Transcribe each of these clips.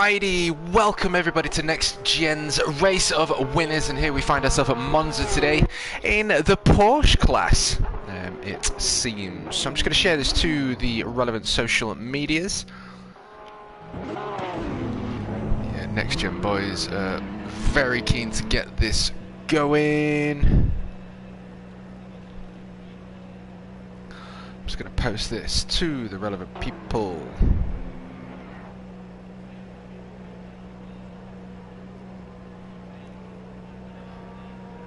Alrighty, welcome everybody to NXTGEN's Race of Winners, and here we find ourselves at Monza today in the Porsche class, it seems. So I'm just going to share this to the relevant social medias. Yeah, NXTGEN boys are very keen to get this going. I'm just going to post this to the relevant people.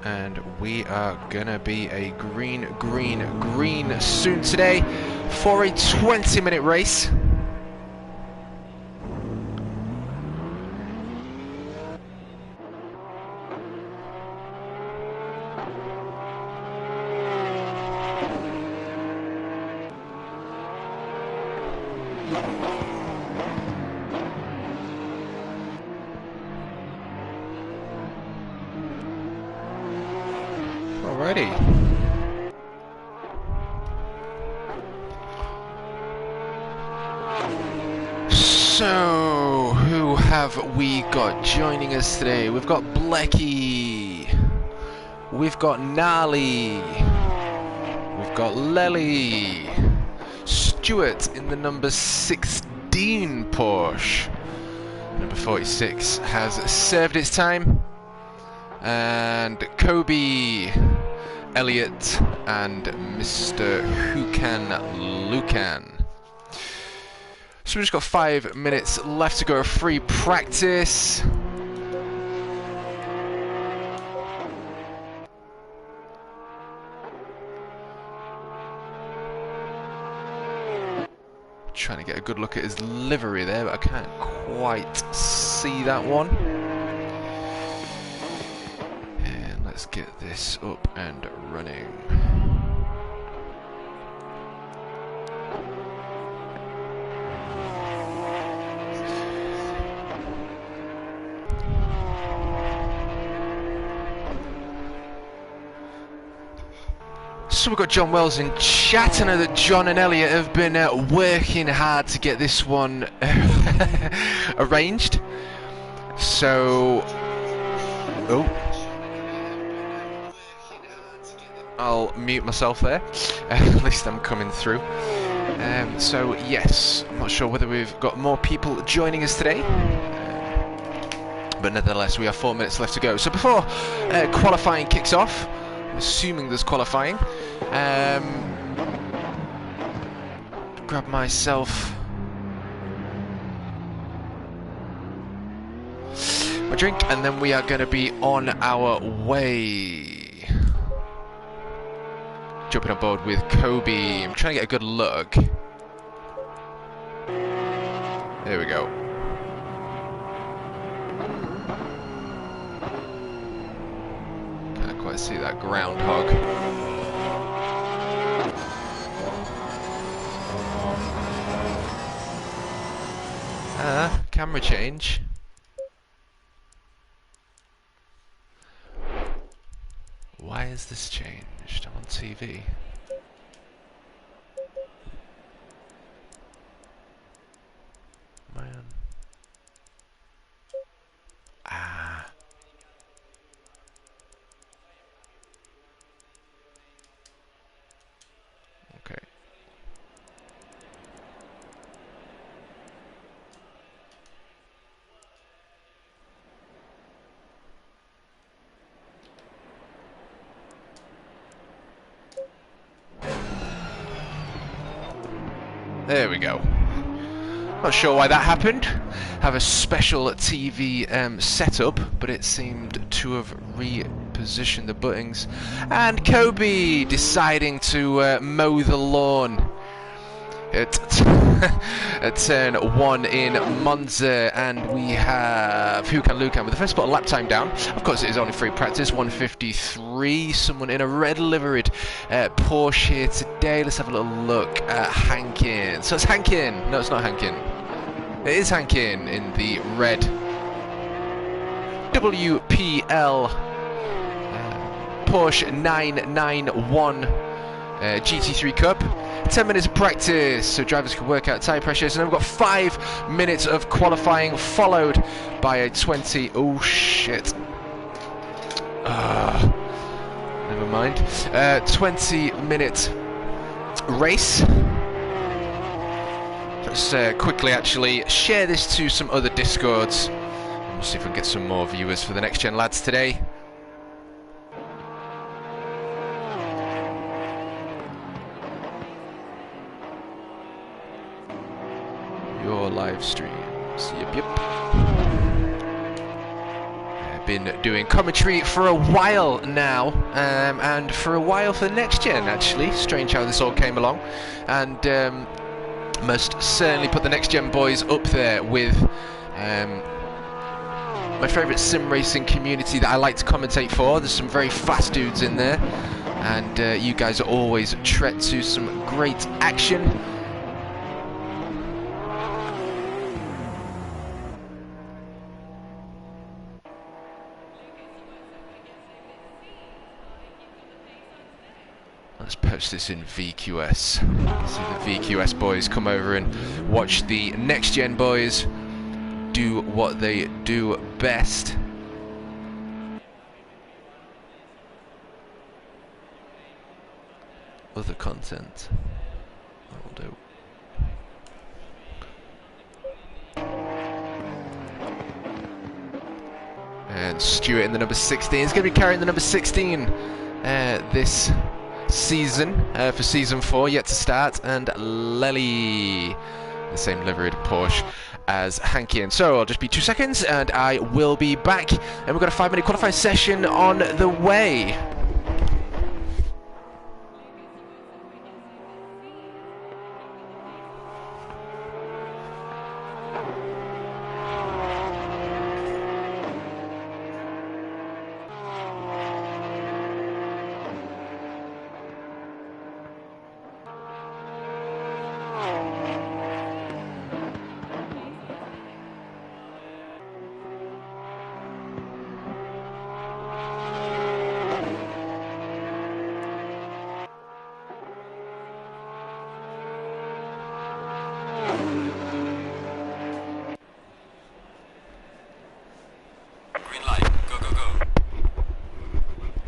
And we are gonna be a green soon today for a 20-minute race. Alrighty. So, who have we got joining us today? We've got Blecky, we've got Gnarly, we've got Lely, Stuart in the number 16 Porsche, number 46 has served its time, and Kobe, Elliot, and Mr. Lucan. So we've just got 5 minutes left to go of free practice. Trying to get a good look at his livery there, but I can't quite see that one. Let's get this up and running. So we've got John Wells in chat. I know that John and Elliot have been working hard to get this one arranged. So, I'll mute myself there, at least I'm coming through. So yes, I'm not sure whether we've got more people joining us today, but nevertheless we have 4 minutes left to go. So before qualifying kicks off, I'm assuming there's qualifying, grab myself my drink, and then we are going to be on our way. Jumping on board with Kobe. I'm trying to get a good look. There we go. Can't quite see that groundhog. Camera change. Why is this changed? I'm on TV. Man. Ah. Okay. There we go. Not sure why that happened. Have a special TV setup, but it seemed to have repositioned the buttons. And Kobe deciding to mow the lawn at turn 1 in Monza, and we have Lucan with the first spot of lap time down. Of course, it is only free practice. 1:53. Someone in a red liveried Porsche here today. Let's have a little look at Hankin. So it's Hankin. No, it's not Hankin. It is Hankin in the red WPL Porsche 991 GT3 Cup. 10 minutes of practice so drivers can work out tyre pressures, and then we've got 5 minutes of qualifying followed by a 20... oh shit. Never mind. 20-minute race. Let's quickly actually share this to some other Discords. We'll see if we can get some more viewers for the Next Gen lads today. Your live streams. Yep. I've been doing commentary for a while now, and for a while for the Next Gen actually. Strange how this all came along, and must certainly put the Next Gen boys up there with my favourite sim racing community that I like to commentate for. There's some very fast dudes in there, and you guys are always treat to some great action. Let's post this in VQS. See the VQS boys come over and watch the Next Gen boys do what they do best. Other content. That'll do. And Stuart in the number 16 is going to be carrying the number 16 this season, for season 4 yet to start, and Lely, the same liveried Porsche as Hankian. So I'll just be 2 seconds and I will be back, and we've got a 5-minute qualifying session on the way.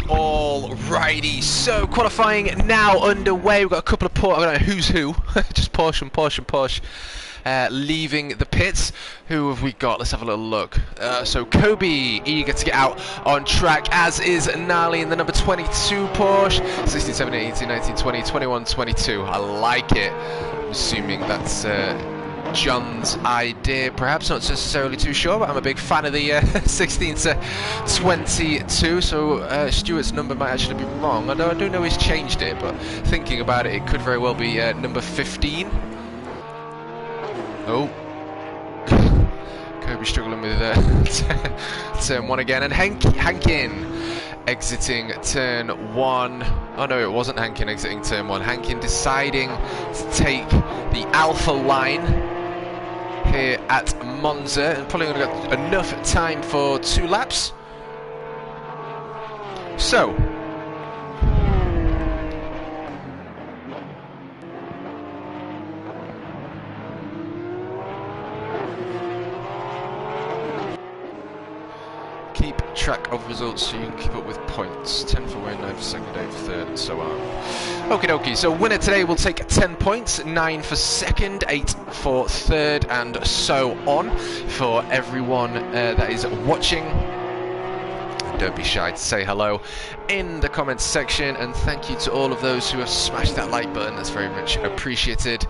Alrighty, so qualifying now underway. We've got a couple of I don't know who's who, just Porsche and Porsche, leaving the pits. Who have we got? Let's have a little look. So Kobe, eager to get out on track, as is Nali in the number 22 Porsche. 16, 17, 18, 19, 20, 21, 22. I like it. I'm assuming that's John's idea, perhaps, not necessarily too sure, but I'm a big fan of the 16 to 22, so Stuart's number might actually be wrong. I do know he's changed it, but thinking about it, it could very well be number 15. Oh, Kobe struggling with turn 1 again, and Hankin exiting turn 1. Oh no, it wasn't Hankin exiting turn 1. Hankin deciding to take the Alpha line here at Monza, and probably going to get enough time for 2 laps. So keep track of results so you can keep up with points. 10 for win, 9 for second, 8 for third, and so on. Okie dokie, so winner today will take 10 points, 9 for second, 8 for third, and so on for everyone that is watching. Don't be shy to say hello in the comments section, and thank you to all of those who have smashed that like button. That's very much appreciated.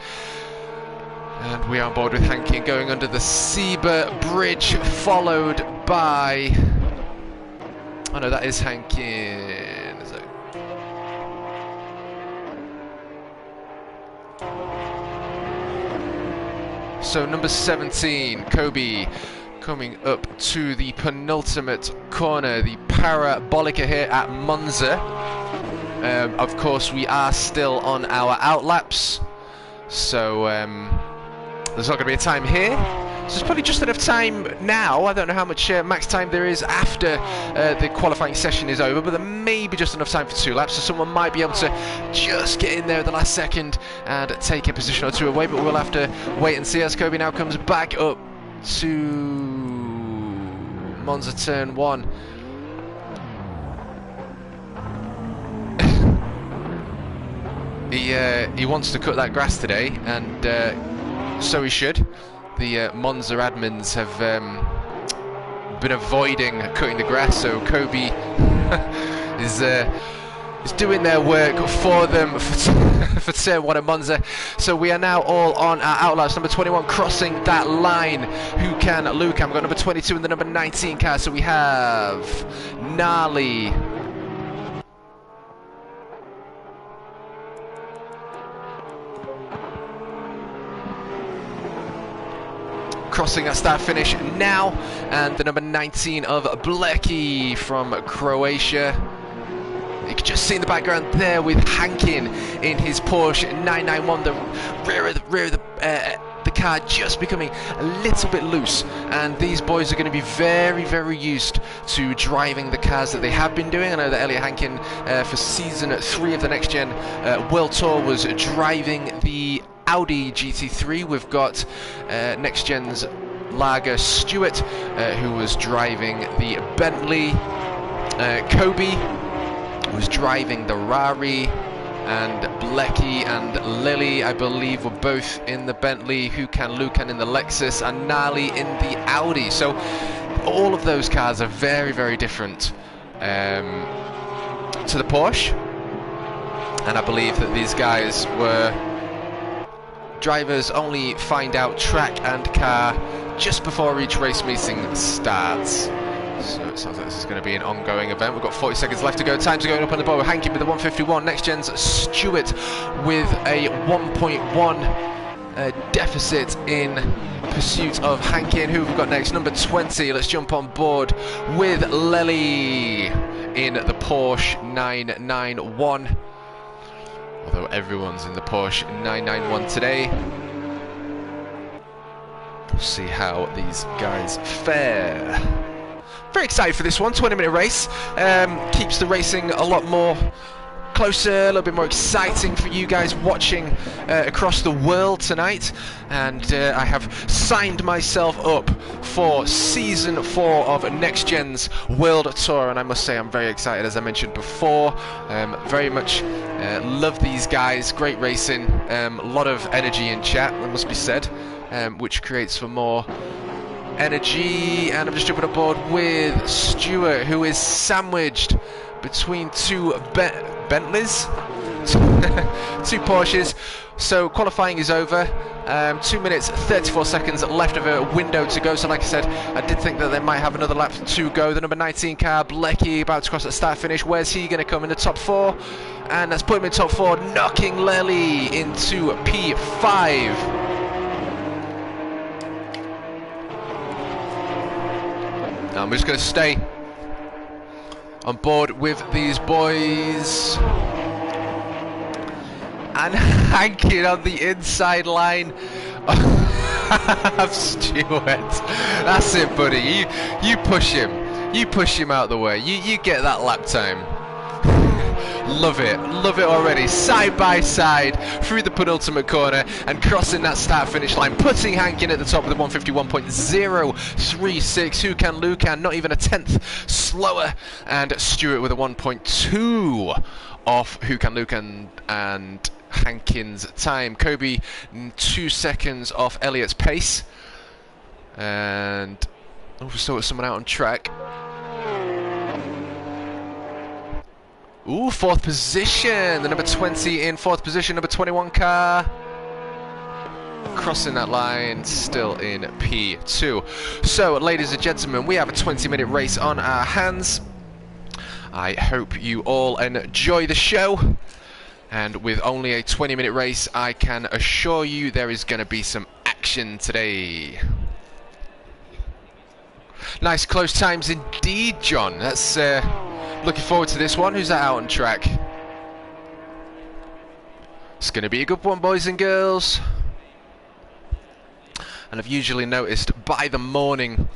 And we are on board with Hankin going under the Sieber Bridge, followed by... oh no, that is Hankin, is it? So number 17, Kobe, coming up to the penultimate corner, the Parabolica here at Monza. Of course, we are still on our outlaps, so there's not going to be a time here. So there's probably just enough time now. I don't know how much max time there is after the qualifying session is over, but there may be just enough time for 2 laps, so someone might be able to just get in there at the last second and take a position or 2 away, but we'll have to wait and see as Kobe now comes back up to Monza turn 1. He wants to cut that grass today, and so he should. The Monza admins have been avoiding cutting the grass, so Kobe is doing their work for them for turn 1 at Monza. So we are now all on our outlaws. Number 21 crossing that line. Who can Luke? I've got number 22 in the number 19 car. So we have Gnarly, crossing that start finish now, and the number 19 of Blecky from Croatia. You can just see in the background there with Hankin in his Porsche 991, the rear of the car just becoming a little bit loose, and these boys are going to be very, very used to driving the cars that they have been doing. I know that Elliot Hankin for season 3 of the Next Gen World Tour was driving the Audi GT3. We've got Next Gen's Lager Stewart, who was driving the Bentley. Kobe was driving the Rari, and Blecky and Lily, I believe, were both in the Bentley. Lucan in the Lexus, and Nali in the Audi. So all of those cars are very, very different to the Porsche, and I believe that these guys were drivers only find out track and car just before each race meeting starts. So it sounds like this is going to be an ongoing event. We've got 40 seconds left to go. Times are going up on the board. Hankin with the 151. Next Gen's Stewart with a 1.1 deficit in pursuit of Hankin. Who have we got next? Number 20. Let's jump on board with Lely in the Porsche 991. Although everyone's in the Porsche 991 today. We'll see how these guys fare. Very excited for this one. 20-minute race. Keeps the racing a lot more closer, a little bit more exciting for you guys watching across the world tonight. And I have signed myself up for Season 4 of Next Gen's World Tour, and I must say I'm very excited, as I mentioned before. Very much love these guys. Great racing. A lot of energy in chat, that must be said, which creates for more energy. And I'm just jumping aboard with Stuart, who is sandwiched between 2 Bentleys, 2 Porsches. So qualifying is over. 2 minutes 34 seconds left of a window to go. So like I said, I did think that they might have another lap to go. The number 19 car, Blecky, about to cross the start finish. Where's he going to come? In the top 4, and that's put him in top 4, knocking Lely into P5. Now I'm just going to stay on board with these boys. And Hankin on the inside line of Stewart. That's it, buddy. You push him. You push him out the way. You get that lap time. Love it already. Side by side through the penultimate corner and crossing that start finish line, putting Hankin at the top with a 151.036. Who can Lucan? Not even a tenth slower, and Stewart with a 1.2 off Who can Lucan and Hankin's time. Kobe 2 seconds off Elliot's pace, and we saw someone out on track. Ooh, 4th position. The number 20 in 4th position. Number 21 car crossing that line, still in P2. So, ladies and gentlemen, we have a 20-minute race on our hands. I hope you all enjoy the show. And with only a 20-minute race, I can assure you there is going to be some action today. Nice close times indeed, John. That's looking forward to this one. Who's that out on track? It's going to be a good one, boys and girls. And I've usually noticed by the morning,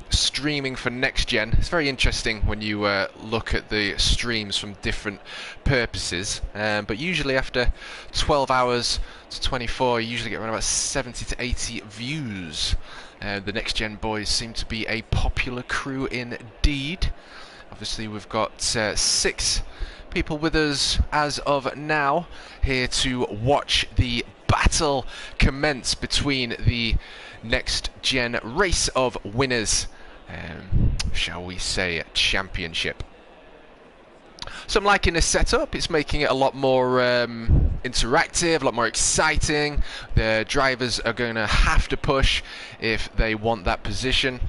streaming for NXTGEN. It's very interesting when you look at the streams from different purposes, but usually after 12 hours to 24 you usually get around about 70 to 80 views. The NXTGEN boys seem to be a popular crew indeed. Obviously we've got 6 people with us as of now here to watch the battle commence between the NXTGEN race of winners, shall we say, championship. So I'm liking this setup. It's making it a lot more interactive, a lot more exciting. The drivers are going to have to push if they want that position.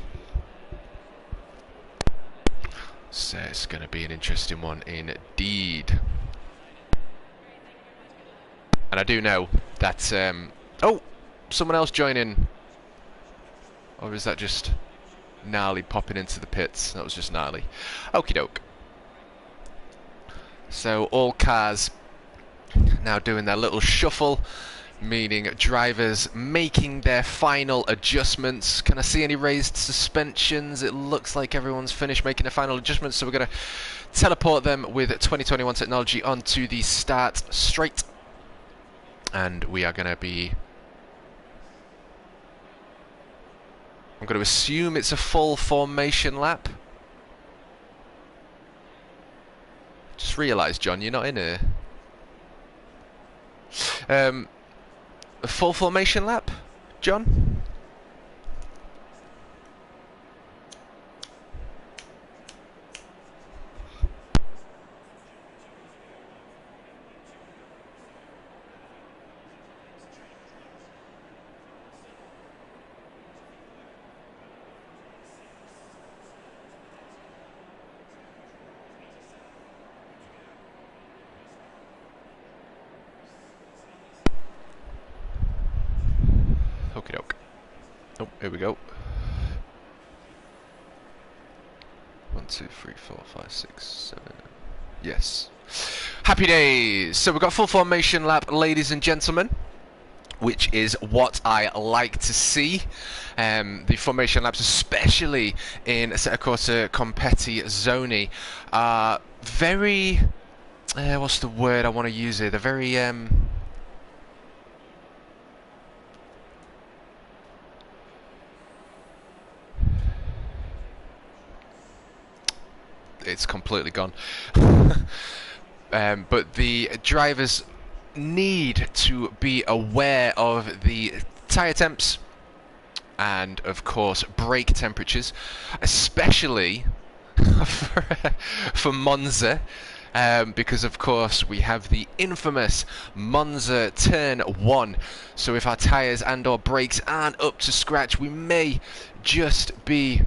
So it's going to be an interesting one indeed. And I do know that... oh! Someone else joining. Or is that just Gnarly popping into the pits? That was just Gnarly. Okie doke. So all cars now doing their little shuffle, meaning drivers making their final adjustments. Can I see any raised suspensions? It looks like everyone's finished making their final adjustments, so we're going to teleport them with 2021 technology onto the start straight. And we are going to be... I'm going to assume it's a full formation lap. Just realised, John, you're not in here. A full formation lap, John? Okie doke. Oh, here we go. 1, 2, 3, 4, 5, 6, 7. Yes. Happy days! So we've got full formation lap, ladies and gentlemen, which is what I like to see. The formation laps, especially in Assetto Corsa Competizione, are very... what's the word I want to use here? They're very... it's completely gone. But the drivers need to be aware of the tyre temps and, of course, brake temperatures, especially for Monza, because, of course, we have the infamous Monza Turn 1. So if our tyres and or brakes aren't up to scratch, we may just be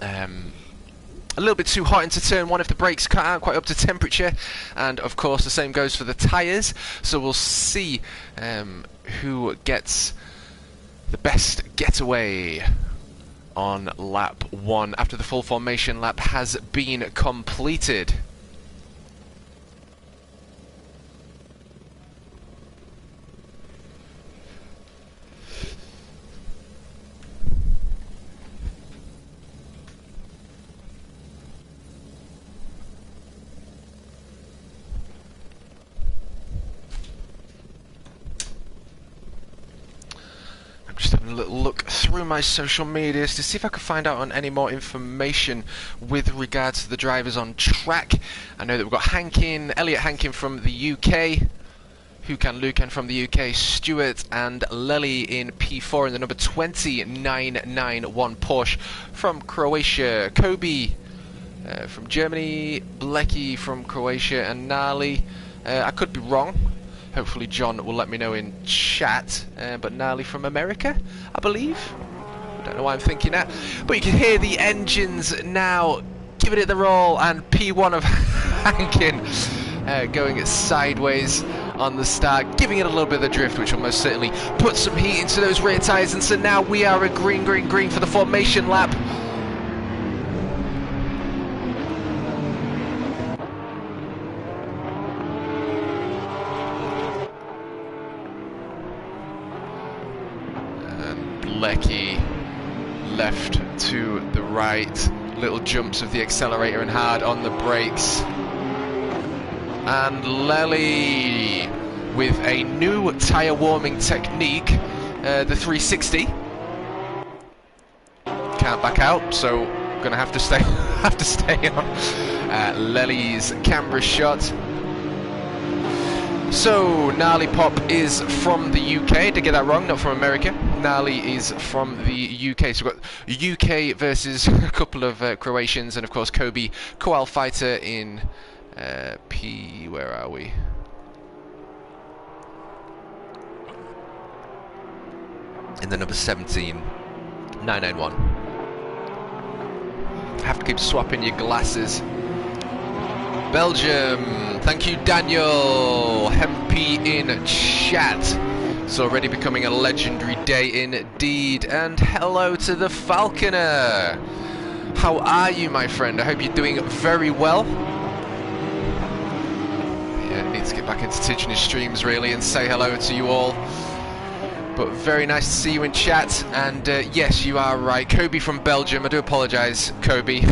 a little bit too hot into turn 1 if the brakes aren't quite up to temperature, and of course the same goes for the tyres. So we'll see who gets the best getaway on lap 1 after the full formation lap has been completed. Just having a little look through my social medias to see if I can find out on any more information with regards to the drivers on track. I know that we've got Hankin, Elliot Hankin from the UK, Lucan from the UK, Stewart and Lely in P4 in the number 2991 Porsche from Croatia, Kobe from Germany, Blecky from Croatia, and Gnarly. I could be wrong. Hopefully John will let me know in chat, but Gnarly from America, I believe. I don't know why I'm thinking that. But you can hear the engines now giving it the roll, and P1 of Hankin going sideways on the start, giving it a little bit of the drift, which will most certainly put some heat into those rear tyres. And so now we are a green, green, green for the formation lap. Lecky left to the right, little jumps of the accelerator and hard on the brakes. And Lely with a new tyre warming technique, the 360. Can't back out, so gonna have to stay on Lely's camera shot. So Gnarly Pop is from the UK. Did get that wrong? Not from America. Gnarly is from the UK. So we've got UK versus a couple of Croatians, and of course Kobe Koal Fighter in P. Where are we? In the number 17, 991. Have to keep swapping your glasses. Belgium, thank you Daniel. Hempy in chat. It's already becoming a legendary day indeed. And hello to the Falconer. How are you, my friend? I hope you're doing very well. Yeah, need to get back into TGEN streams really and say hello to you all. But very nice to see you in chat. And yes, you are right. Kobe from Belgium. I do apologise, Kobe.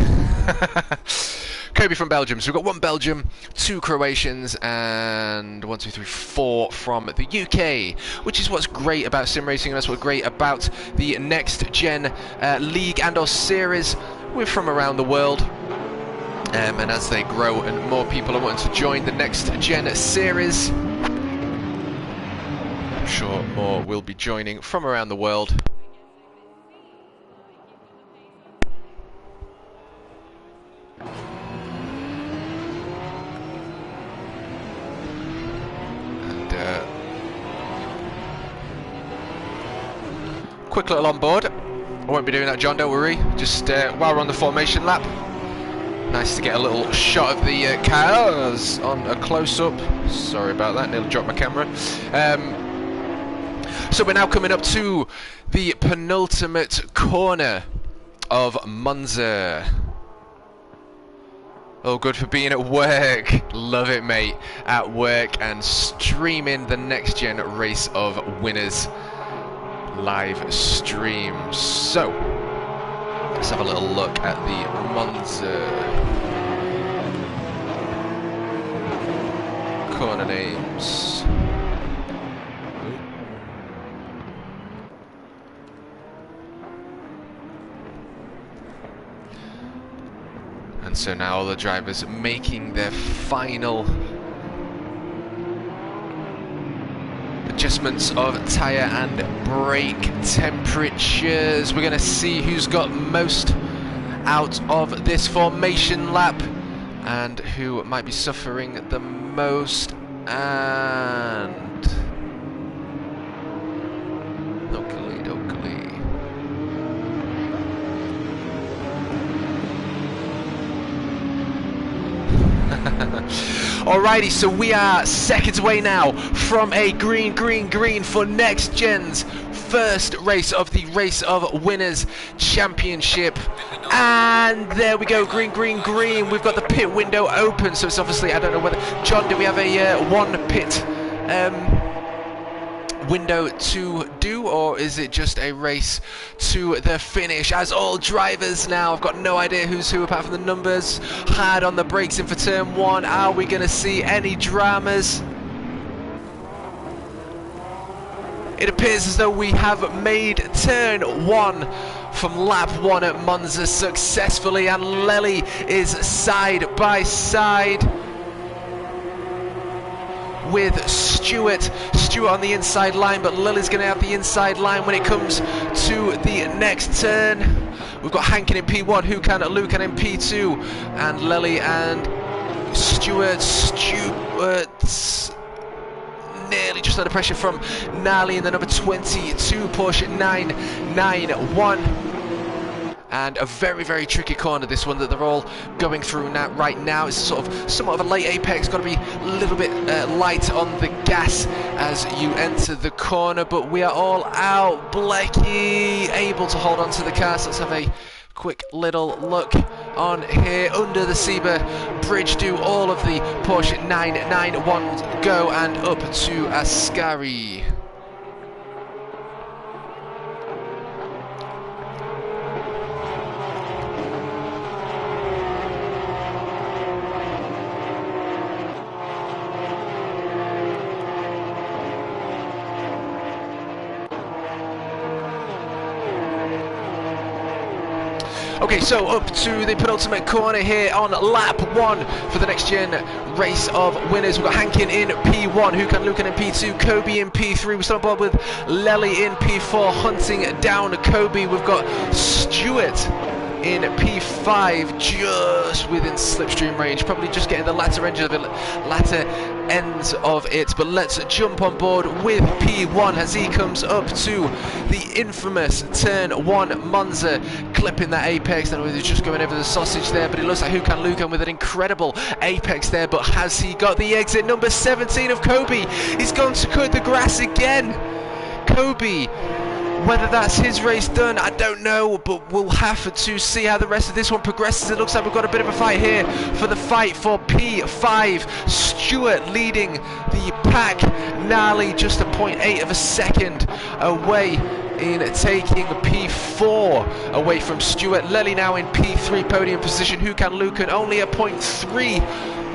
Kobe from Belgium. So we've got 1 Belgium, 2 Croatians, and 1, 2, 3, 4 from the UK, which is what's great about sim racing, and that's what's great about the Next Gen League and or series. We're from around the world. And as they grow and more people are wanting to join the Next Gen series, I'm sure more will be joining from around the world. Quick little on board. I won't be doing that, John, don't worry. Just while we're on the formation lap. Nice to get a little shot of the cars on a close-up. Sorry about that, nearly dropped my camera. So we're now coming up to the penultimate corner of Monza. Oh, good for being at work. Love it, mate. At work and streaming the Next Gen Race of Winners live stream. So let's have a little look at the Monza corner names. And so now all the drivers making their final adjustments of tyre and brake temperatures. We're going to see who's got most out of this formation lap and who might be suffering the most. And locally. Alrighty, so we are seconds away now from a green for Next Gen's first race of the Race of Winners Championship. And there we go, green. We've got the pit window open, so it's obviously, I don't know whether, John, do we have a 1 pit window to do, or is it just a race to the finish? As all drivers now, I've got no idea who's who apart from the numbers, hard on the brakes in for turn 1. Are we going to see any dramas? It appears as though we have made turn 1 from lap 1 at Monza successfully, and Lely is side by side with Stewart on the inside line, but Lily's going to have the inside line when it comes to the next turn. We've got Hankin in P1, Lucan in P2, and Lily and Stewart nearly just under pressure from Gnarly in the number 22 Porsche 991. And a very tricky corner, this one, that they're all going through now. Right now, it's somewhat of a late apex. Got to be a little bit light on the gas as you enter the corner, but we are all out. Blecky able to hold on to the car. So let's have a quick little look on here. Under the Sieber bridge do all of the Porsche 991 go, and up to Ascari. Okay, so up to the penultimate corner here on lap 1 for the next gen race of winners. We've got Hankin in P1, Hukan Lukan in P2, Kobe in P3. We start on board with Lely in P4, hunting down Kobe. We've got Stewart in P5, just within slipstream range, probably just getting the latter ends of it. But let's jump on board with P1 as he comes up to the infamous turn 1 Monza, clipping that apex. And he's just going over the sausage there, but it looks like Hukan Lukan with an incredible apex there. But has he got the exit? Number 17 of Kobe, he's going to cut the grass again. Kobe, whether that's his race done, I don't know, but we'll have to see how the rest of this one progresses. It looks like we've got a bit of a fight here for the fight for P5. Stewart leading the pack, Nally just a 0.8 of a second away in taking P4 away from Stewart. Lely now in P3 podium position. Hukan Lukan only a 0.3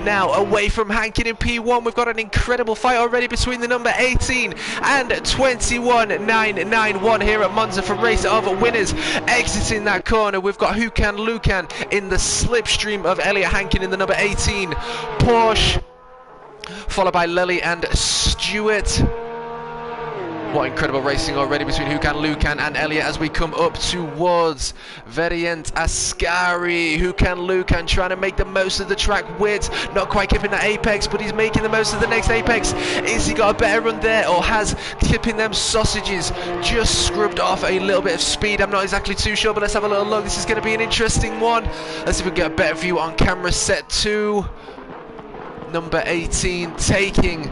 now away from Hankin in P1. We've got an incredible fight already between the number 18 and 21.991 here at Monza for race of winners. Exiting that corner, we've got Hukan Lukan in the slipstream of Elliot Hankin in the number 18 Porsche, followed by Lely and Stewart. What incredible racing already between Hukan Lukan and Elliot as we come up towards Variant Ascari. Hukan Lukan trying to make the most of the track width, not quite keeping that apex, but he's making the most of the next apex. Is he got a better run there, or has tipping them sausages just scrubbed off a little bit of speed? I'm not exactly too sure, but let's have a little look. This is going to be an interesting one. Let's see if we can get a better view on camera. Set 2, number 18 taking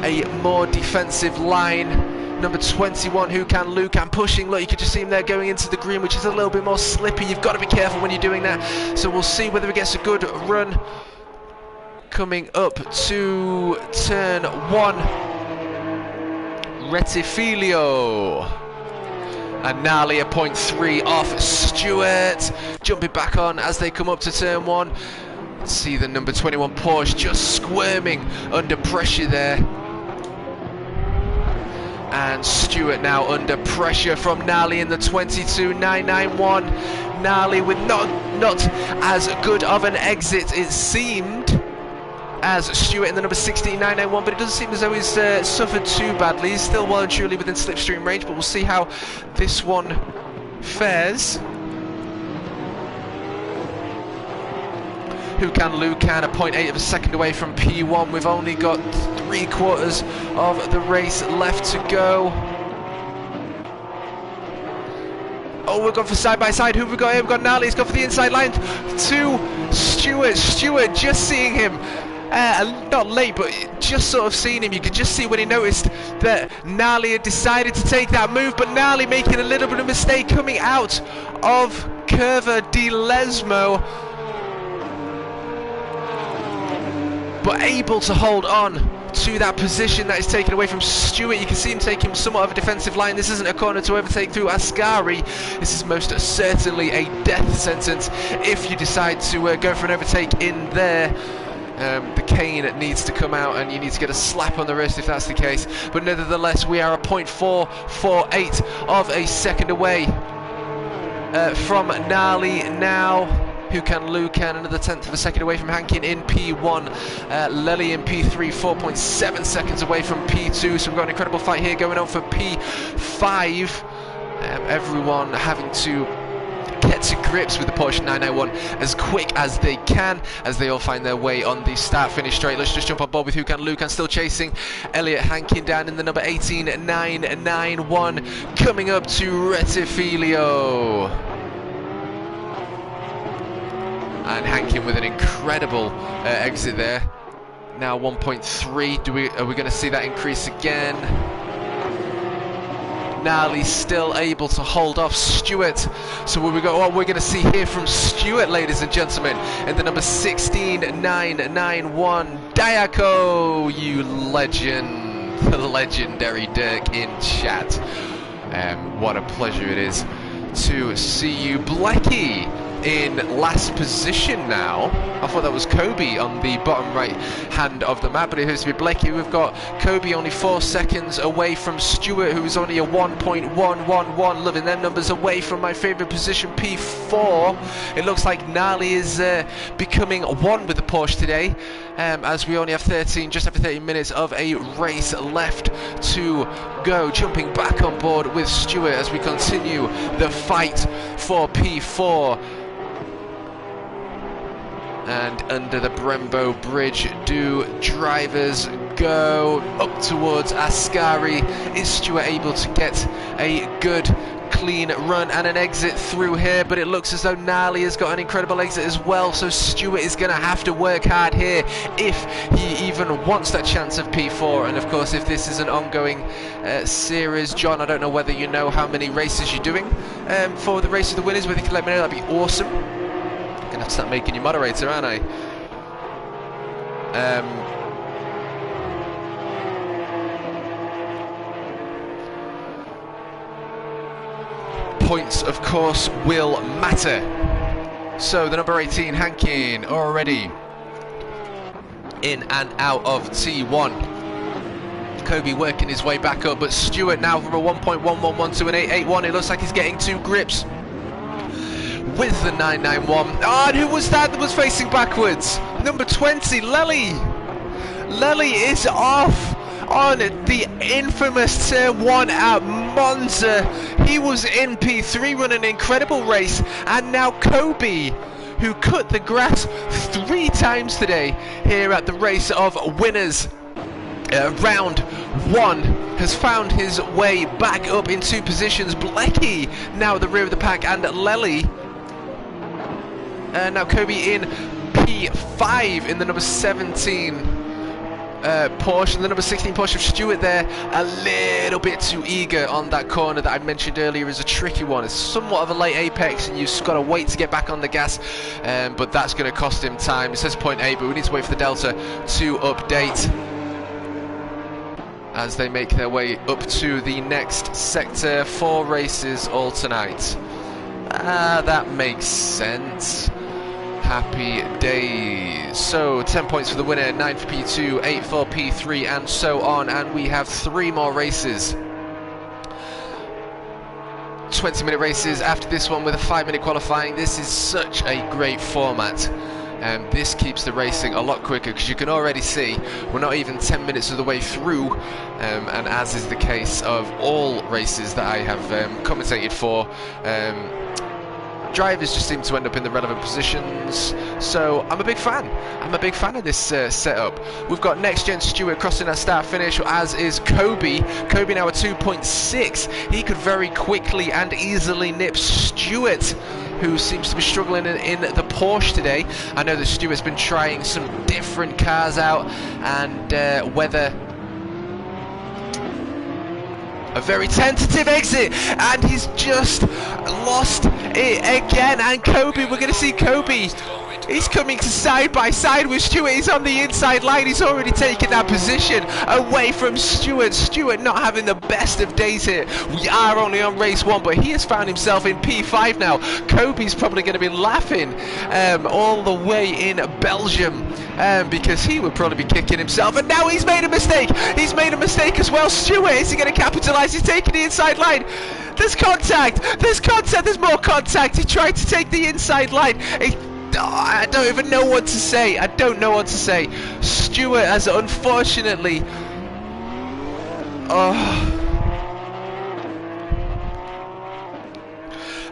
a more defensive line. Number 21, Hukan Lukan pushing. Look, you can just see him there going into the green, which is a little bit more slippy. You've got to be careful when you're doing that. So we'll see whether he gets a good run coming up to turn 1. Retifilio. And Nally a 0.3 off Stewart. Jumping back on as they come up to turn 1. See the number 21 Porsche just squirming under pressure there. And Stewart now under pressure from Nally in the 22.991. Nally with not as good of an exit, it seemed, as Stewart in the number 16.991, but it doesn't seem as though he's suffered too badly. He's still well and truly within slipstream range, but we'll see how this one fares. Hukan Lukan a 0.8 of a second away from P1. We've only got 3/4 of the race left to go. Oh, we've gone for side by side. Who have we got here? We've got Nally. He's gone for the inside line to Stewart. Stewart just seeing him. Not late, but just sort of seeing him. You could just see when he noticed that Nally had decided to take that move, but Nally making a little bit of a mistake coming out of Curva di Lesmo, but able to hold on to that position that is taken away from Stewart. You can see him taking somewhat of a defensive line. This isn't a corner to overtake through Ascari. This is most certainly a death sentence if you decide to go for an overtake in there. The cane needs to come out and you need to get a slap on the wrist if that's the case. But nevertheless, we are a 0.448 of a second away from Nally now. Hukan Lukan another 1/10 of a second away from Hankin in P1. Lely in P3, 4.7 seconds away from P2. So we've got an incredible fight here going on for P5. Everyone having to get to grips with the Porsche 991 as quick as they can, as they all find their way on the start-finish straight. Let's just jump on board with Hukan Lukan still chasing Elliot Hankin down in the number 18.991, coming up to Retifilio. And Hankin with an incredible exit there. Now 1.3. Are we going to see that increase again? Nally's still able to hold off Stewart. So what we're going to see here from Stewart, ladies and gentlemen, in the number 16.991, Diaco, you legend, the legendary Dirk in chat. What a pleasure it is to see you. Blecky in last position now. I thought that was Kobe on the bottom right hand of the map, but it appears to be Blakey. We've got Kobe only 4 seconds away from Stewart, who's only a 1.111, loving them numbers, away from my favourite position, P4. It looks like Gnarly is becoming one with the Porsche today, as we only have just after 13 minutes of a race left to go. Jumping back on board with Stewart as we continue the fight for P4. And under the Brembo Bridge do drivers go up towards Ascari. Is Stewart able to get a good clean run and an exit through here? But it looks as though Gnarly has got an incredible exit as well, so Stewart is going to have to work hard here if he even wants that chance of P4. And of course, if this is an ongoing series, John, I don't know whether you know how many races you're doing for the Race of the Winners, whether you can let me know, that'd be awesome. Gonna have to start making you moderator, aren't I? Points, of course, will matter. So the number 18, Hankin, already in and out of T1. Kobe working his way back up, but Stewart now from a 1.111 to an 881. It looks like he's getting 2 grips with the 991. Oh, and who was that was facing backwards? Number 20, Lely. Lely is off on the infamous Turn 1 at Monza. He was in P3, running an incredible race, and now Kobe, who cut the grass 3 times today here at the Race of Winners, round 1, has found his way back up in 2 positions. Blecky now at the rear of the pack, and Lely. Now Kobe in P5 in the number 17 Porsche, and the number 16 Porsche of Stewart there, a little bit too eager on that corner that I mentioned earlier is a tricky one. It's somewhat of a late apex and you've got to wait to get back on the gas, but that's going to cost him time. It says 0.8, but we need to wait for the Delta to update as they make their way up to the next sector. 4 races all tonight. That makes sense. Happy days. So 10 points for the winner, 9 for P2, 8 for P3, and so on. And we have 3 more races. 20-minute races after this one with a 5-minute qualifying. This is such a great format. This keeps the racing a lot quicker, because you can already see we're not even 10 minutes of the way through, and as is the case of all races that I have commentated for, drivers just seem to end up in the relevant positions, so I'm a big fan. I'm a big fan of this setup. We've got NXTGEN Stewart crossing our start finish, as is Kobe. Kobe now at 2.6. He could very quickly and easily nip Stewart, who seems to be struggling in the Porsche today. I know that Stewart's been trying some different cars out, and whether a very tentative exit, and he's just lost it again. And Kobe, we're going to see Kobe, he's coming to side by side with Stewart. He's on the inside line. He's already taken that position away from Stewart. Stewart not having the best of days here. We are only on race 1, but he has found himself in P5 now. Kobe's probably going to be laughing all the way in Belgium, because he would probably be kicking himself. And now he's made a mistake. He's made a mistake as well. Stewart, is he going to capitalise? He's taking the inside line. There's contact. There's contact. There's more contact. He tried to take the inside line. I don't even know what to say. I don't know what to say. Stewart has unfortunately...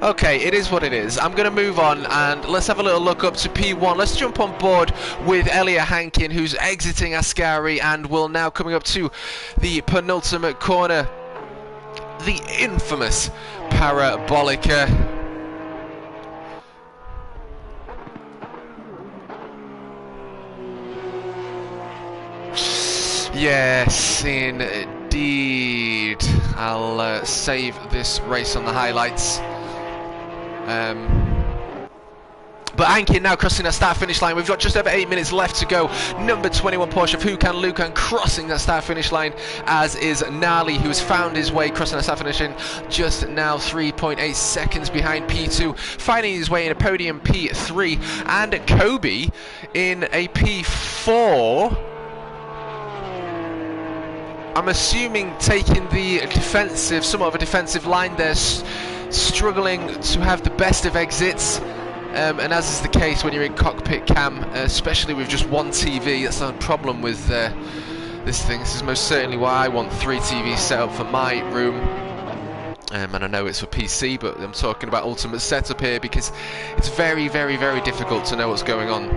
Okay, it is what it is. I'm going to move on, and let's have a little look up to P1. Let's jump on board with Elliot Hankin, who's exiting Ascari, and will now coming up to the penultimate corner, the infamous Parabolica. Yes, indeed. I'll save this race on the highlights. But Ankin now crossing that start-finish line. We've got just over 8 minutes left to go. Number 21 Porsche of Lukan crossing that start-finish line, as is Nali, who has found his way crossing that start-finish line just now, 3.8 seconds behind P2, finding his way in a podium P3, and Kobe in a P4. I'm assuming taking the defensive, somewhat of a defensive line there, struggling to have the best of exits. And as is the case when you're in cockpit cam, especially with just one TV, that's not a problem with this thing. This is most certainly why I want 3 TVs set up for my room. And I know it's for PC, but I'm talking about ultimate setup here because it's very, very, very difficult to know what's going on.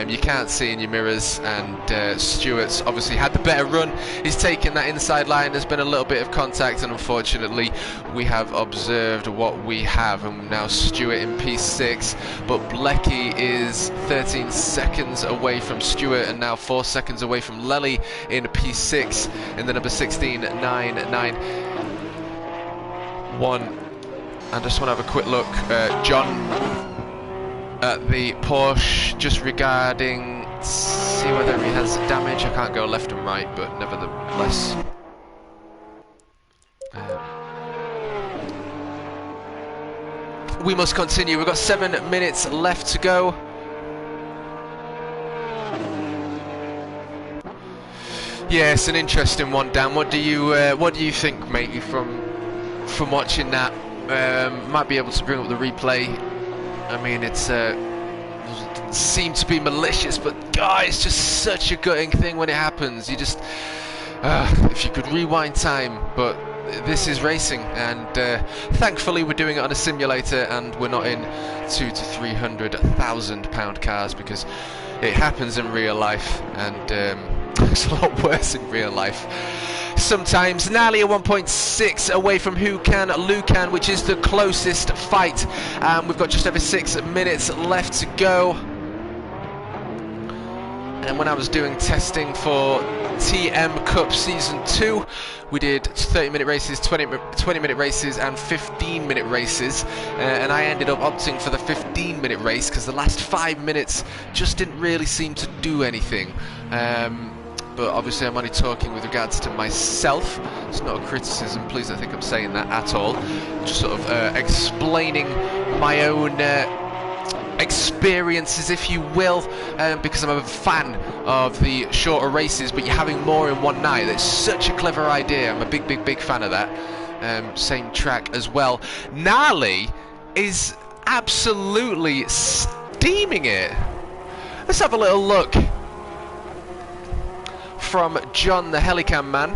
You can't see in your mirrors, and Stewart's obviously had the better run. He's taken that inside line. There's been a little bit of contact, and unfortunately we have observed what we have, and now Stewart in P6, but Blecky is 13 seconds away from Stewart, and now 4 seconds away from Lely in P6 in the number 16.991. And I just want to have a quick look, John, at the Porsche, just regarding, see whether he has damage. I can't go left and right, but nevertheless. We must continue. We've got 7 minutes left to go. Yeah, it's an interesting one, Dan. What do you think, mate, from watching that? Might be able to bring up the replay. I mean, it seemed to be malicious, but God, it's just such a gutting thing when it happens. You just, if you could rewind time, but this is racing, and thankfully we're doing it on a simulator, and we're not in £200,000 to £300,000 cars, because it happens in real life, and it's a lot worse in real life. Sometimes Nali at 1.6 away from Lukan, which is the closest fight. We've got just over 6 minutes left to go. And when I was doing testing for TMKup Season 2, we did 30-minute races, 20-minute races, and 15-minute races. And I ended up opting for the 15-minute race because the last 5 minutes just didn't really seem to do anything. But obviously I'm only talking with regards to myself. It's not a criticism, please don't think I'm saying that at all. Just sort of explaining my own experiences, if you will, because I'm a fan of the shorter races, but you're having more in one night. That's such a clever idea. I'm a big, big, big fan of that. Same track as well. Nali is absolutely steaming it. Let's have a little look from John the Helicam man.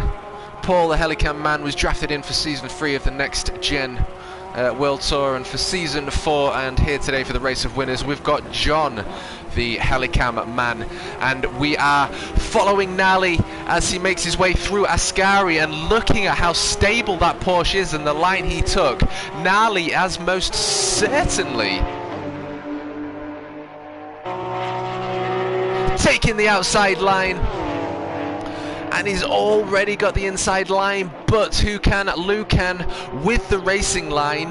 Paul the Helicam man was drafted in for Season 3 of the NXTGEN World Tour, and for Season 4, and here today for the Race of Winners, we've got John the Helicam man, and we are following Nali as he makes his way through Ascari, and looking at how stable that Porsche is and the line he took. Nali has most certainly taking the outside line, and he's already got the inside line, but Lukan with the racing line,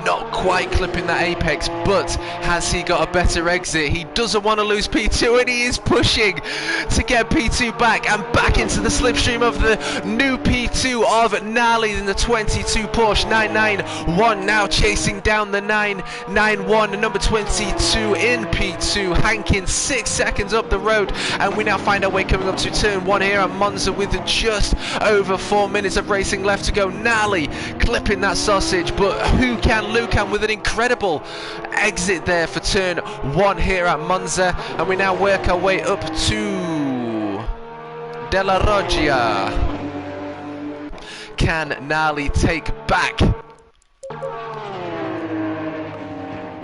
not quite clipping that apex, but has he got a better exit? He doesn't want to lose P2, and he is pushing to get P2 back, and back into the slipstream of the new P2 of Nali in the 22 Porsche 991, now chasing down the 991, number 22 in P2, Hankin 6 seconds up the road, and we now find our way coming up to turn 1 here at Monza with just over 4 minutes of racing left to go. Nali clipping that sausage, but Lukan with an incredible exit there for turn 1 here at Monza, and we now work our way up to Della Roggia. Can Nali take back?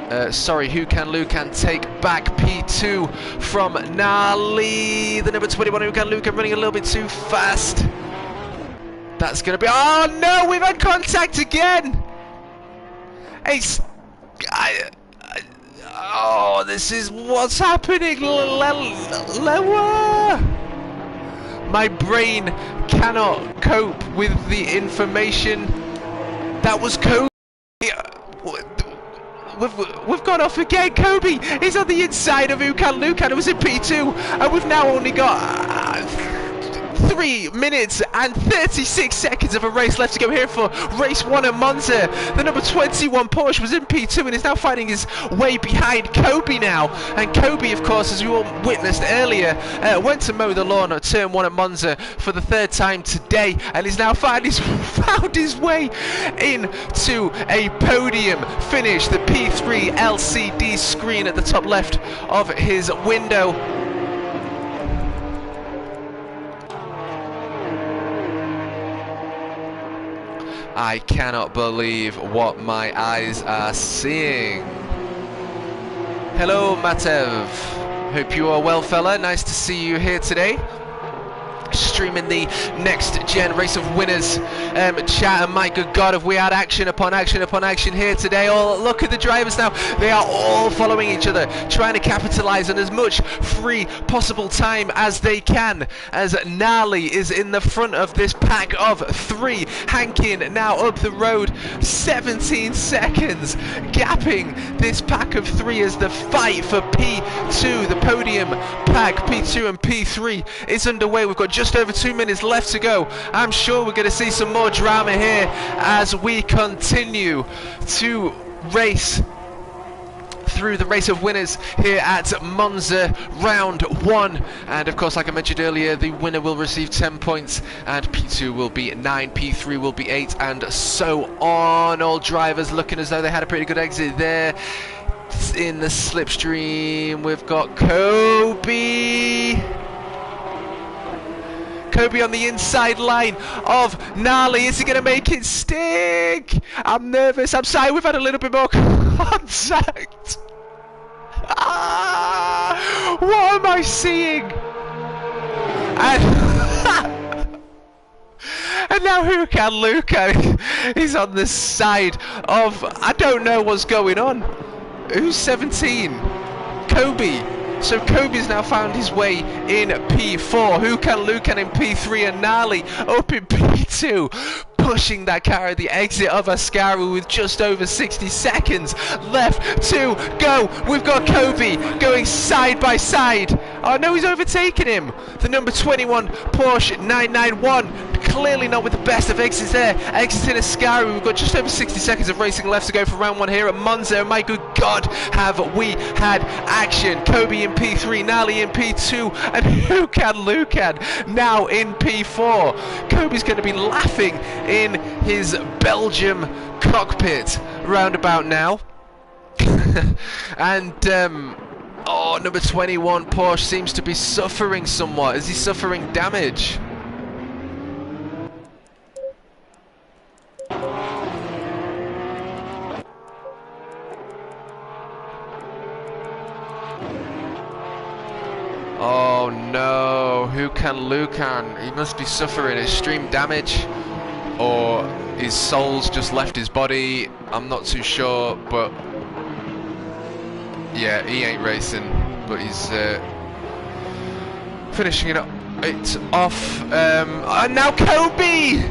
Who can Lukan take back P2 from Nali? The number 21, Lukan running a little bit too fast. That's going to be... Oh no, we've had contact again! Oh, this is what's happening. Lower. My brain cannot cope with the information. That was Kobe. we've gone off again. Kobe is on the inside of Ukan Lukan, who was in P2, and we've now only got 3 minutes and 36 seconds of a race left to go here for race 1 at Monza. The number 21 Porsche was in P2 and is now finding his way behind Kobe now. And Kobe, of course, as we all witnessed earlier, went to mow the lawn at turn 1 at Monza for the 3rd time today, and is now found his way into a podium finish. The P3 LCD screen at the top left of his window. I cannot believe what my eyes are seeing. Hello, Matev. Hope you are well, fella. Nice to see you here today. Streaming the next gen race of winners chat, and my good god, have we had action upon action upon action here today. Oh, look at the drivers now, they are all following each other, trying to capitalize on as much free possible time as they can, as Gnarly is in the front of this pack of 3. Hankin now up the road, 17 seconds gapping this pack of 3 as the fight for P2, the podium pack P2 and P3 is underway. We've got just over 2 minutes left to go. I'm sure we're going to see some more drama here as we continue to race through the race of winners here at Monza round 1. And of course, like I mentioned earlier, the winner will receive 10 points and P2 will be 9, P3 will be 8, and so on. All drivers looking as though they had a pretty good exit there. In the slipstream, we've got Kobe on the inside line of Gnarly. Is he going to make it stick? I'm nervous. I'm sorry, we've had a little bit more contact. What am I seeing? And now Ukan Lukan is on the side of, I don't know what's going on. Who's 17? Kobe. So Kobe's now found his way in P4. Ukan Lukan in P3 and Gnarly up in P2. Pushing that car at the exit of Ascaru with just over 60 seconds left to go. We've got Kobe going side by side. Oh no, he's overtaken him. The number 21 Porsche 991. Clearly not with the best of exits there. Exiting Ascaru. We've got just over 60 seconds of racing left to go for round 1 here at Monza. My good God, have we had action. Kobe in P3, Gnarly in P2, and Ukan Lukan now in P4. Kobe's going to be laughing in his Belgium cockpit roundabout now. And oh, number 21 Porsche seems to be suffering somewhat. Is he suffering damage? Oh no, Ukan Lukan, he must be suffering extreme damage, or his soul's just left his body. I'm not too sure, but yeah, he ain't racing, but he's finishing it off. And now Kobe!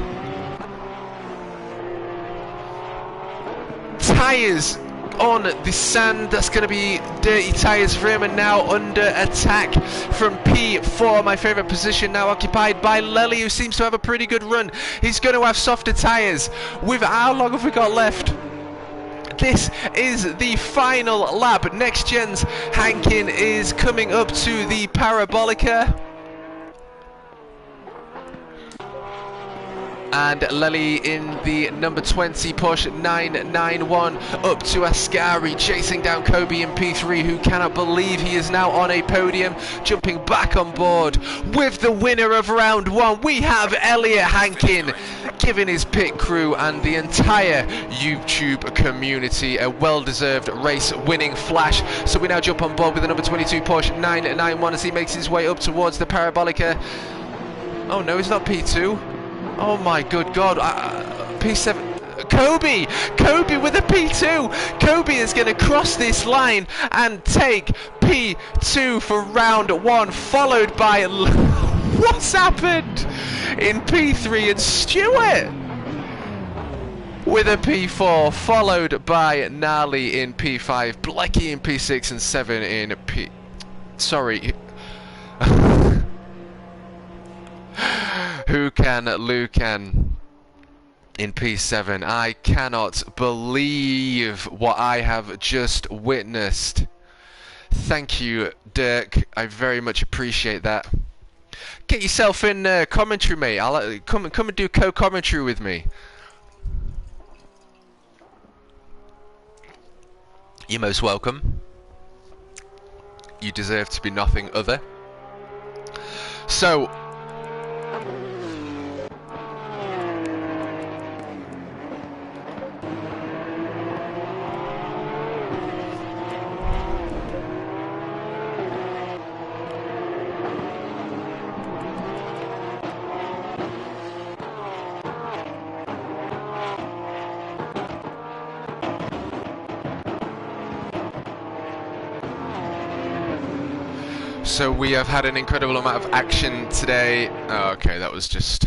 Tyres on the sand, that's going to be dirty tyres for him, and now under attack from P4, my favourite position now occupied by Lely, who seems to have a pretty good run. He's going to have softer tyres. With how long have we got left? This is the final lap. NXTGEN's Hankin is coming up to the Parabolica. And Lely in the number 20 Porsche 991 up to Ascari, chasing down Kobe in P3, who cannot believe he is now on a podium, jumping back on board with the winner of round 1. We have Elliot Hankin giving his pit crew and the entire YouTube community a well-deserved race winning flash. So we now jump on board with the number 22 Porsche 991 as he makes his way up towards the Parabolica. Oh no, it's not P2. Oh my good God, P7, Kobe with a P2. Kobe is going to cross this line and take P2 for round 1, followed by, what's happened in P3 and Stewart? with a P4, followed by Nali in P5, Blecky in P6 and 7 in P... Sorry. Lucan in P7. I cannot believe what I have just witnessed. Thank you, Dirk. I very much appreciate that. Get yourself in commentary, mate. I'll come and do co-commentary with me. You're most welcome. You deserve to be nothing other. So, we have had an incredible amount of action today. Oh, okay, that was just...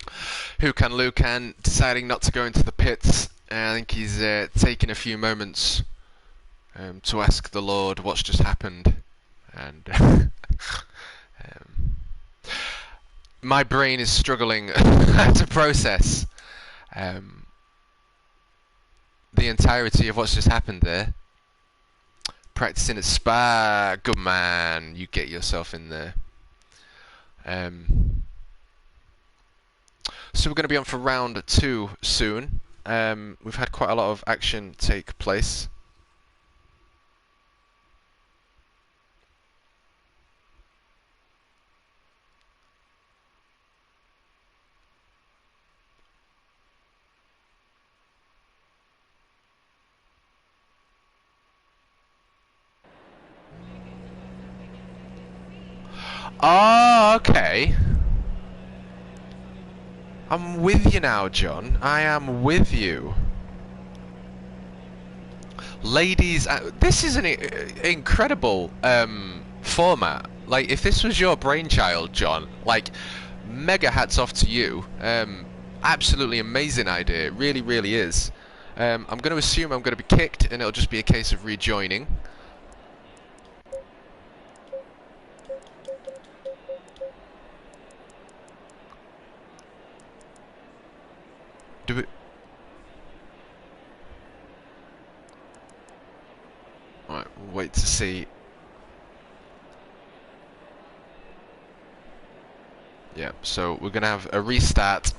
I think Lucan deciding not to go into the pits. I think he's taking a few moments to ask the Lord what's just happened, and my brain is struggling to process the entirety of what's just happened there. Practicing at Spa, good man, you get yourself in there. So we're going to be on for round 2 soon. We've had quite a lot of action take place. Oh, okay. I'm with you now, John. I am with you. Ladies, this is an incredible format. Like, if this was your brainchild, John, like, mega hats off to you. Absolutely amazing idea. It really, really is. I'm going to assume I'm going to be kicked, and it'll just be a case of rejoining. Do it. Alright, we'll wait to see. Yeah, so we're going to have a restart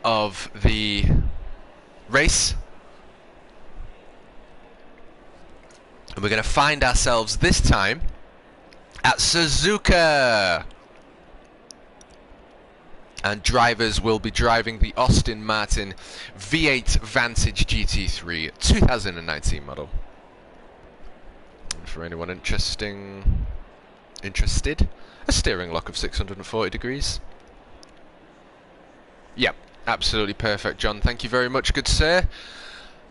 of the race. And we're going to find ourselves this time at Suzuka. And drivers will be driving the Aston Martin V8 Vantage GT3 2019 model. And for anyone interested, a steering lock of 640 degrees. Yep, absolutely perfect, John. Thank you very much, good sir.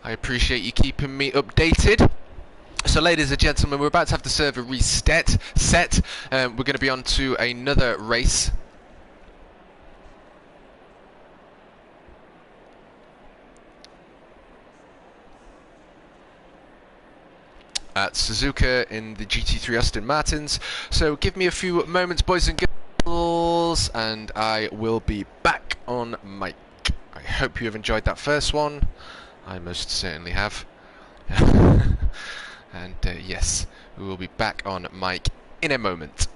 I appreciate you keeping me updated. So, ladies and gentlemen, we're about to have the server reset. We're going to be on to another race. At Suzuka in the GT3 Aston Martins. So give me a few moments, boys and girls, and I will be back on mic. I hope you have enjoyed that first one. I most certainly have. And yes, we will be back on mic in a moment.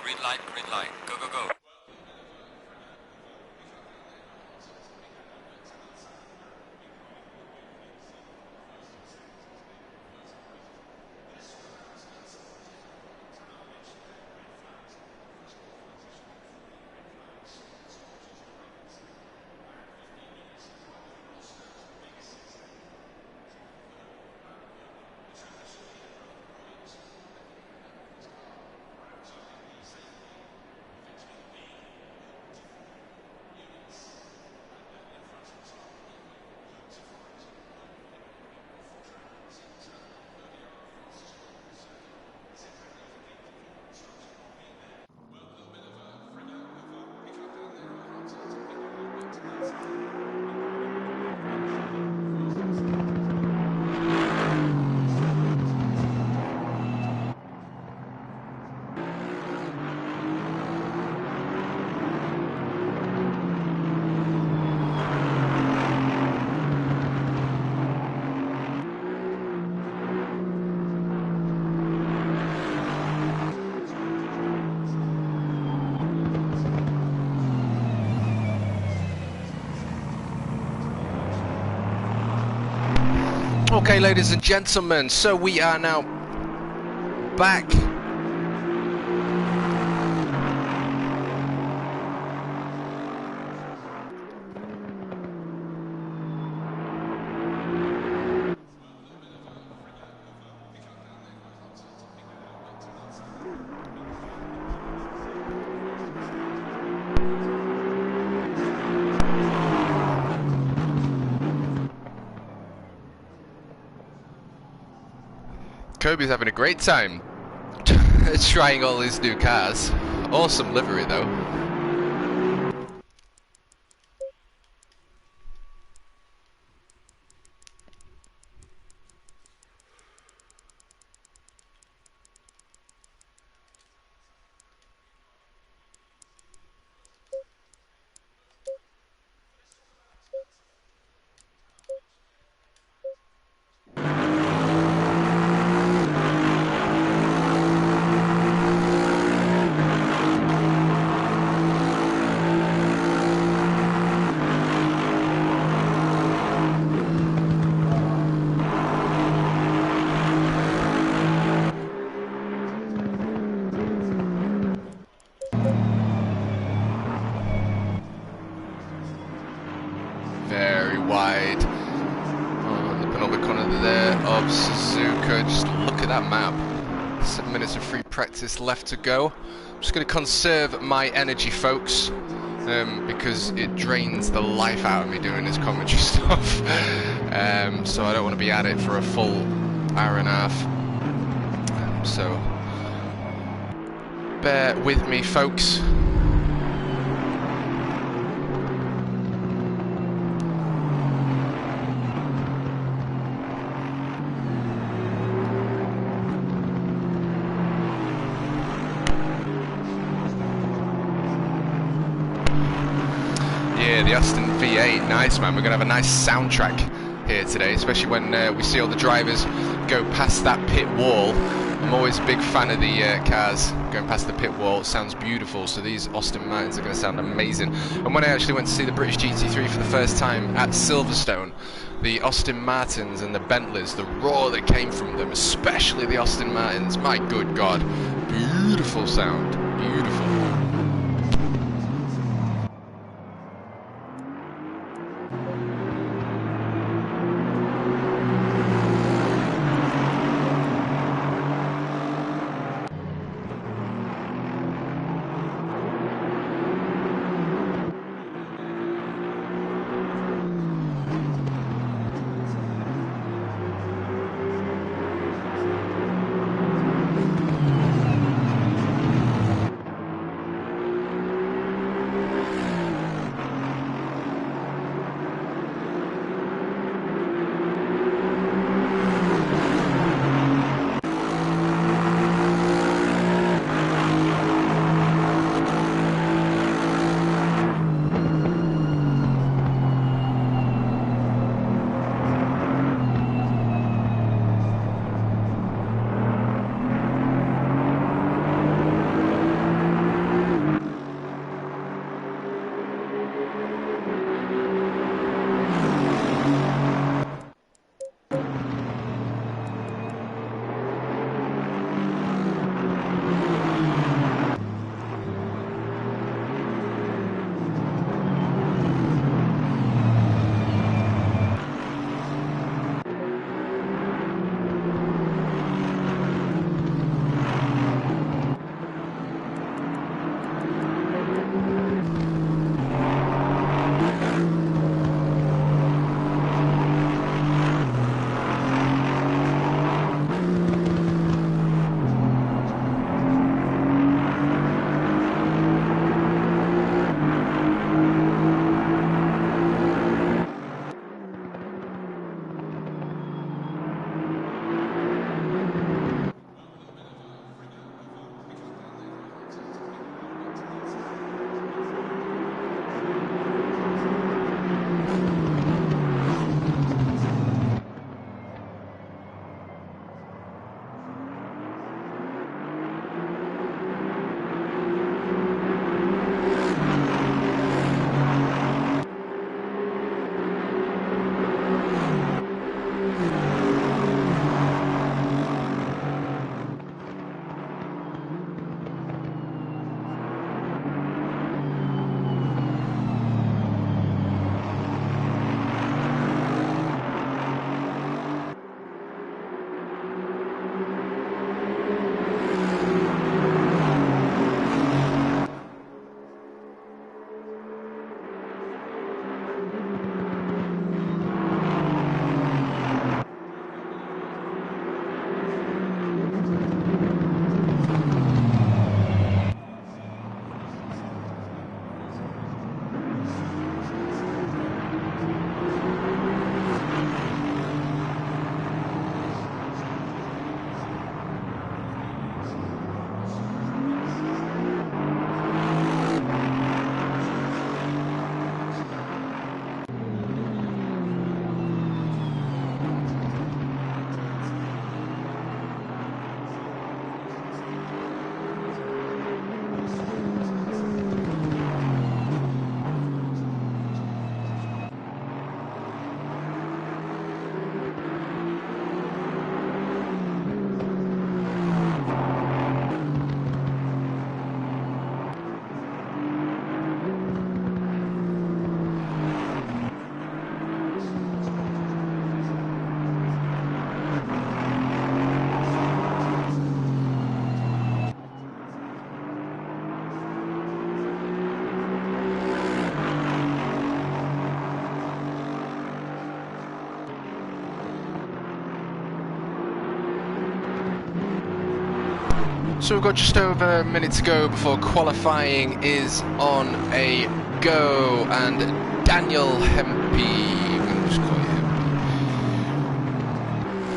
green light, go, go, go. Okay, ladies and gentlemen, so we are now back. Kobe's having a great time trying all these new cars. Awesome livery though. Very wide. Oh, the penultimate corner there of Suzuka. Just look at that map. 7 minutes of free practice left to go. I'm just going to conserve my energy, folks, because it drains the life out of me doing this commentary stuff. So I don't want to be at it for a full hour and a half. So bear with me, folks. Yeah, the Austin V8, nice man. We're going to have a nice soundtrack here today, especially when we see all the drivers go past that pit wall. I'm always a big fan of the cars going past the pit wall. It sounds beautiful, so these Austin Martins are going to sound amazing. And when I actually went to see the British GT3 for the first time at Silverstone, the Austin Martins and the Bentleys, the roar that came from them, especially the Austin Martins, my good God, beautiful sound, beautiful. So we've got just over a minute to go before qualifying is on a go, and Daniel Hempy, we'll just call you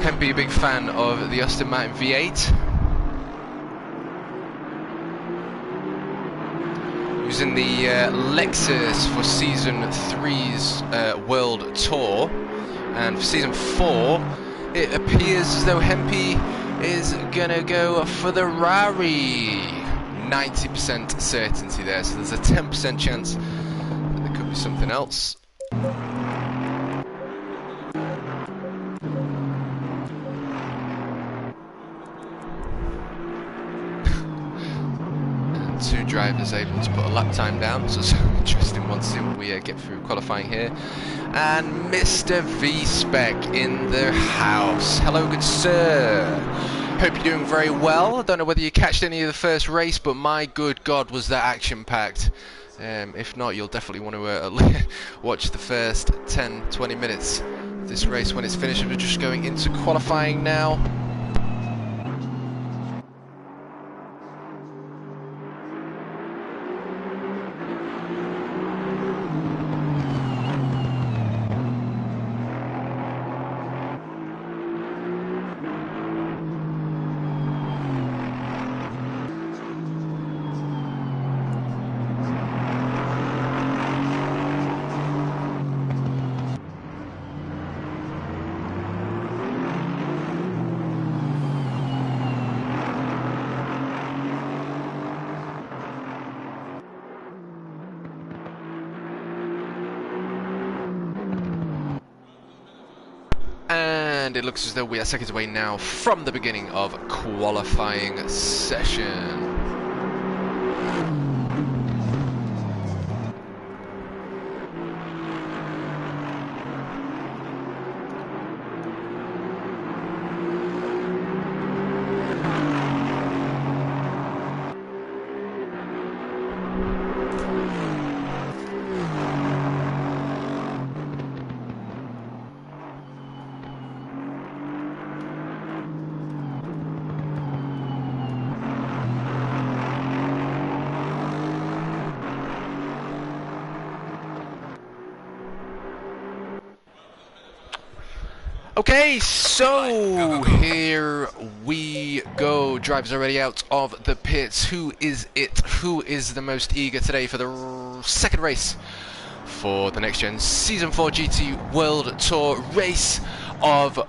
Hempy, a big fan of the Aston Martin V8. Using the Lexus for Season 3's World Tour, and for Season 4 it appears as though Hempy is gonna go for the Rari. 90% certainty there, so there's a 10% chance that there could be something else. And two drivers able to put a lap time down, so it's an interesting one to see what we get through qualifying here. And Mr. V-Spec in the house. Hello, good sir. Hope you're doing very well. I don't know whether you catched any of the first race, but my good God, was that action-packed. If not, you'll definitely want to watch the first 10-20 minutes of this race when it's finished. We're just going into qualifying now. And it looks as though we are seconds away now from the beginning of qualifying session. Okay, so here we go. Drivers already out of the pits. Who is it? Who is the most eager today for the second race for the NXTGEN Season 4 GT World Tour Race of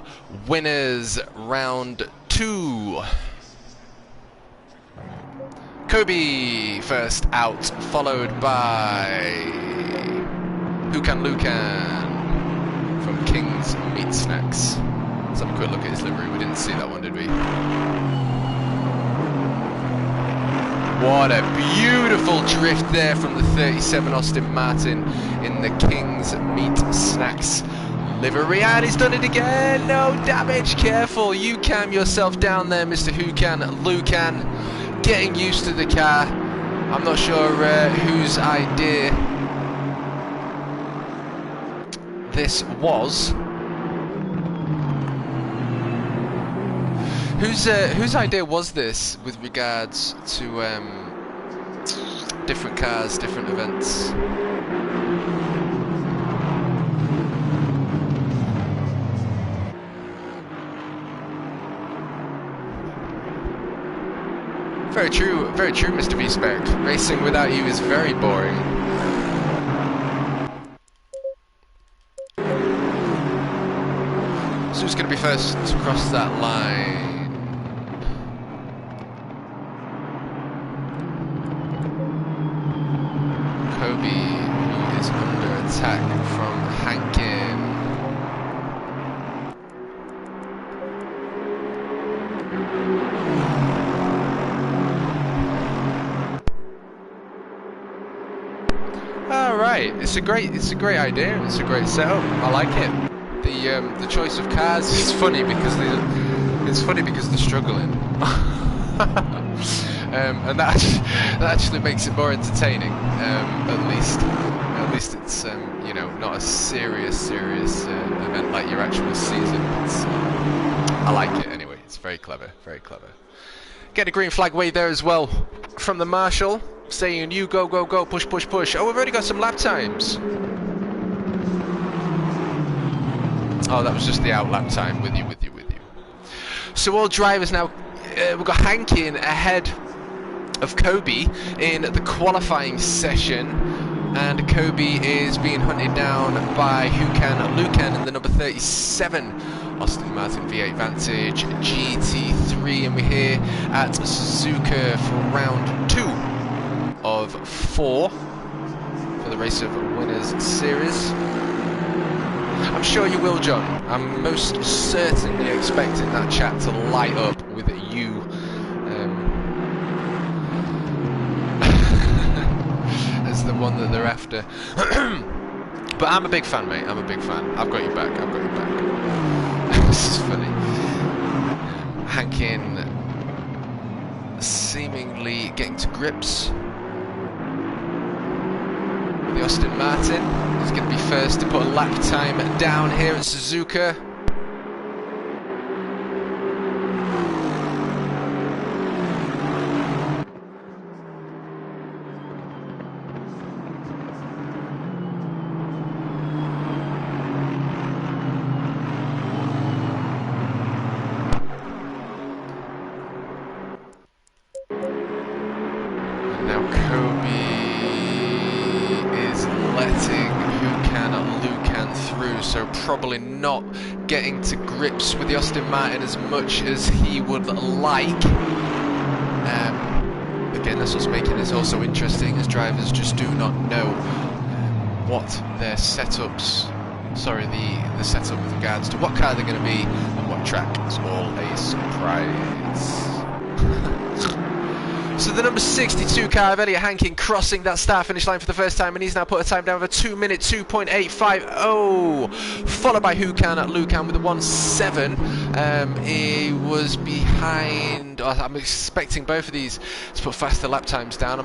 Winners Round 2? Kobe first out, followed by Lucan from King's Meat Snacks. Let's have a quick look at his livery. We didn't see that one, did we? What a beautiful drift there from the 37 Aston Martin in the King's Meat Snacks livery. And he's done it again. No damage. Careful. You calm yourself down there, Mr. Lucan. Getting used to the car. I'm not sure whose idea this was. Whose idea was this with regards to different cars, different events? Very true, Mr. V-Spec. Racing without you is very boring. So who's going to be first to cross that line? Kobe, who is under attack from Hankin. All right, it's a great idea. It's a great setup. I like it. The choice of cars is funny because they're struggling. And that actually makes it more entertaining. At least it's you know, not a serious event like your actual season. I like it anyway. It's very clever, very clever. Get a green flag wave there as well from the marshal, saying you go, push. Oh, we've already got some lap times. Oh, that was just the out lap time. With you. So all drivers now. We've got Hankin ahead of Kobe in the qualifying session, and Kobe is being hunted down by Lucan in the number 37 Aston Martin V8 Vantage GT3, and we're here at Suzuka for round 2 of 4 for the Race of Winners series. I'm sure you will, John. I'm most certainly expecting that chat to light up with you as the one that they're after. But I'm a big fan, mate. I'm a big fan. I've got your back. This is funny. Hankin seemingly getting to grips with the Aston Martin. He's going to be first to put a lap time down here at Suzuka. Probably not getting to grips with the Aston Martin as much as he would like. Again, that's what's making this also interesting, as drivers just do not know what their setups, the setup with regards to what car they're going to be and what track. It's all a surprise. So the number 62 car of Elliot Hankin crossing that start-finish line for the first time, and he's now put a time down of a 2 minute 2.850, followed by Lucan with a 1.7. He was behind. I'm expecting both of these to put faster lap times down. I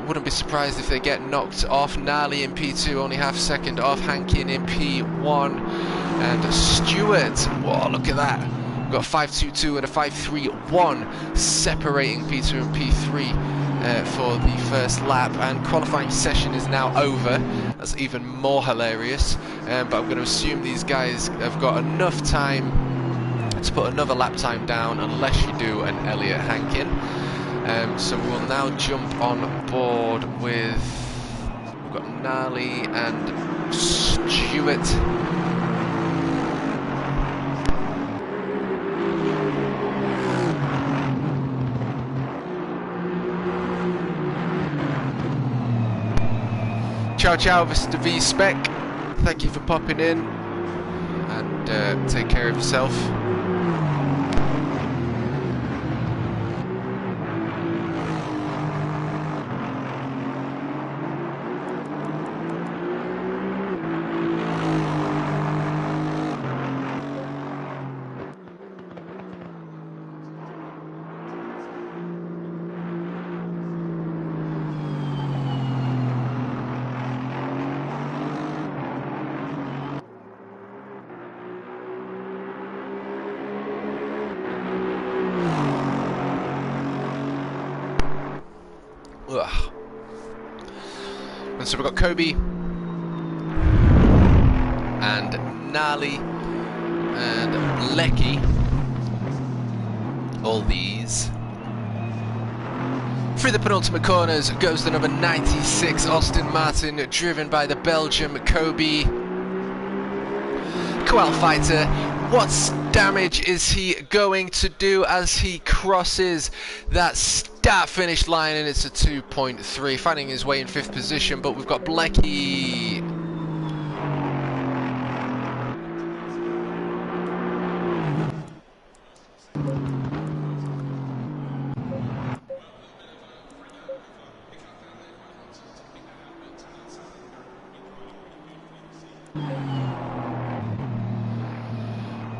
wouldn't be surprised if they get knocked off. Gnarly in P2, only half a second off Hankin in P1, and Stewart. Whoa, look at that. We've got a 5.22 and a 5.31 separating P2 and P3 for the first lap, and qualifying session is now over. That's even more hilarious, but I'm going to assume these guys have got enough time to put another lap time down, unless you do an Elliot Hankin. So we'll now jump on board with, we've got Gnarly and Stewart. Ciao, Mr. V-Spec. Thank you for popping in, and take care of yourself. Ugh. And so we've got Kobe and Gnarly and Lecky. All these Through the penultimate corners goes the number 96 Aston Martin, driven by the Belgium Kobe. Qualifier, what damage is he going to do as he crosses that start-finish line? And it's a 2.3, finding his way in 5th position, but we've got Blecky.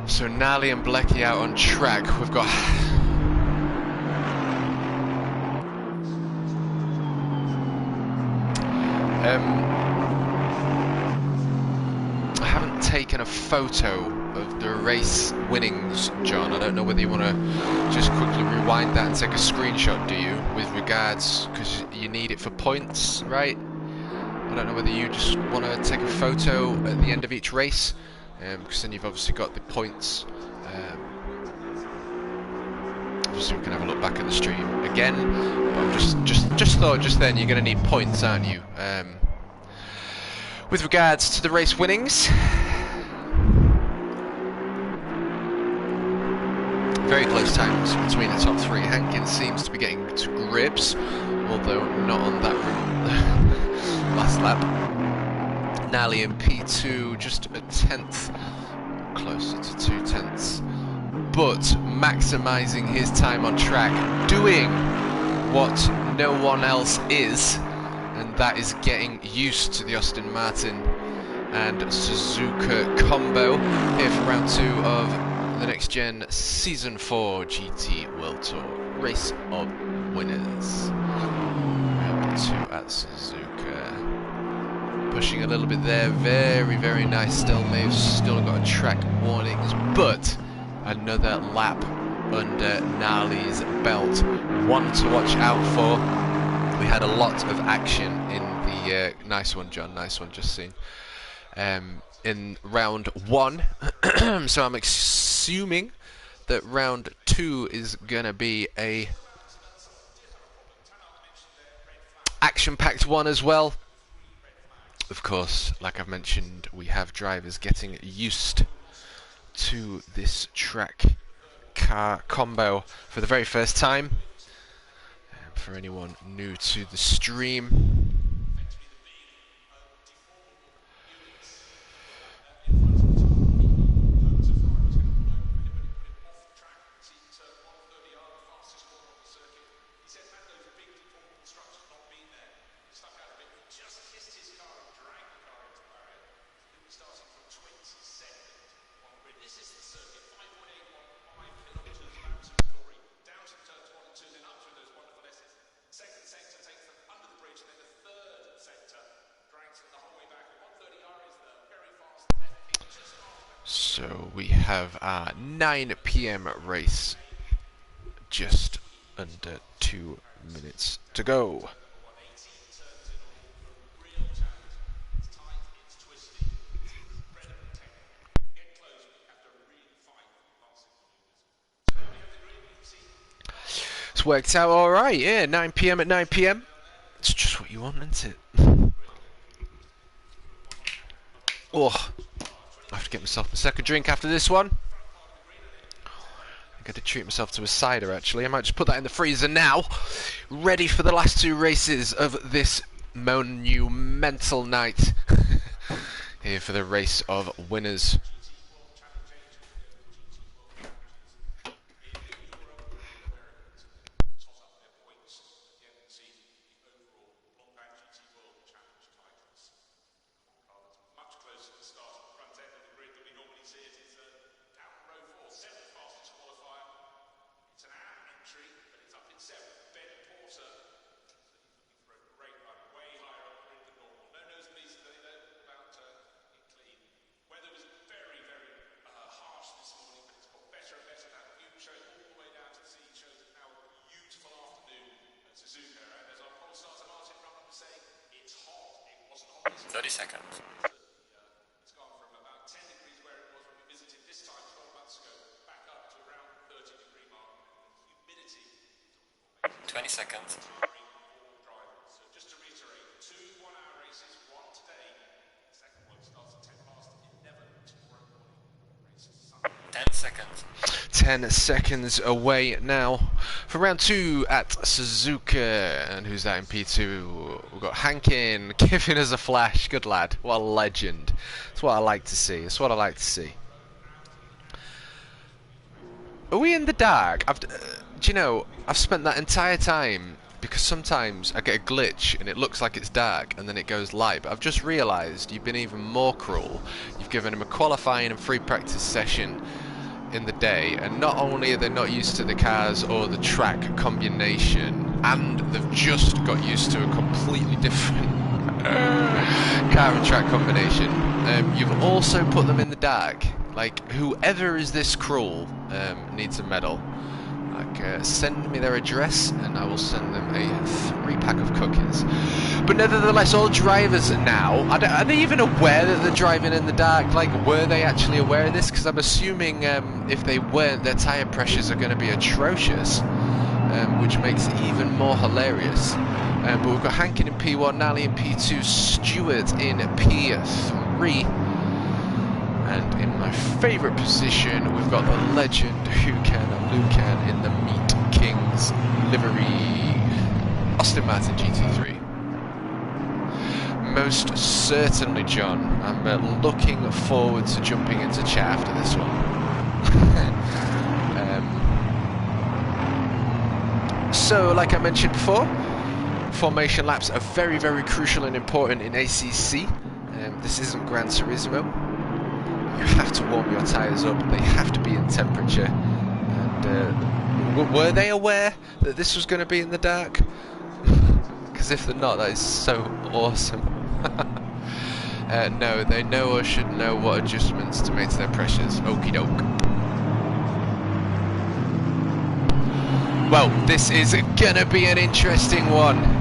So Nally and Blecky out on track. We've got I haven't taken a photo of the race winnings, John. I don't know whether you want to just quickly rewind that and take a screenshot, do you? With regards, because you need it for points, right? I don't know whether you just want to take a photo at the end of each race. Because then you've obviously got the points. Obviously we can have a look back at the stream again. But I've just thought just then you're going to need points, aren't you? With regards to the race winnings, very close times between the top 3. Hankins seems to be getting to grips, although not on that last lap. Nally in P2, just a 10th, closer to 2 tenths, but maximising his time on track, doing what no one else is, and that is getting used to the Aston Martin and Suzuka combo here for round 2 of the Next Gen Season 4 GT World Tour Race of Winners. Round 2 at Suzuka. Pushing a little bit there, very, very nice still moves, still got track warnings, but another lap under Nally's belt. One to watch out for. We had a lot of action in the, nice one John, nice one, just seen, in round 1, so I'm assuming that round 2 is going to be a action-packed one as well. Of course, like I've mentioned, we have drivers getting used to this track car combo for the very first time. For anyone new to the stream, so we have our 9 PM race, just under 2 minutes to go. It's worked out alright, yeah, 9 PM at 9 PM. It's just what you want, isn't it? Oh, I have to get myself a second drink after this one. I got to treat myself to a cider actually. I might just put that in the freezer now. Ready for the last 2 races of this monumental night. Here for the Race of Winners. Seconds. It's gone from about 10 degrees where it was when we visited this time 12 months ago, back up to around 30-degree mark, and the humidity 20 seconds. 10 seconds away now from round 2 at Suzuka. And who's that in P2? We've got Hankin giving us a flash. Good lad. What a legend. That's what I like to see. That's what I like to see. Are we in the dark? Do you know, I've spent that entire time, because sometimes I get a glitch and it looks like it's dark and then it goes light, but I've just realised you've been even more cruel. You've given him a qualifying and free practice session in the day, and not only are they not used to the cars or the track combination, and they've just got used to a completely different car and track combination, you've also put them in the dark. Like, whoever is this cruel needs a medal. Like, send me their address and I will send them a 3-pack of cookies. But nevertheless, all drivers now, are they even aware that they're driving in the dark? Like, were they actually aware of this? Because I'm assuming if they weren't, their tyre pressures are going to be atrocious, which makes it even more hilarious. But we've got Hankin in P1, Nally in P2, Stewart in P3. And in my favourite position, we've got the legend Lucan in the Meat Kings livery, Aston Martin GT3. Most certainly, John. I'm looking forward to jumping into chat after this one. So, like I mentioned before, formation laps are very, very crucial and important in ACC. This isn't Gran Turismo. You have to warm your tyres up, they have to be in temperature. And were they aware that this was going to be in the dark? Because if they're not, that is so awesome. No, they know or should know what adjustments to make to their pressures. Okie doke. Well, this is going to be an interesting one.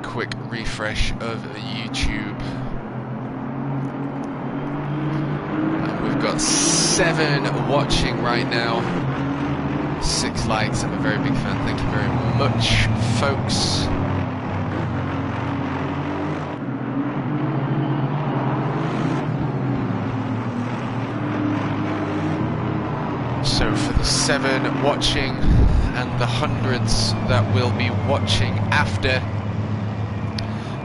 Quick refresh of YouTube. And we've got 7 watching right now. 6 likes. I'm a very big fan. Thank you very much, folks. So for the 7 watching and the hundreds that will be watching after,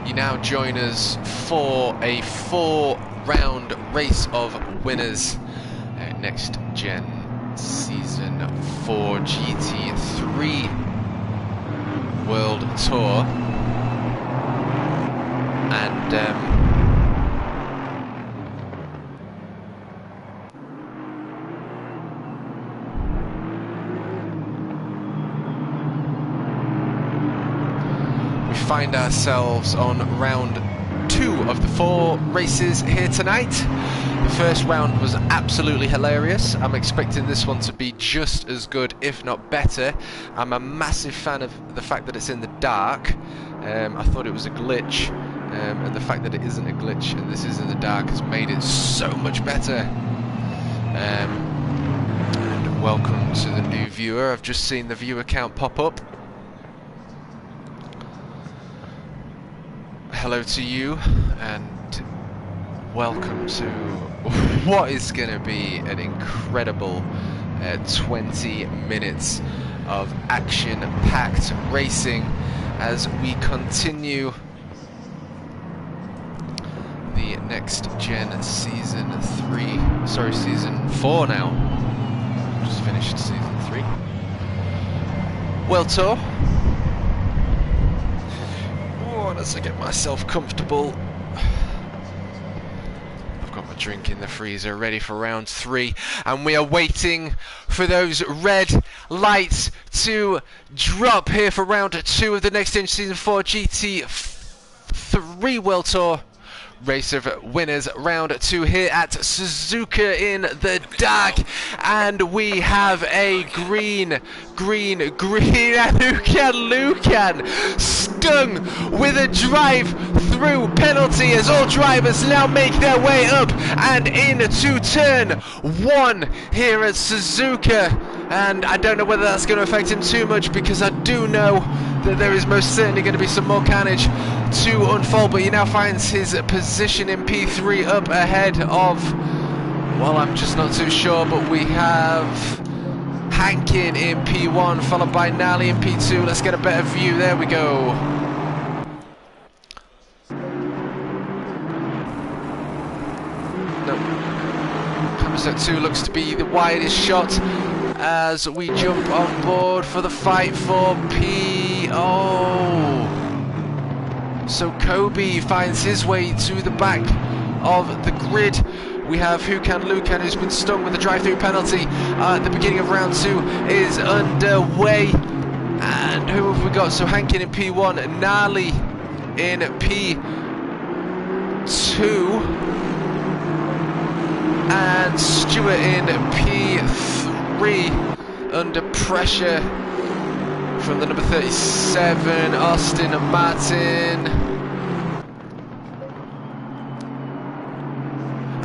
you now join us for a 4-round race of winners at Next Gen Season 4 GT3 World Tour. And find ourselves on round 2 of the 4 races here tonight. The first round was absolutely hilarious. I'm expecting this one to be just as good, if not better. I'm a massive fan of the fact that it's in the dark. I thought it was a glitch, and the fact that it isn't a glitch and this is in the dark has made it so much better. And welcome to the new viewer. I've just seen the viewer count pop up. Hello to you, and welcome to what is going to be an incredible 20 minutes of action-packed racing as we continue the Next Gen Season 3, sorry, Season 4 now. Just finished Season 3. World Tour. As I get myself comfortable, I've got my drink in the freezer ready for round 3, and we are waiting for those red lights to drop here for round 2 of the Next Gen Season 4 GT3 World Tour race of winners, round 2 here at Suzuka in the dark, and we have a green Lucan stung with a drive-through penalty as all drivers now make their way up and into turn 1 here at Suzuka. And I don't know whether that's going to affect him too much, because I do know that there is most certainly going to be some more carnage to unfold, but he now finds his position in P3 up ahead of Well, I'm just not too sure, but we have Hankin in P1, followed by Nally in P2. Let's get a better view. There we go. Commentator 2 looks to be the widest shot as we jump on board for the fight for P. Oh, so Kobe finds his way to the back of the grid. We have Hukan Lukan, who's been stung with a drive-through penalty at the beginning of round 2, is underway. And who have we got? So Hankin in P1, Nali in P2, and Stewart in P3, under pressure from the number 37, Austin Martin.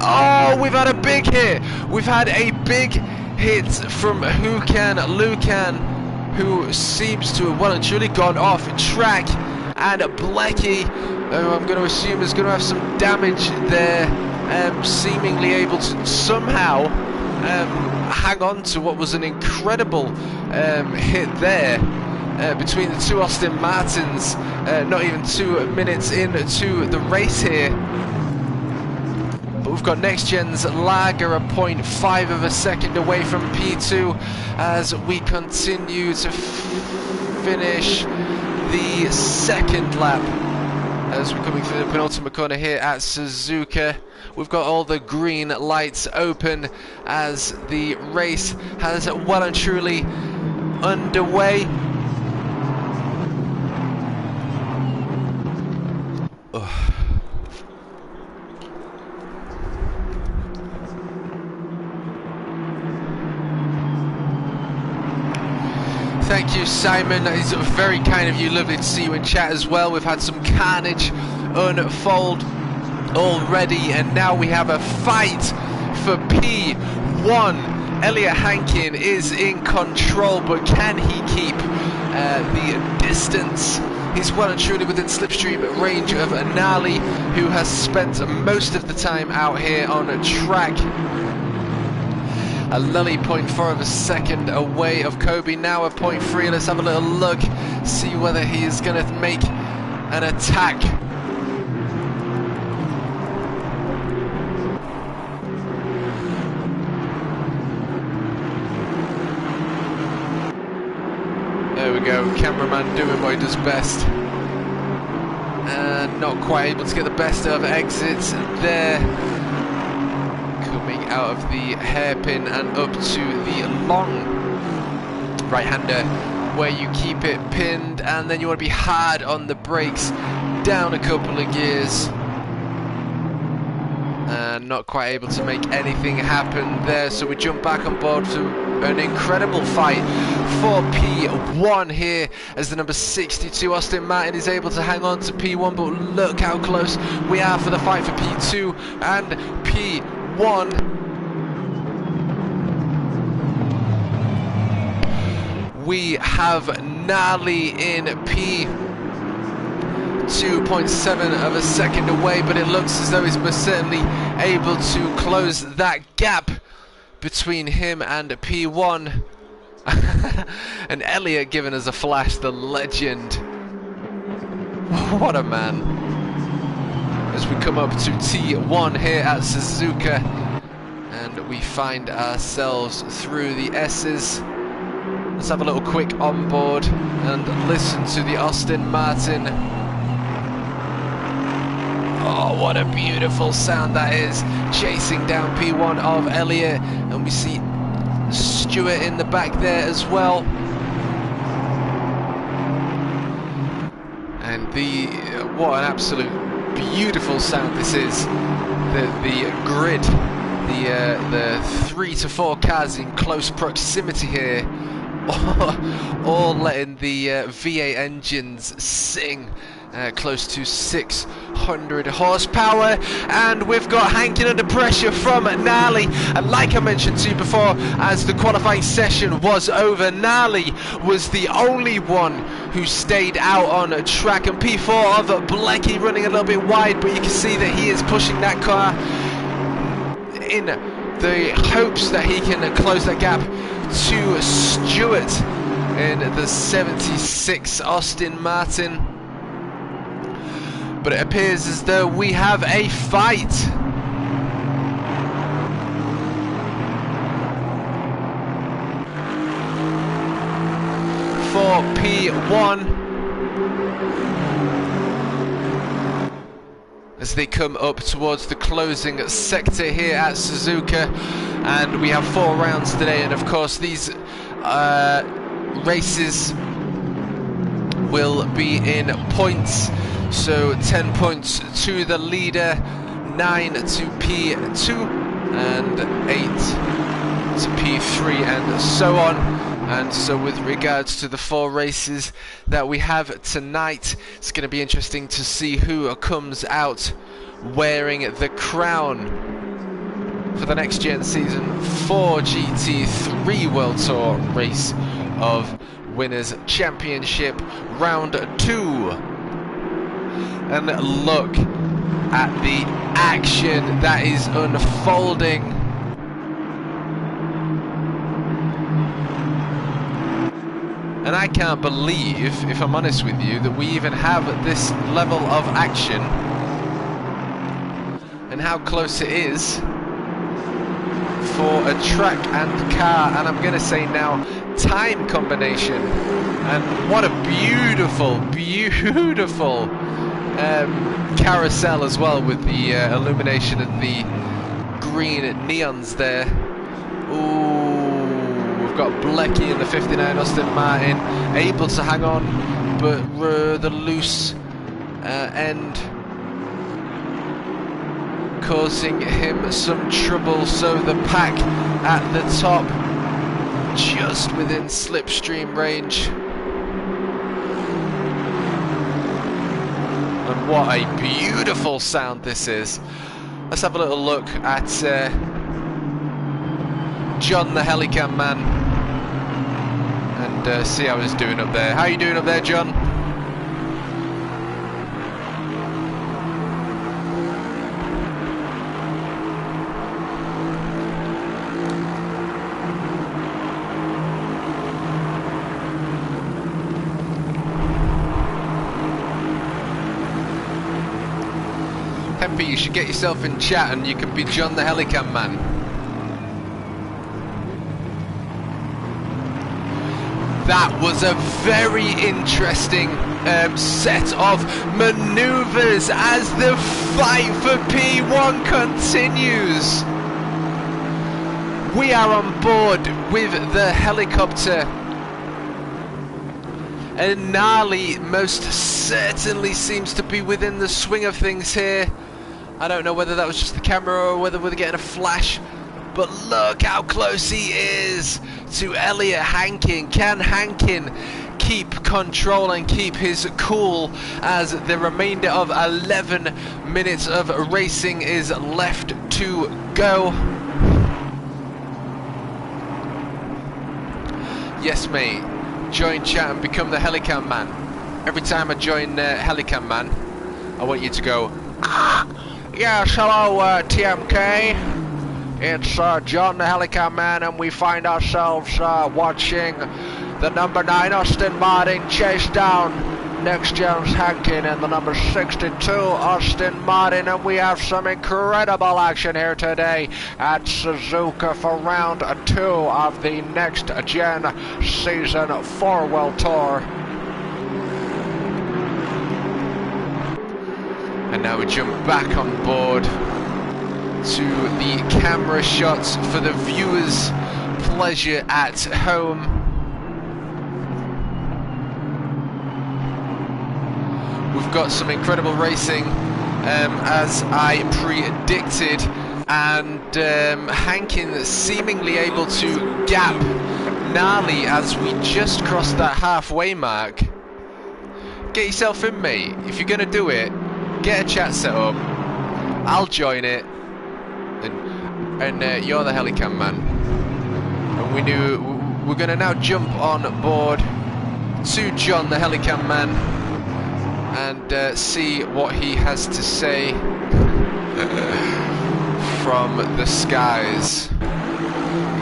Oh, we've had a big hit. We've had a big hit from Hukan Lukan, who seems to have well and truly gone off track. And Blecky, who I'm going to assume is going to have some damage there, seemingly able to somehow hang on to what was an incredible hit there. Between the two Austin Martins, not even 2 minutes into the race here. But we've got NXTGEN's Lager a 0.5 of a second away from P2 as we continue to finish the second lap. As we're coming through the penultimate corner here at Suzuka, we've got all the green lights open as the race has well and truly underway. Thank you, Simon. That is very kind of you. Lovely to see you in chat as well. We've had some carnage unfold already, and now we have a fight for P1. Elliot Hankin is in control, but can he keep the distance? He's well and truly within slipstream range of Nali, who has spent most of the time out here on a track. A lully 0.4 of a second away of Kobe, now a 0.3. Let's have a little look, see whether he is going to make an attack. There we go, cameraman doing what he does best. And not quite able to get the best of exits there. Coming out of the hairpin and up to the long right-hander, where you keep it pinned and then you want to be hard on the brakes, down a couple of gears. And not quite able to make anything happen there, so we jump back on board to an incredible fight for P1 here, as the number 62 Austin Martin is able to hang on to P1, but look how close we are for the fight for P2 and P1. We have Nali in P2.7 of a second away, but it looks as though he's most certainly able to close that gap between him and P1. And Elliot giving us a flash, the legend. What a man. As we come up to T1 here at Suzuka, and we find ourselves through the S's. Let's have a little quick onboard and listen to the Austin Martin. Oh, what a beautiful sound that is, chasing down P1 of Elliot, and we see Stewart in the back there as well. And what an absolute beautiful sound this is. The grid, the 3 to 4 cars in close proximity here, all letting the V8 engines sing. Close to 600 horsepower, and we've got Hankin under pressure from Nali. And like I mentioned to you before, as the qualifying session was over, Nali was the only one who stayed out on track, and P4 of Blecky running a little bit wide, but you can see that he is pushing that car in the hopes that he can close that gap to Stewart in the 76 Aston Martin. But it appears as though we have a fight. For P1 as they come up towards the closing sector here at Suzuka, and we have 4 rounds today, and of course these races will be in points, so 10 points to the leader, 9 to P2 and 8 to P3 and so on. And so with regards to the 4 races that we have tonight, it's going to be interesting to see who comes out wearing the crown for the Next Gen Season 4 GT3 World Tour Race of Winners Championship Round 2. And look at the action that is unfolding. And I can't believe, if I'm honest with you, that we even have this level of action and how close it is for a track and car, and I'm going to say now time combination. And what a beautiful, beautiful carousel as well, with the illumination and the green neons there. Ooh. We've got Blecky in the 59 Aston Martin, able to hang on, but the loose end causing him some trouble. So the pack at the top, just within slipstream range. And what a beautiful sound this is. Let's have a little look at John the Helicam man and see how he's doing up there. How are you doing up there, John? Hempy, you should get yourself in chat and you can be John the Helicam man. That was a very interesting set of manoeuvres as the fight for P1 continues. We are on board with the helicopter, and Gnarly most certainly seems to be within the swing of things here. I don't know whether that was just the camera or whether we're getting a flash. But look how close he is to Elliot Hankin. Can Hankin keep control and keep his cool as the remainder of 11 minutes of racing is left to go? Yes, mate. Join chat and become the Helicam man. Every time I join Helicam man, I want you to go, yes, hello, TMK. It's John the Helicam man, and we find ourselves watching the number 9 Aston Martin chase down Next Gen's Hankin and the number 62 Aston Martin, and we have some incredible action here today at Suzuka for round 2 of the Next Gen Season 4 World Tour. And now we jump back on board to the camera shots for the viewers' pleasure at home. We've got some incredible racing, as I predicted, and Hankin seemingly able to gap Gnarly as we just crossed that halfway mark. Get yourself in, mate. If you're going to do it, get a chat set up. I'll join it. And you're the Helicam man, and we're going to now jump on board to John the Helicam man and see what he has to say. from the skies.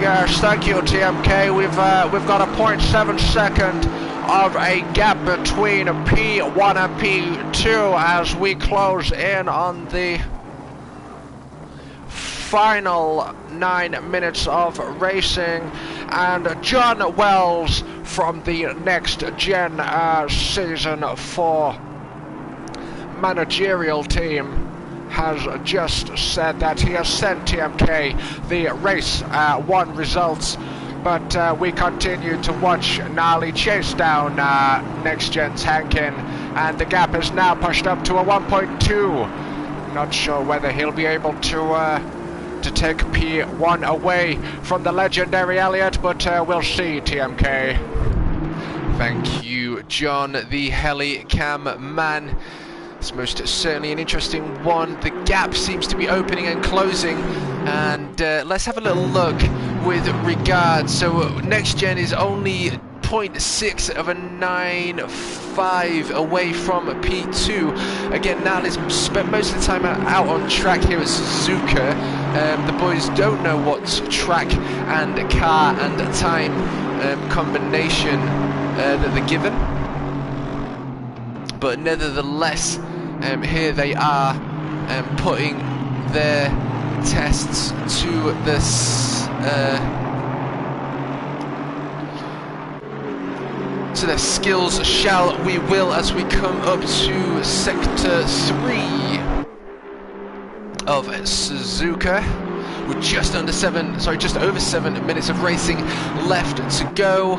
Yes, thank you, TMK. We've got a 0.7 second of a gap between P1 and P2 as we close in on the final 9 minutes of racing. And John Wells from the NXTGEN Season 4 managerial team has just said that he has sent TMK the race 1 results, but we continue to watch Gnarly chase down NXTGEN's Hankin, and the gap is now pushed up to a 1.2. Not sure whether he'll be able to take P1 away from the legendary Elliott, but we'll see, TMK. Thank you, John, the Helicam man. It's most certainly an interesting one. The gap seems to be opening and closing, and let's have a little look with regards. So NXTGEN is only 0.6 of a 9.5 away from P2. Again, Nali's spent most of the time out on track here at Suzuka. The boys don't know what track and car and time combination that they're given, but nevertheless, here they are putting their tests to their skills, shall we will, as we come up to Sector 3 of Suzuka. We're just over 7 minutes of racing left to go.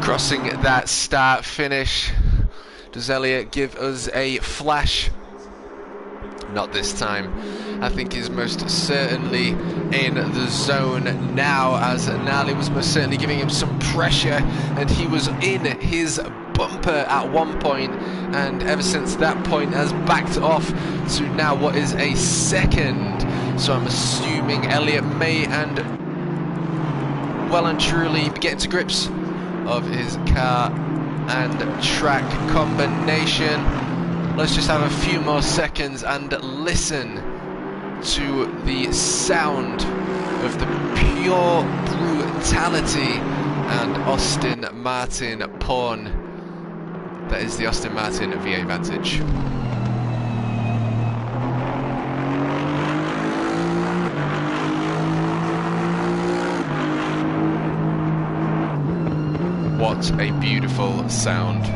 Crossing that start finish. Does Elliott give us a flash? Not this time. I think he's most certainly in the zone now, as Nali was most certainly giving him some pressure, and he was in his bumper at one point, and ever since that point has backed off to now what is a second. So I'm assuming Elliott may and well and truly be getting to grips of his car and track combination. Let's just have a few more seconds and listen to the sound of the pure brutality and Aston Martin porn. That is the Aston Martin V8 Vantage. What a beautiful sound.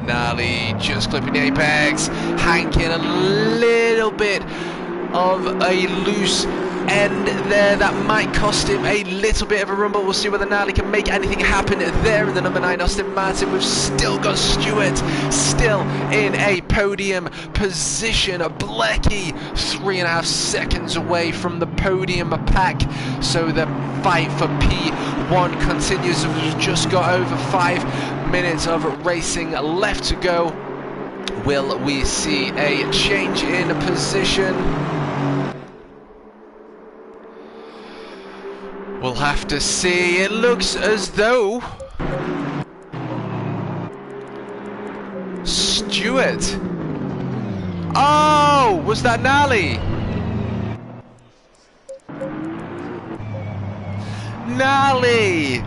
Gnarly just clipping the apex, Hankin a little bit of a loose end there that might cost him a little bit of a run, but we'll see whether Gnarly can make anything happen there in the number 9 Aston Martin. We've still got Stewart still in a podium position. Blecky 3.5 seconds away from the podium pack, so the fight for P1 continues. We've just got over 5 minutes of racing left to go. Will we see a change in position? We'll have to see. It looks as though Stewart. Oh, was that Gnarly? Gnarly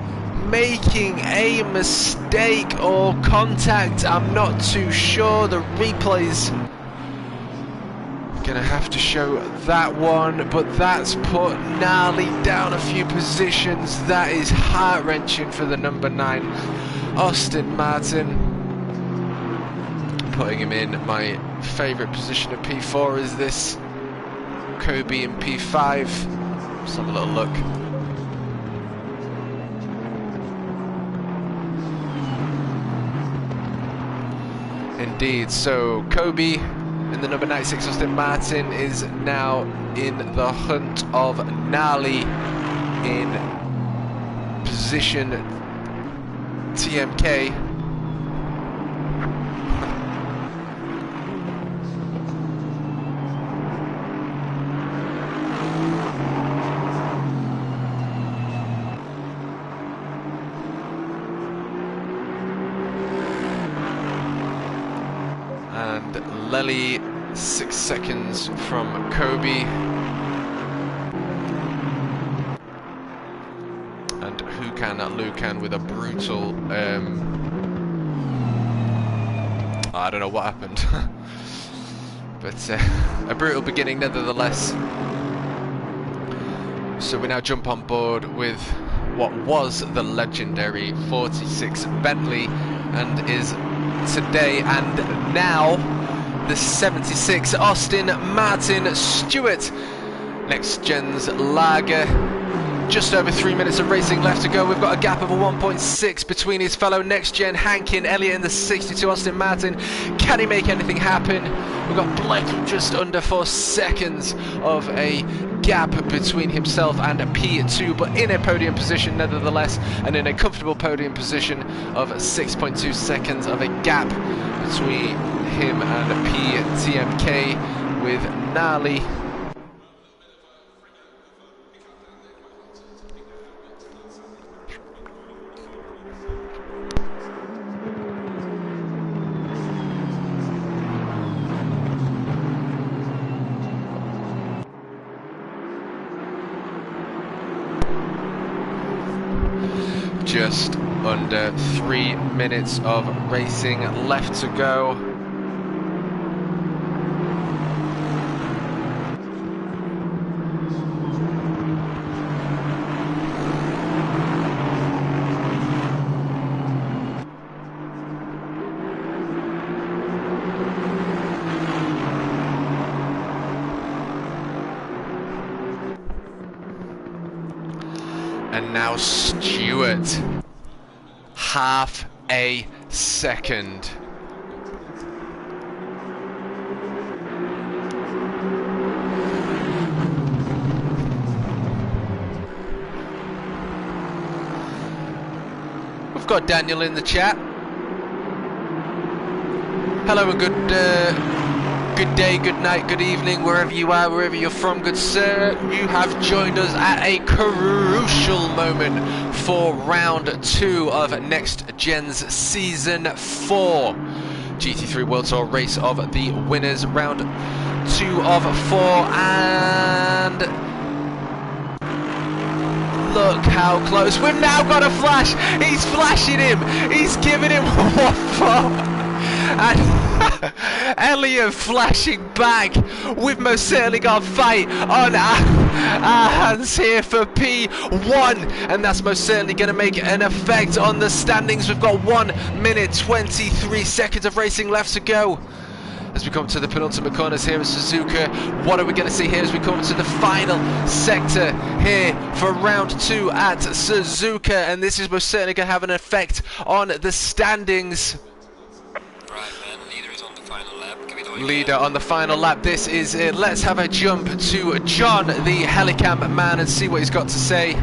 making a mistake or contact. I'm not too sure. The replays gonna have to show that one, but that's put Gnarly down a few positions. That is heart-wrenching for the number 9 Aston Martin, putting him in my favourite position of P4 is this Kobe in P5. Let's have a little look. Indeed, so Kobe in the number 96 Aston Martin is now in the hunt of Gnarly in position TMK. Lely 6 seconds from Kobe. And Lucan with a brutal, I don't know what happened, but a brutal beginning nevertheless. So we now jump on board with what was the legendary 46 Bentley and is today and now the 76 Austin Martin Stewart. NXTGEN's lager. Just over 3 minutes of racing left to go. We've got a gap of a 1.6 between his fellow NXTGEN Hankin, Elliott in the 62 Austin Martin. Can he make anything happen? We've got Blecky just under 4 seconds of a gap between himself and P2, but in a podium position nevertheless, and in a comfortable podium position of 6.2 seconds of a gap between him and TMK with Nali. Just under 3 minutes of racing left to go. And now Stewart, half a second. We've got Daniel in the chat. Hello and good day, good night, good evening, wherever you are, wherever you're from, good sir. You have joined us at a crucial moment for round 2 of NXTGEN's Season 4 GT3 World Tour Race of the Winners. Round 2 of 4, and look how close. We've now got a flash. He's flashing him. He's giving him one for. And Elliott flashing back. We've most certainly got a fight on our hands here for P1, and that's most certainly going to make an effect on the standings. We've got 1 minute 23 seconds of racing left to go as we come to the penultimate corners here at Suzuka. What are we going to see here as we come to the final sector here for round 2 at Suzuka, and this is most certainly going to have an effect on the standings. Leader on the final lap, this is it. Let's have a jump to John, the Helicam man, and see what he's got to say.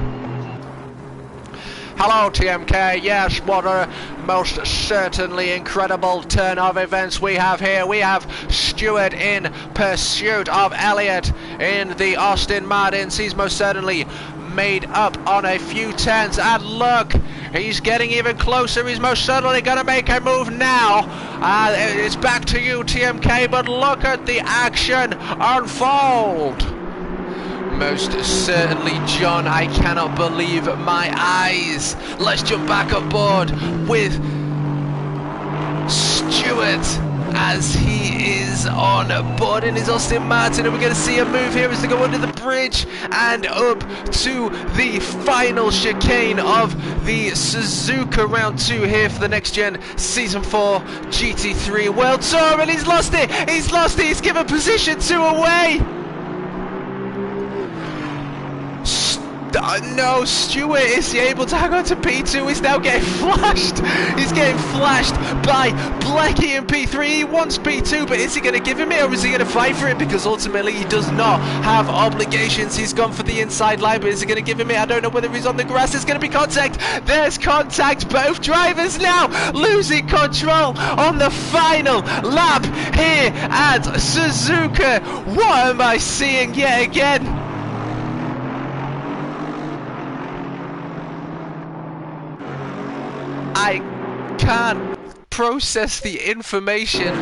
Hello TMK, yes, what a most certainly incredible turn of events we have here. We have Stewart in pursuit of Elliott in the Austin Martins. He's most certainly made up on a few turns, and look, he's getting even closer. He's most certainly going to make a move now. It's back to you, TMK, but look at the action unfold. Most certainly, John, I cannot believe my eyes. Let's jump back aboard with Stewart as he is on board in his Austin Martin, and we're going to see a move here as they go under the bridge and up to the final chicane of the Suzuka round 2 here for the NXTGEN Season 4 GT3 World Tour, and he's lost it, he's given position 2 away. No, Stewart, is he able to hang on to P2? He's now getting flashed. He's getting flashed by Blecky in P3. He wants P2, but is he going to give him it, or is he going to fight for it? Because ultimately he does not have obligations. He's gone for the inside line, but is he going to give him it? I don't know whether he's on the grass. There's going to be contact. There's contact. Both drivers now losing control on the final lap here at Suzuka. What am I seeing yet again? I can't process the information.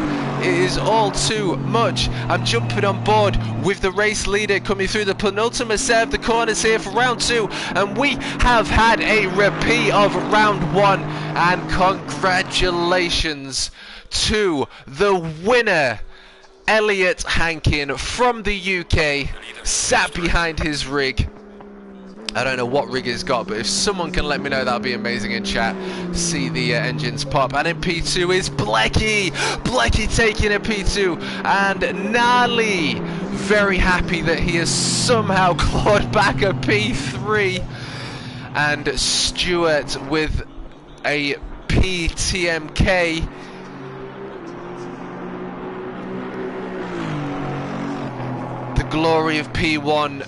It is all too much. I'm jumping on board with the race leader coming through the penultimate set of the corners here for round 2, and we have had a repeat of round 1, and congratulations to the winner, Elliot Hankin from the UK, sat behind his rig. I don't know what rig he's got, but if someone can let me know, that would be amazing in chat. See the engines pop. And in P2 is Blecky. Blecky taking a P2. And Nali, very happy that he has somehow clawed back a P3. And Stuart with a PTMK. The glory of P1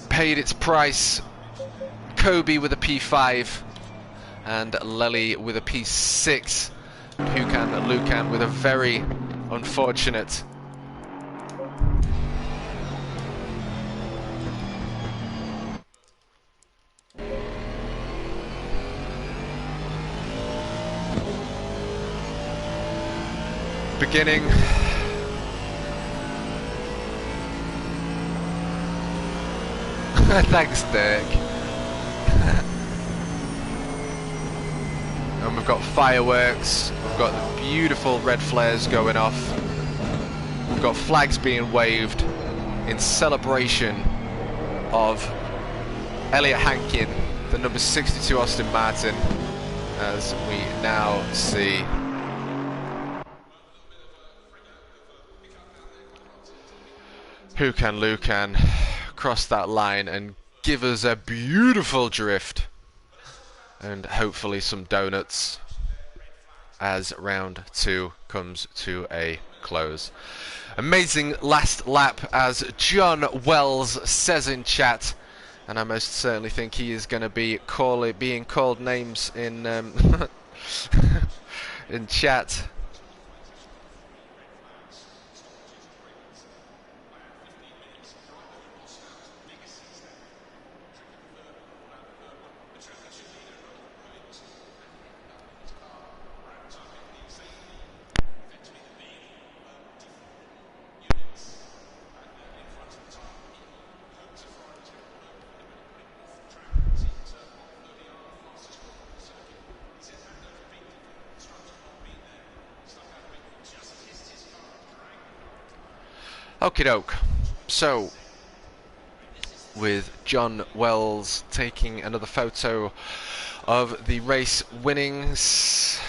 paid its price. Kobe with a P5 and Lely with a P6. Lucan with a very unfortunate beginning. Thanks, Dirk. And we've got fireworks, we've got the beautiful red flares going off, we've got flags being waved in celebration of Elliot Hankin, the number 62 Aston Martin, as we now see Lucan cross that line and give us a beautiful drift and hopefully some donuts as round 2 comes to a close. Amazing last lap, as John Wells says in chat, and I most certainly think he is going to be being called names in in chat. Okie doke. So, with John Wells taking another photo of the race winnings.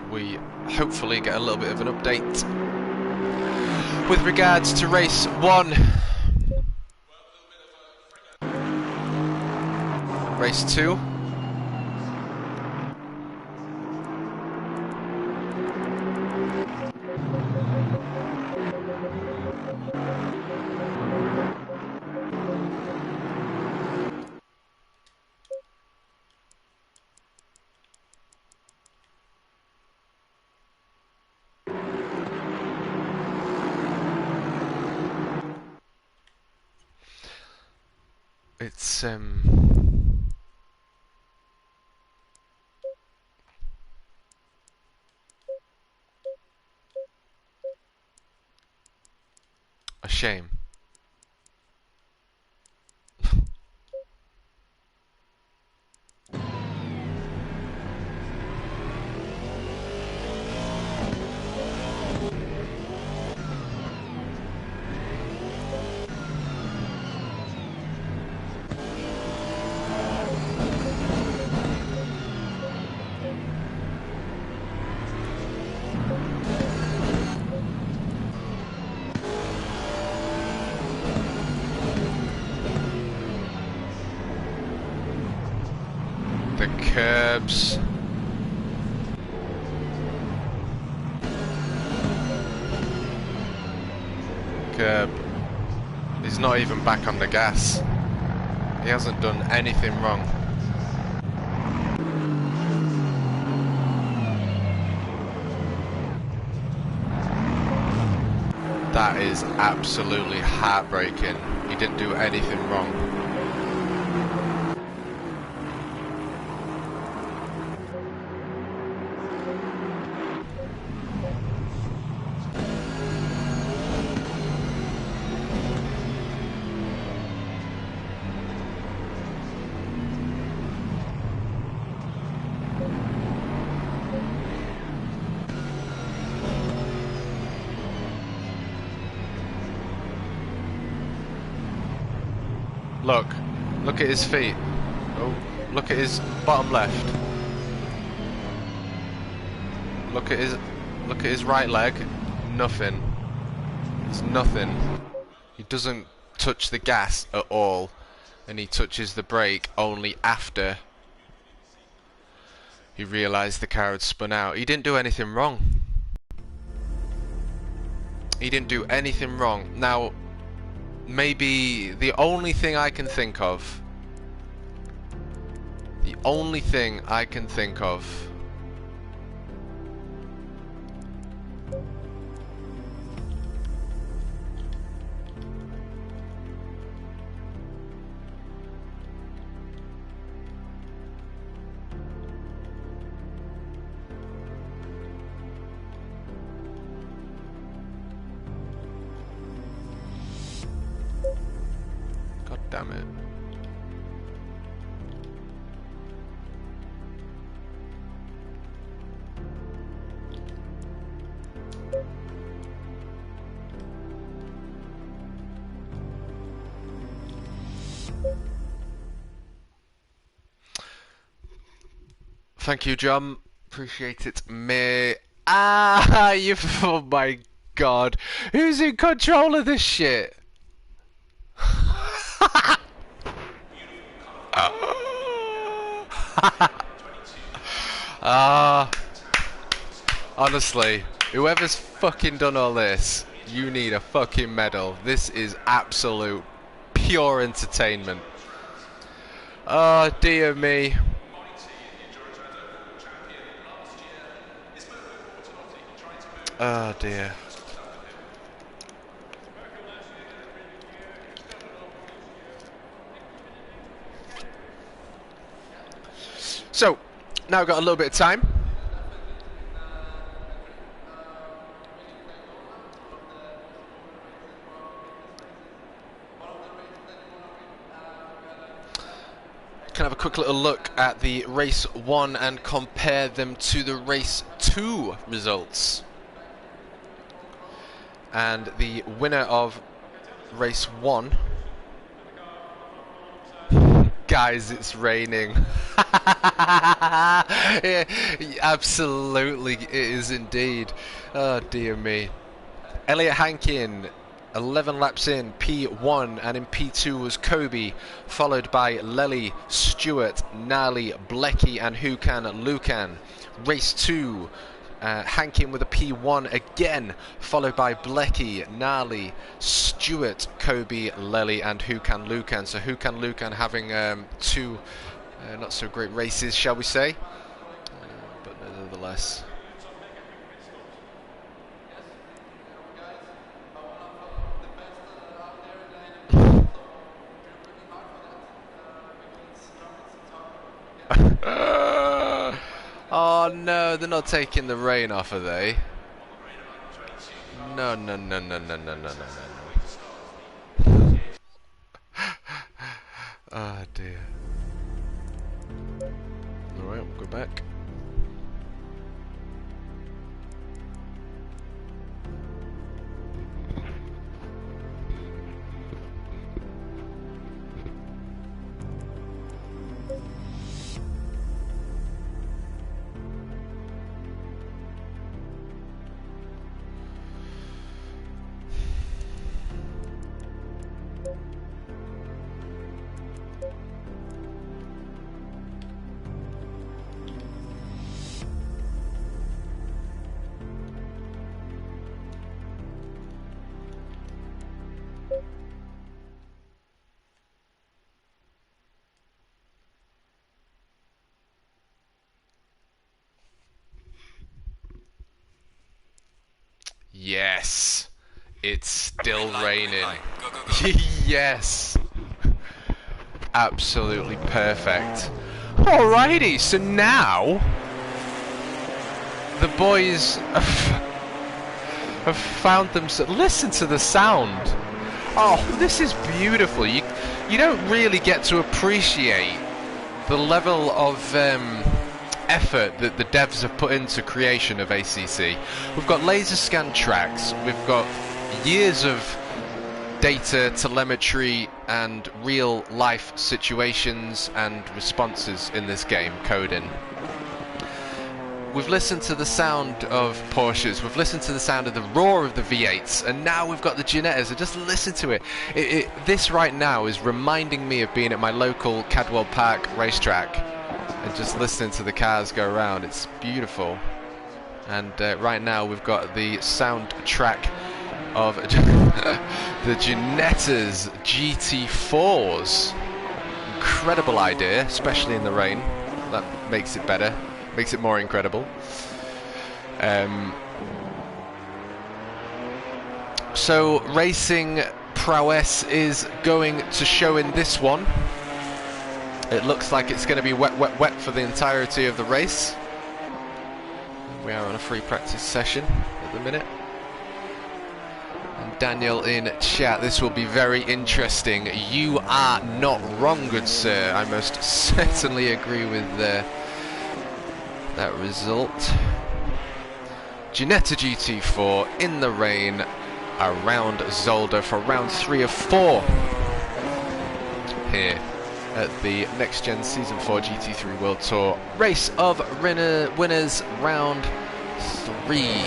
We hopefully get a little bit of an update with regards to race 1. Race 2. It's a shame. The curbs. Curb. He's not even back on the gas. He hasn't done anything wrong. That is absolutely heartbreaking. He didn't do anything wrong. Look. Look at his feet. Oh, look at his bottom left. Look at his right leg. Nothing. It's nothing. He doesn't touch the gas at all, and he touches the brake only after he realised the car had spun out. He didn't do anything wrong. He didn't do anything wrong. Now, maybe the only thing I can think of, God damn it. Thank you, John. Appreciate it, mate. Ah, you. Oh my God. Who's in control of this shit? Honestly, whoever's fucking done all this, you need a fucking medal. This is absolute pure entertainment. Oh dear me. Oh dear. So, now we've got a little bit of time. Can have a quick little look at the race 1 and compare them to the race 2 results. And the winner of race 1, guys, it's raining. Yeah, absolutely, it is indeed. Oh dear me. Elliot Hankin, 11 laps in, P1, and in P2 was Kobe, followed by Lely, Stewart, Nali, Blecky, and Hukan Lukan. Race 2, Hankin with a P1 again, followed by Blecky, Nali, Stewart, Kobe, Lely, and Hukan Lukan. So Hukan Lukan having two not so great races, shall we say, but nevertheless. Oh no, they're not taking the rain off, are they? No, no, no, no, no, no, no, no, no. Oh dear. Alright, we'll go back. Yes, it's still raining. Go, go, go. Yes, absolutely perfect. Alrighty, so now the boys have found themselves. Listen to the sound. Oh, this is beautiful. You don't really get to appreciate the level of effort that the devs have put into creation of ACC. We've got laser scan tracks, we've got years of data, telemetry, and real-life situations and responses in this game, coding. We've listened to the sound of Porsches, we've listened to the sound of the roar of the V8s, and now we've got the Ginettas, and just listen to it. This right now is reminding me of being at my local Cadwell Park racetrack and just listening to the cars go around. It's beautiful. And right now we've got the soundtrack of the Ginettas GT4s. Incredible idea, especially in the rain. That makes it better, makes it more incredible. So racing prowess is going to show in this one. It looks like it's going to be wet, wet, wet for the entirety of the race. We are on a free practice session at the minute. And Daniel in chat, this will be very interesting. You are not wrong, good sir. I most certainly agree with that result. Ginetta GT4 in the rain around Zolder for round 3 of 4 here at the NXTGEN Season 4 GT3 World Tour. Race of winners round 3.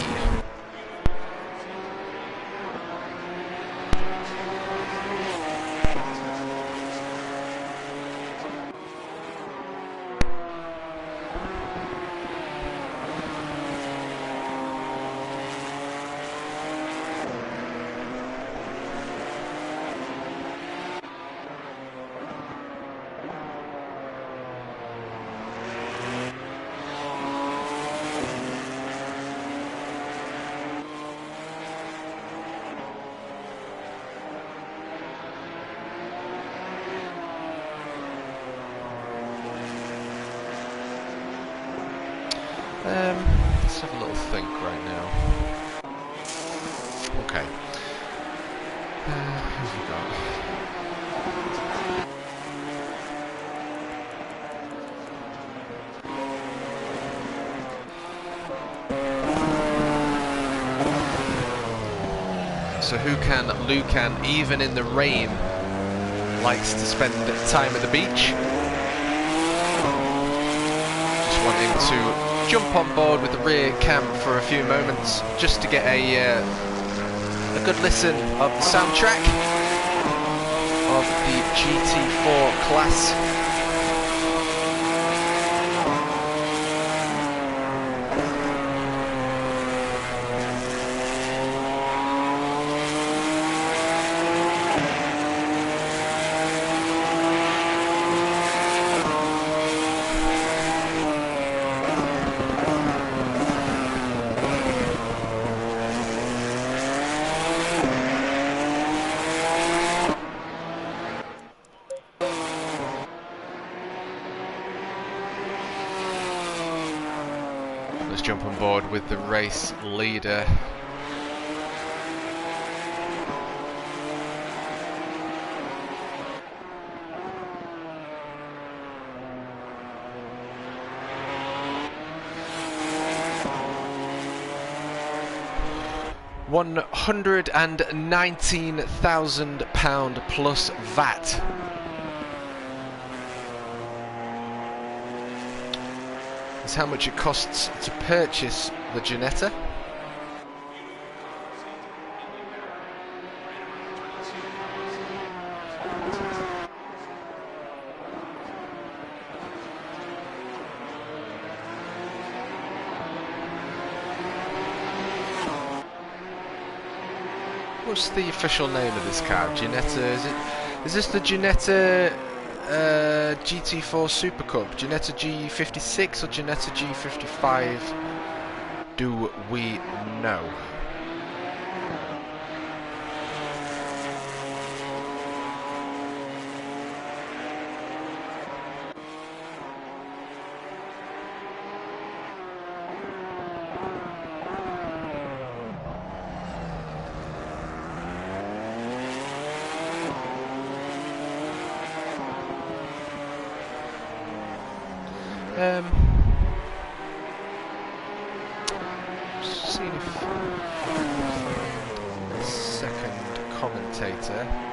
Let's have a little think right now. Okay. Who've we got? So Lucan, even in the rain, likes to spend time at the beach. Just wanting to jump on board with the rear cam for a few moments just to get a good listen of the soundtrack of the GT4 class. Let's jump on board with the race leader. £119,000 plus VAT. That's how much it costs to purchase the Ginetta. What's the official name of this car? Ginetta, is this the Ginetta GT4 Super Cup? Ginetta G56 or Ginetta G55? Do we know? Seeing if the second commentator Commentator.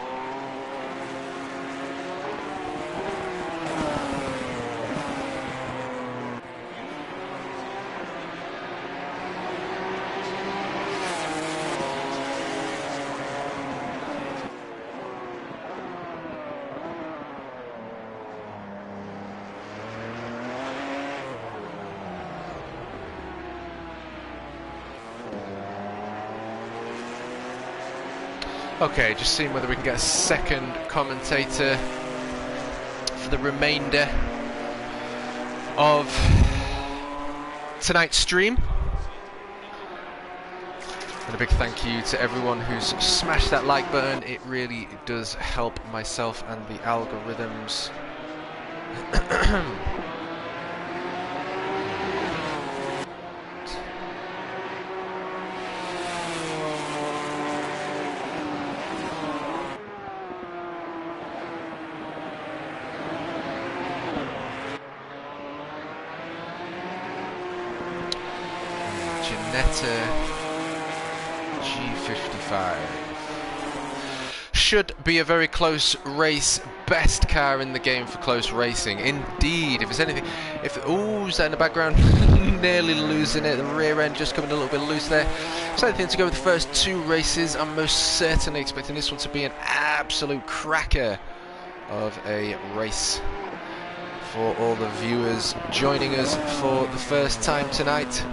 Okay, just seeing whether we can get a second commentator for the remainder of tonight's stream. And a big thank you to everyone who's smashed that like button. It really does help myself and the algorithms. G55 should be a very close race. Best car in the game for close racing, indeed. If there's anything, ooh, is that in the background? Nearly losing it. The rear end just coming a little bit loose there. So anything to go with the first two races. I'm most certainly expecting this one to be an absolute cracker of a race for all the viewers joining us for the first time tonight.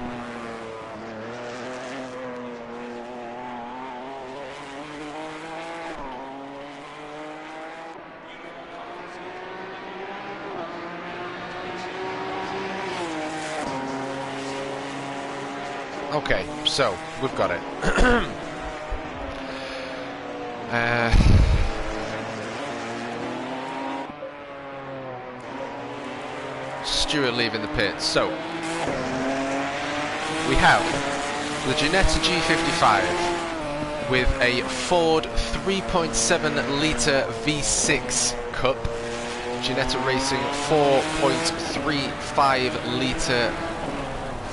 Okay, so we've got it. Stewart leaving the pit. So we have the Ginetta G55 with a Ford 3.7 litre V6 Cup. Ginetta Racing 4.35 litre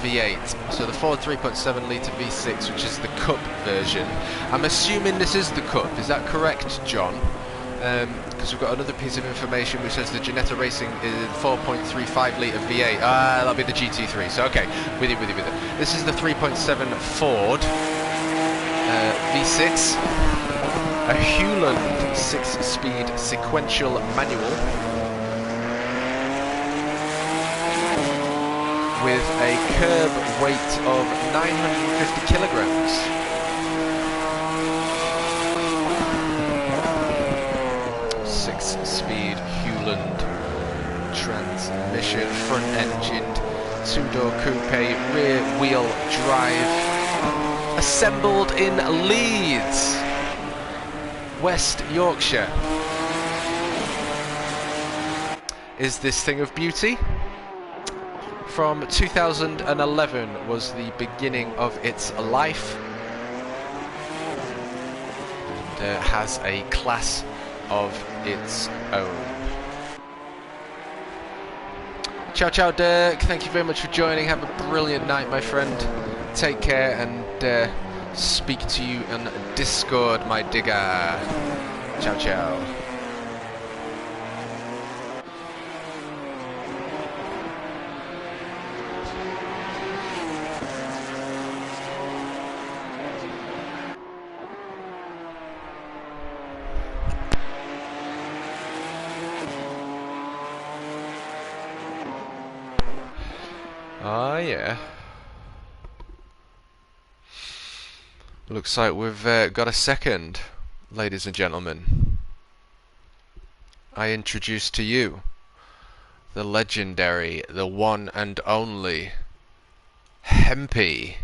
V8. So the Ford 3.7 litre V6, which is the Cup version. I'm assuming this is the Cup. Is that correct, John? Because we've got another piece of information which says the Ginetta Racing is 4.35 litre V8. That'll be the GT3. So okay, with you. This is the 3.7 Ford V6, a Hewland 6-speed sequential manual with a curb weight of 950 kilograms. Six-speed Hewland transmission, front-engined, two-door coupe, rear-wheel drive, assembled in Leeds, West Yorkshire. Is this thing of beauty? From 2011 was the beginning of its life, and has a class of its own. Ciao, Dirk. Thank you very much for joining. Have a brilliant night, my friend. Take care, and speak to you on Discord, my digger. Ciao. Oh yeah. Looks like we've got a second, ladies and gentlemen. I introduce to you the legendary, the one and only Hempy.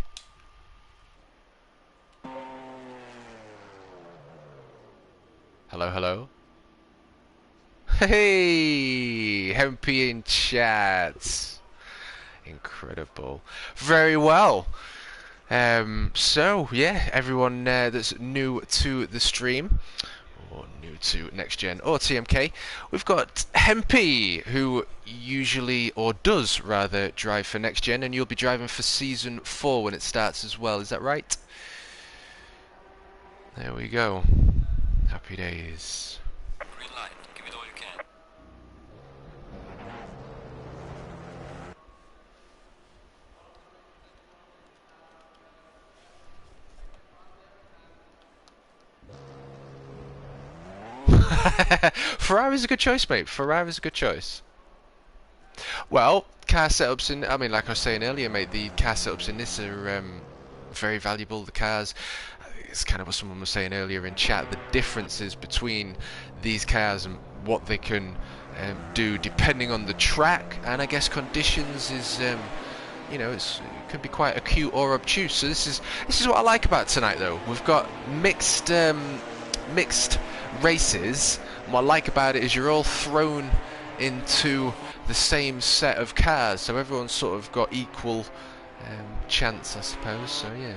Hello. Hey, Hempy in chat. Incredible. Very well. So yeah, everyone that's new to the stream, or new to NXTGEN or TMK, we've got Hempy, who usually, or does rather, drive for NXTGEN, and you'll be driving for Season 4 when it starts as well, is that right? There we go. Happy days. Green light. Give it all you can. Ferrari's a good choice, mate. Ferrari's a good choice. Well, car setups in, I mean, like I was saying earlier, mate, the car setups in this are very valuable. The cars, it's kind of what someone was saying earlier in chat, the differences between these cars and what they can do depending on the track and I guess conditions is, you know, it can be quite acute or obtuse. So this is what I like about tonight, though. We've got mixed races. And what I like about it is you're all thrown into the same set of cars, so everyone's sort of got equal chance, I suppose. So yeah.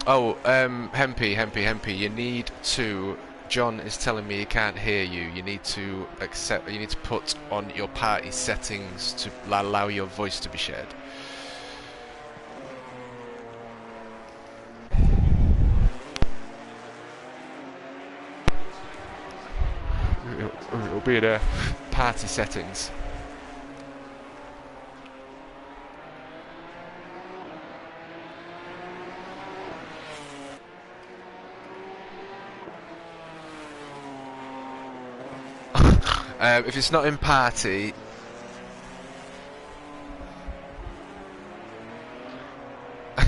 Oh, Hempy, you need to. John is telling me he can't hear you. You need to accept. You need to put on your party settings to allow your voice to be shared. It'll be in party settings. If it's not in party,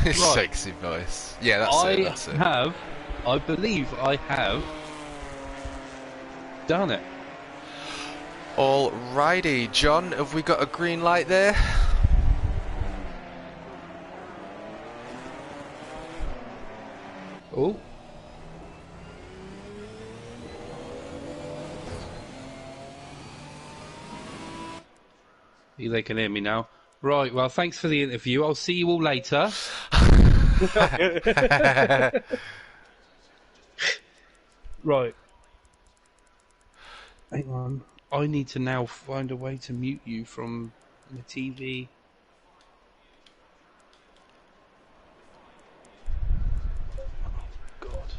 Right. Sexy voice. Yeah, that's it. I believe I have done it. Alrighty, John, have we got a green light there? Oh. They can hear me now. Right, well, thanks for the interview. I'll see you all later. Right. Hang on. I need to now find a way to mute you from the TV. Oh, God.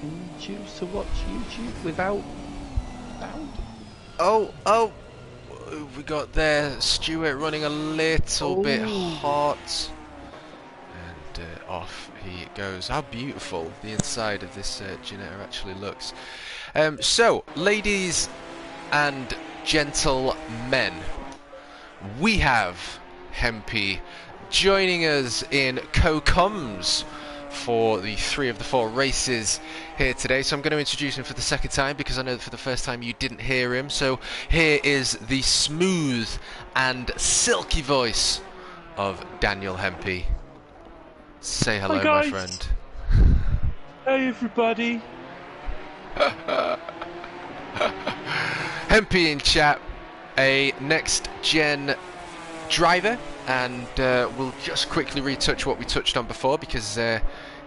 Can you choose to watch YouTube without sound? Oh, we got there. Stuart running a little bit hot. And off he goes. How beautiful the inside of this generator actually looks. So, ladies and gentlemen, we have Hempy joining us in co-coms for the 3 of the 4 races here today. So I'm going to introduce him for the second time because I know that for the first time you didn't hear him. So here is the smooth and silky voice of Daniel Hempy. Say hello, my friend. Hey, everybody. Hempy in chat, a next-gen driver, and we'll just quickly retouch what we touched on before because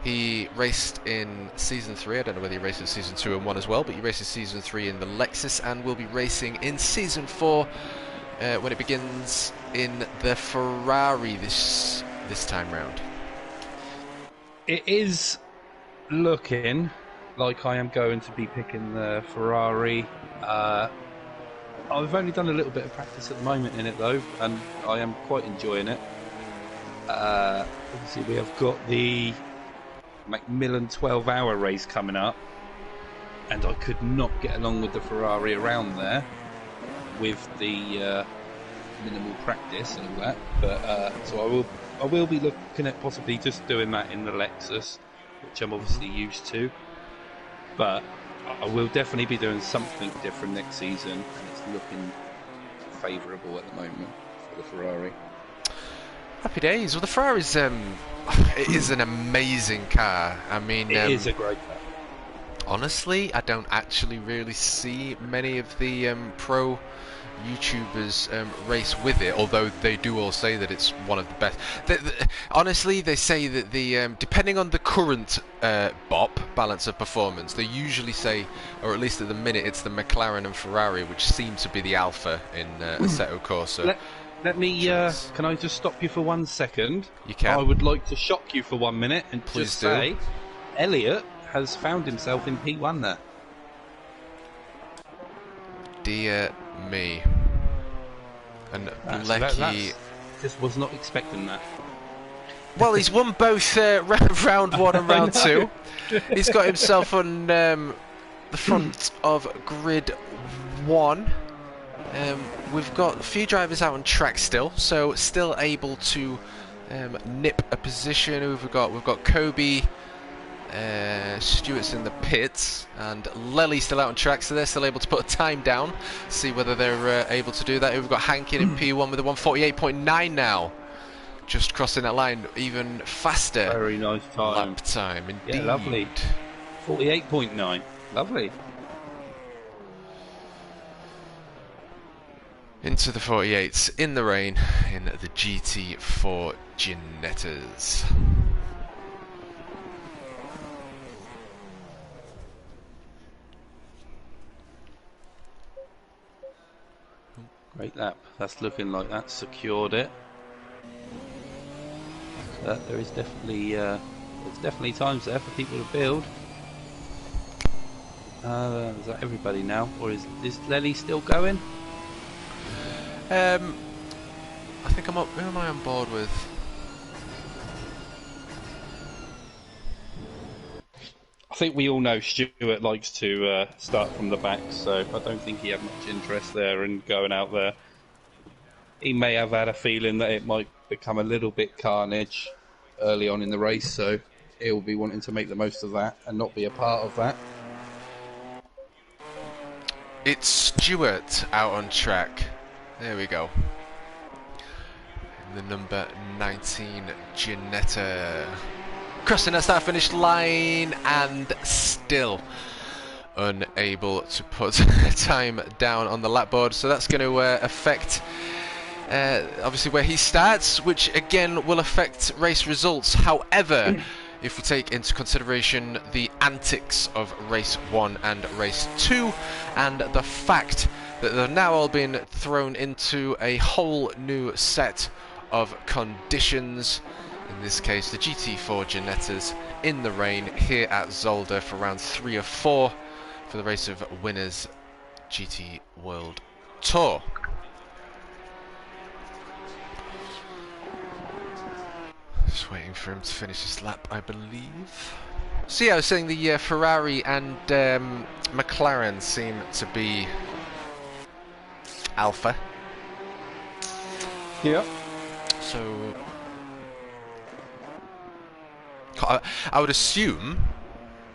he raced in Season 3. I don't know whether he raced in Season 2 and 1 as well, but he raced in Season 3 in the Lexus and will be racing in Season 4 when it begins in the Ferrari this time round. It is looking like I am going to be picking the Ferrari. I've only done a little bit of practice at the moment in it though, and I am quite enjoying it. Obviously we have got the Macmillan 12-hour race coming up, and I could not get along with the Ferrari around there with the minimal practice and all that. But so I will be looking at possibly just doing that in the Lexus, which I'm obviously used to. But I will definitely be doing something different next season, and it's looking favourable at the moment for the Ferrari. Happy days. Well, the Ferrari's it is an amazing car. I mean, it is a great car. Honestly, I don't actually really see many of the pro YouTubers race with it, although they do all say that it's one of the best. Honestly, they say that the depending on the current BOP, balance of performance, they usually say, or at least at the minute, it's the McLaren and Ferrari which seem to be the alpha in Assetto Corsa. Let me, Jeez. can I just stop you for 1 second? You can. I would like to shock you for 1 minute and Please just do. say, Elliot has found himself in P1 there. Dear me. And That's Lecky... just was not expecting that. Well, he's won both round 1 and round 2. He's got himself on the front of grid 1. We've got a few drivers out on track still, so still able to nip a position. Who have we got? We've got Kobe, Stewart's in the pits, and Lely still out on track, so they're still able to put a time down. See whether they're able to do that. We've got Hankin in P1 with a 1:48.9 now. Just crossing that line, even faster. Very nice time. Lap time, indeed. Yeah, lovely. 48.9. Lovely. Into the 48s, in the rain, in the GT4 Ginettas. Great lap. That's looking like that secured it. There is definitely there's definitely times there for people to build. Is that everybody now, or is Lely still going? I think I'm up. Who am I on board with? I think we all know Stuart likes to start from the back, so I don't think he had much interest there in going out there. He may have had a feeling that it might become a little bit carnage early on in the race, so he'll be wanting to make the most of that and not be a part of that. It's Stewart out on track. There we go. The number 19 Ginetta. Crossing that start finish line and still unable to put time down on the lap board. So that's going to affect obviously where he starts, which again will affect race results. However, if we take into consideration the antics of race 1 and race 2 and the fact that they've now all been thrown into a whole new set of conditions, in this case the GT4 Ginettas in the rain here at Zolder for round 3 of 4 for the race of Winners GT World Tour. Just waiting for him to finish his lap, I believe. So yeah, I was saying the Ferrari and McLaren seem to be alpha. Yeah. So I would assume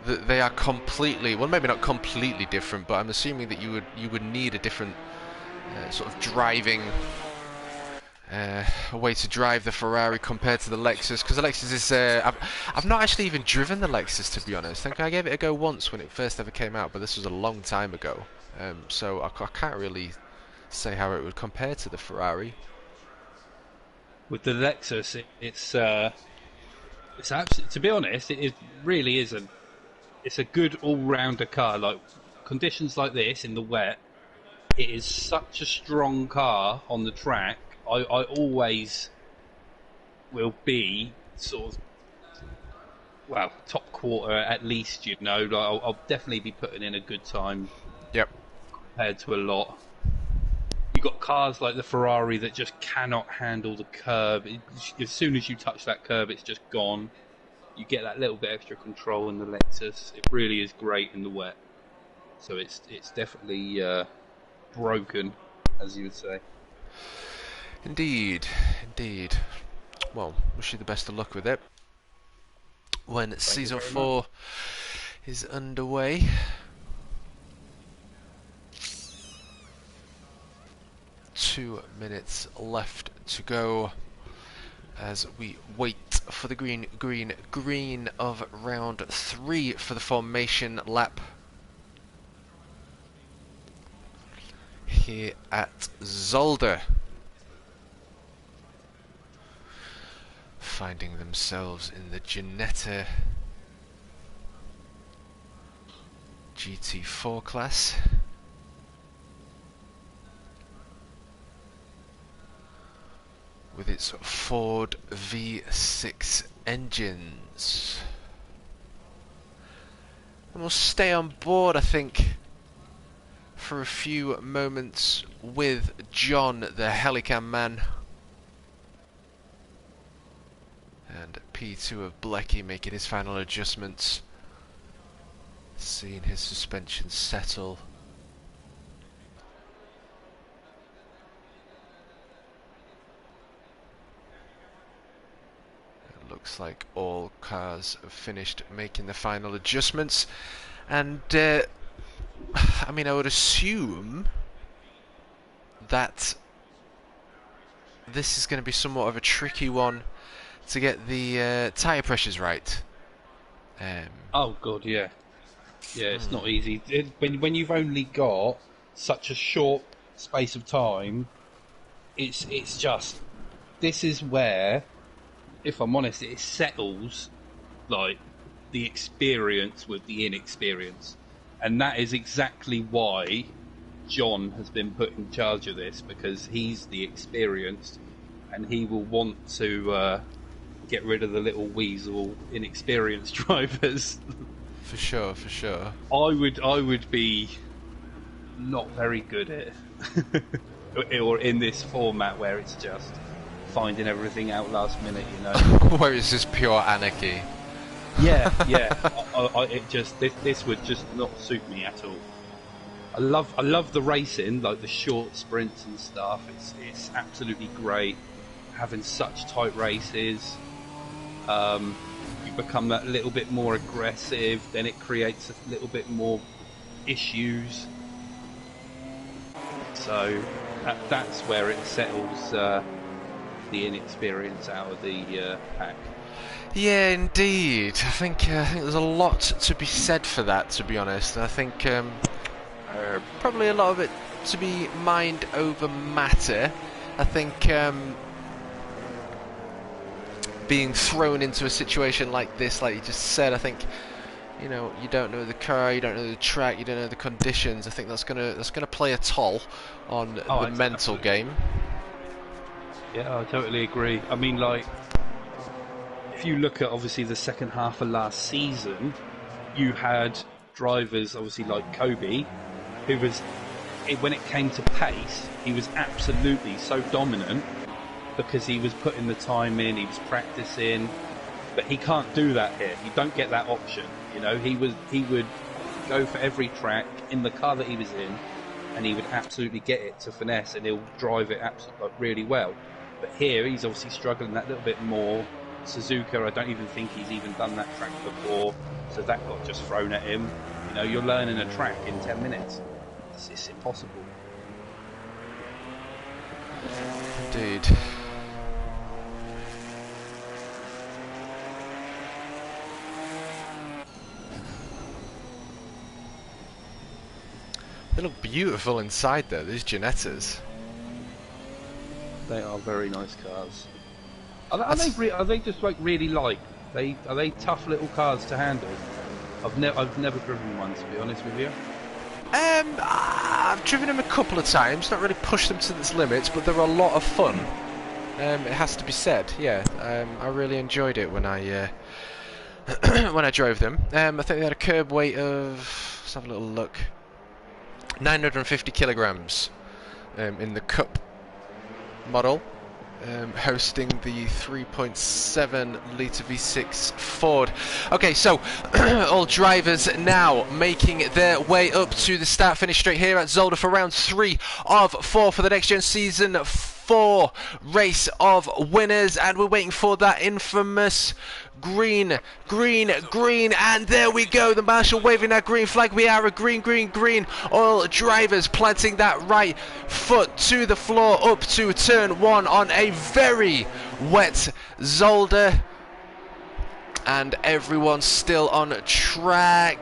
that they are completely, well, maybe not completely different, but I'm assuming that you would need a different sort of driving a way to drive the Ferrari compared to the Lexus, because the Lexus is I've not actually even driven the Lexus, to be honest. I think I gave it a go once when it first ever came out, but this was a long time ago, so I can't really say how it would compare to the Ferrari. With the Lexus, it's absolutely, to be honest, really is it's a good all-rounder car. Like conditions like this in the wet, it is such a strong car on the track. I always will be sort of, well, top quarter at least, you know. Like I'll definitely be putting in a good time. Yep. Compared to a lot. You've got cars like the Ferrari that just cannot handle the curb. As soon as you touch that curb, it's just gone. You get that little bit extra control in the Lexus. It really is great in the wet. So it's definitely broken, as you would say. Indeed, indeed. Well, wish you the best of luck with it when season 4 is underway. Two minutes left to go as we wait for the green of round 3 for the formation lap here at Zolder. Finding themselves in the Ginetta GT4 class. with its Ford V6 engines. And we'll stay on board, I think, for a few moments with John, the Helicam man. And P2 of Blecky making his final adjustments, seeing his suspension settle. It looks like all cars have finished making the final adjustments, and I mean, I would assume that this is going to be somewhat of a tricky one to get the tyre pressures right. Oh god, yeah. Yeah, it's not easy. When you've only got such a short space of time, it's just, this is where, if I'm honest, it settles like the experience with the inexperience. And that is exactly why John has been put in charge of this, because he's the experienced and he will want to get rid of the little weasel inexperienced drivers. For sure, for sure. I would be not very good at it, or in this format where it's just finding everything out last minute, you know. Where it's just pure anarchy. Yeah, yeah. This would just not suit me at all. I love the racing, like the short sprints and stuff. It's absolutely great having such tight races. You become that little bit more aggressive, then it creates a little bit more issues. So that's where it settles the inexperience out of the pack. Yeah, indeed. I think there's a lot to be said for that, to be honest. I think probably a lot of it to be mind over matter. I think being thrown into a situation like this, like you just said, I think, you know, you don't know the car, you don't know the track, you don't know the conditions. I think that's gonna play a toll on the mental game. Yeah, I totally agree. I mean, like, if you look at obviously the second half of last season, you had drivers obviously like Kobe, who was, when it came to pace, he was absolutely so dominant because he was putting the time in, he was practicing, but he can't do that here. You don't get that option. You know, he would go for every track in the car that he was in, and he would absolutely get it to finesse, and he'll drive it absolutely really well. But here, he's obviously struggling that little bit more. Suzuka, I don't even think he's even done that track before, so that got just thrown at him. You know, you're learning a track in 10 minutes. It's impossible. Indeed. They look beautiful inside though, these Ginettas. They are very nice cars. Are they just like really light? Are they tough little cars to handle? I've never driven one, to be honest with you. I've driven them a couple of times, not really pushed them to its limits, but they're a lot of fun. It has to be said, yeah. I really enjoyed it when I when I drove them. I think they had a curb weight of, let's have a little look, 950 kilograms in the Cup model, hosting the 3.7 litre V6 Ford. Okay, so all drivers now making their way up to the start finish straight here at Zolder for round 3 of 4 for the Next Gen Season 4 race of winners, and we're waiting for that infamous green, and there we go, the marshal waving that green flag. We are a green. All drivers planting that right foot to the floor up to turn 1 on a very wet Zolder, and everyone's still on track.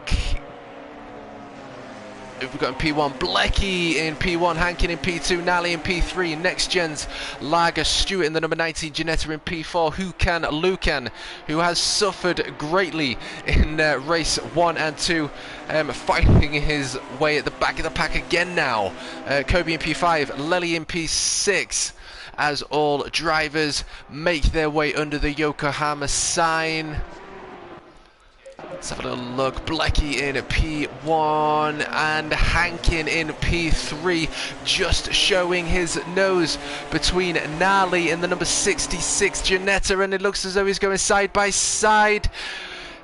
We've got in P1 Blecky in P1, Hankin in P2, Nally in P3, Next Gen's Lager, Stewart in the number 19, Ginetta in P4, Lucan, who has suffered greatly in race 1 and 2, finding his way at the back of the pack again now. Kobe in P5, Lely in P6. as all drivers make their way under the Yokohama sign. Let's have a little look. Blecky in P1 and Hankin in P3, just showing his nose between Nali and the number 66 Ginetta, and it looks as though he's going side by side.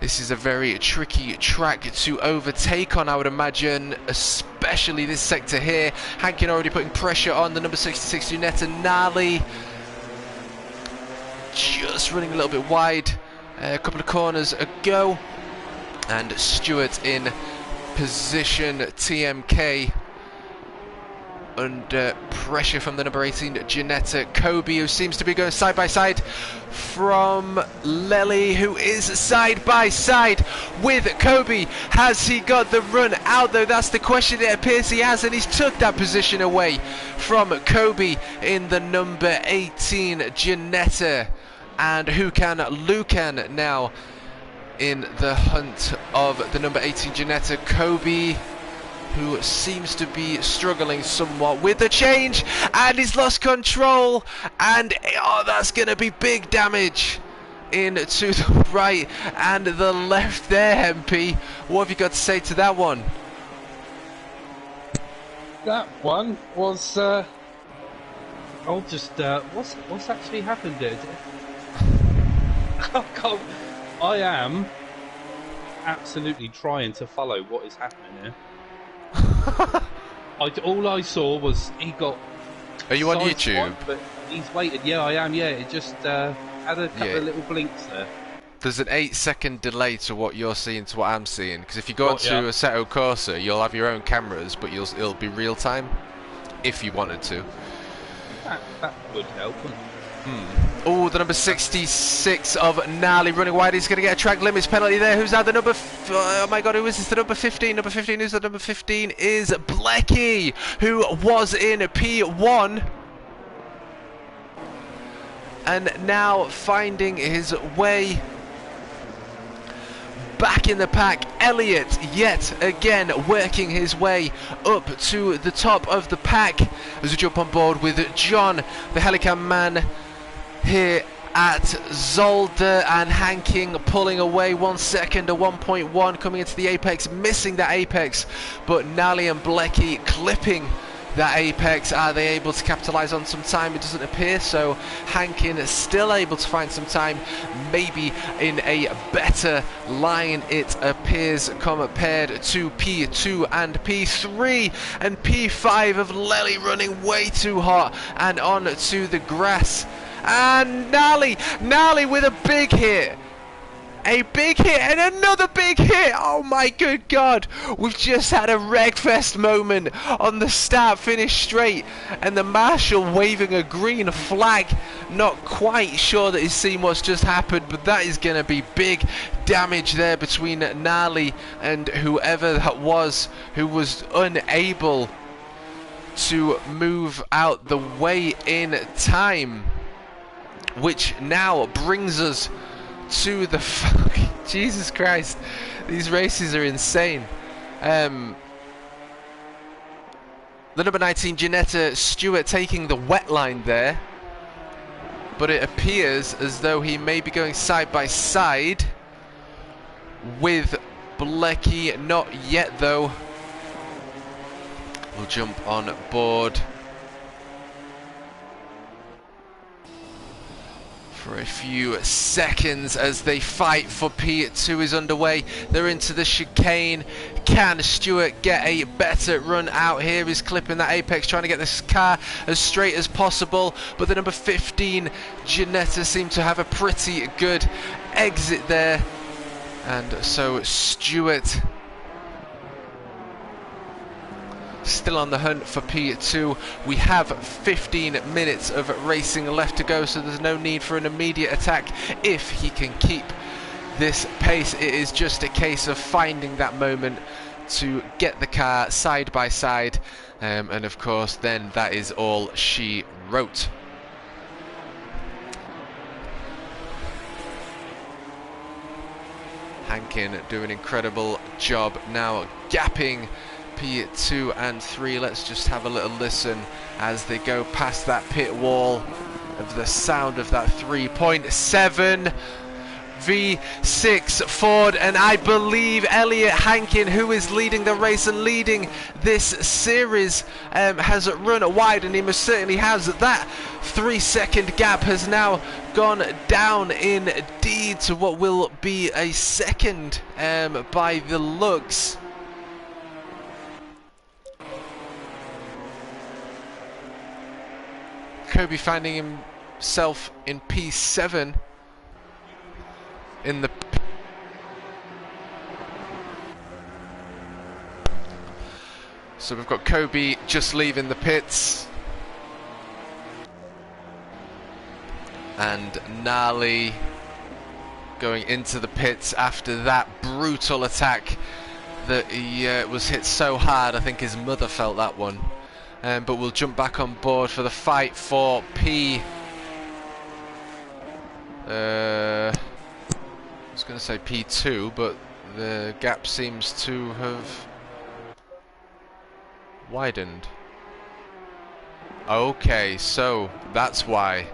This is a very tricky track to overtake on, I would imagine, especially this sector here. Hankin already putting pressure on the number 66 Ginetta. Nali just running a little bit wide a couple of corners ago. And Stewart in position. TMK under pressure from the number 18 Ginetta. Kobe, who seems to be going side by side from Lely, who is side by side with Kobe. Has he got the run out though? That's the question. It appears he has, and he's took that position away from Kobe in the number 18 Ginetta. And Lucan now in the hunt of the number 18 Ginetta. Kobe, who seems to be struggling somewhat with the change, and he's lost control, and oh, that's going to be big damage into the right and the left there. MP, what have you got to say to that one? That one was I'll just what's actually happened there? I am absolutely trying to follow what is happening here. All I saw was he got. Are you on YouTube? But he's waited. Yeah, I am. Yeah, it just had a couple of little blinks there. There's an 8-second delay to what you're seeing to what I'm seeing. Because if you go onto Assetto Corsa, you'll have your own cameras, but it'll be real time if you wanted to. That would help. Oh, the number 66 of Nali running wide. He's going to get a track limits penalty there. Who's now the number... oh my god, who is this? The number 15. Number 15, who's the number 15? Is Blecky, who was in P1. And now finding his way back in the pack. Elliott yet again working his way up to the top of the pack as we jump on board with John, the Helicam man, here at Zolder, and Hanking pulling away 1 second, a 1.1 coming into the apex, missing that apex, but Nali and Blecky clipping that apex. Are they able to capitalize on some time? It doesn't appear so. Hankin is still able to find some time, maybe in a better line it appears, compared to P2 and P3 and P5 of Lely running way too hot and on to the grass. And Nali with a big hit. A big hit and another big hit. Oh my good god. We've just had a Wreckfest moment on the start finish straight, and the marshal waving a green flag. Not quite sure that he's seen what's just happened, but that is going to be big damage there between Nali and whoever that was who was unable to move out the way in time. Which now brings us to the Jesus Christ, these races are insane. The number 19 Ginetta Stewart taking the wet line there, but it appears as though he may be going side by side with Blecky. Not yet though. We'll jump on board for a few seconds as they fight for P2 is underway. They're into the chicane. Can Stewart get a better run out here? He's clipping that apex, trying to get this car as straight as possible, but the number 15 Ginetta seemed to have a pretty good exit there, and so Stewart still on the hunt for P2. We have 15 minutes of racing left to go, so there's no need for an immediate attack if he can keep this pace. It is just a case of finding that moment to get the car side by side, and of course then that is all she wrote. Hankin doing an incredible job now gapping P2 and 3. Let's just have a little listen as they go past that pit wall of the sound of that 3.7 V6 Ford, and I believe Elliot Hankin, who is leading the race and leading this series, has run wide, and he most certainly has. That 3-second gap has now gone down indeed to what will be a second by the looks. Kobe finding himself in P7 in the so we've got Kobe just leaving the pits and Nali going into the pits after that brutal attack that he was hit so hard. I think his mother felt that one. But we'll jump back on board for the fight for I was going to say P2, but the gap seems to have widened. Okay, so that's why.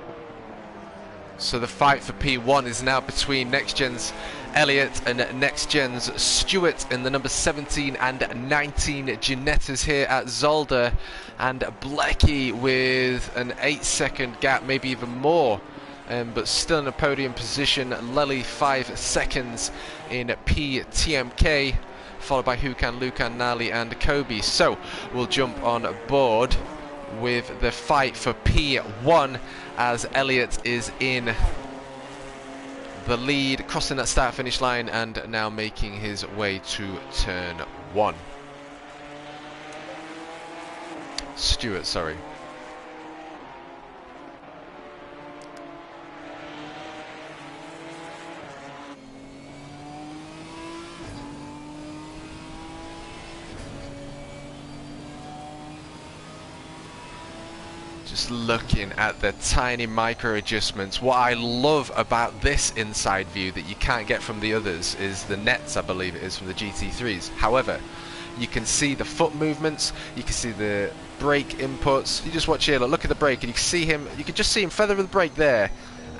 So the fight for P1 is now between NXTGEN's Elliot and NXTGEN's Stewart in the number 17 and 19 Ginettas here at Zolder, and Blecky with an 8-second gap, maybe even more. But still in a podium position. Lely 5 seconds in TMK, followed by Hukan, Lukan, Nali and Kobe. So we'll jump on board with the fight for P1 as Elliot is in the lead, crossing that start finish line and now making his way to turn 1. Stewart, sorry. Just looking at the tiny micro adjustments. What I love about this inside view that you can't get from the others is the nets, I believe it is, from the GT3s. However, you can see the foot movements, you can see the brake inputs. You just watch here, look at the brake and you can see him, you can just see him feather with the brake there,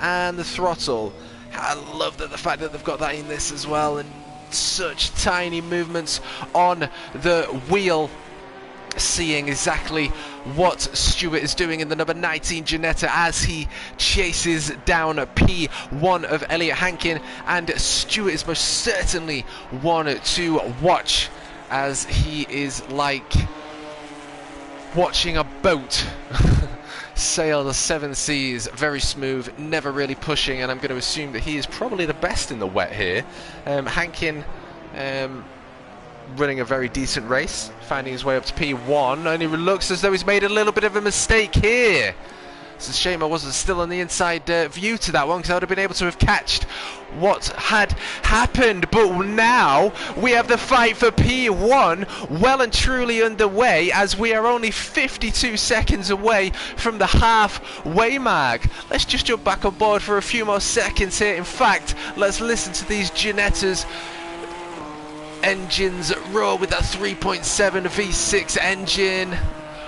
and the throttle. I love that the fact that they've got that in this as well, and such tiny movements on the wheel, seeing exactly what Stewart is doing in the number 19 Ginetta as he chases down P1 of Elliot Hankin, and Stewart is most certainly one to watch as he is like watching a boat sail the 7 seas, very smooth, never really pushing, and I'm going to assume that he is probably the best in the wet here. Hankin running a very decent race, finding his way up to P1, and he looks as though he's made a little bit of a mistake here. It's a shame I wasn't still on the inside view to that one, because I would have been able to have catched what had happened. But now we have the fight for P1 well and truly underway, as we are only 52 seconds away from the halfway mark. Let's just jump back on board for a few more seconds here. In fact, let's listen to these Ginettas engines roar with that 3.7 V6 engine.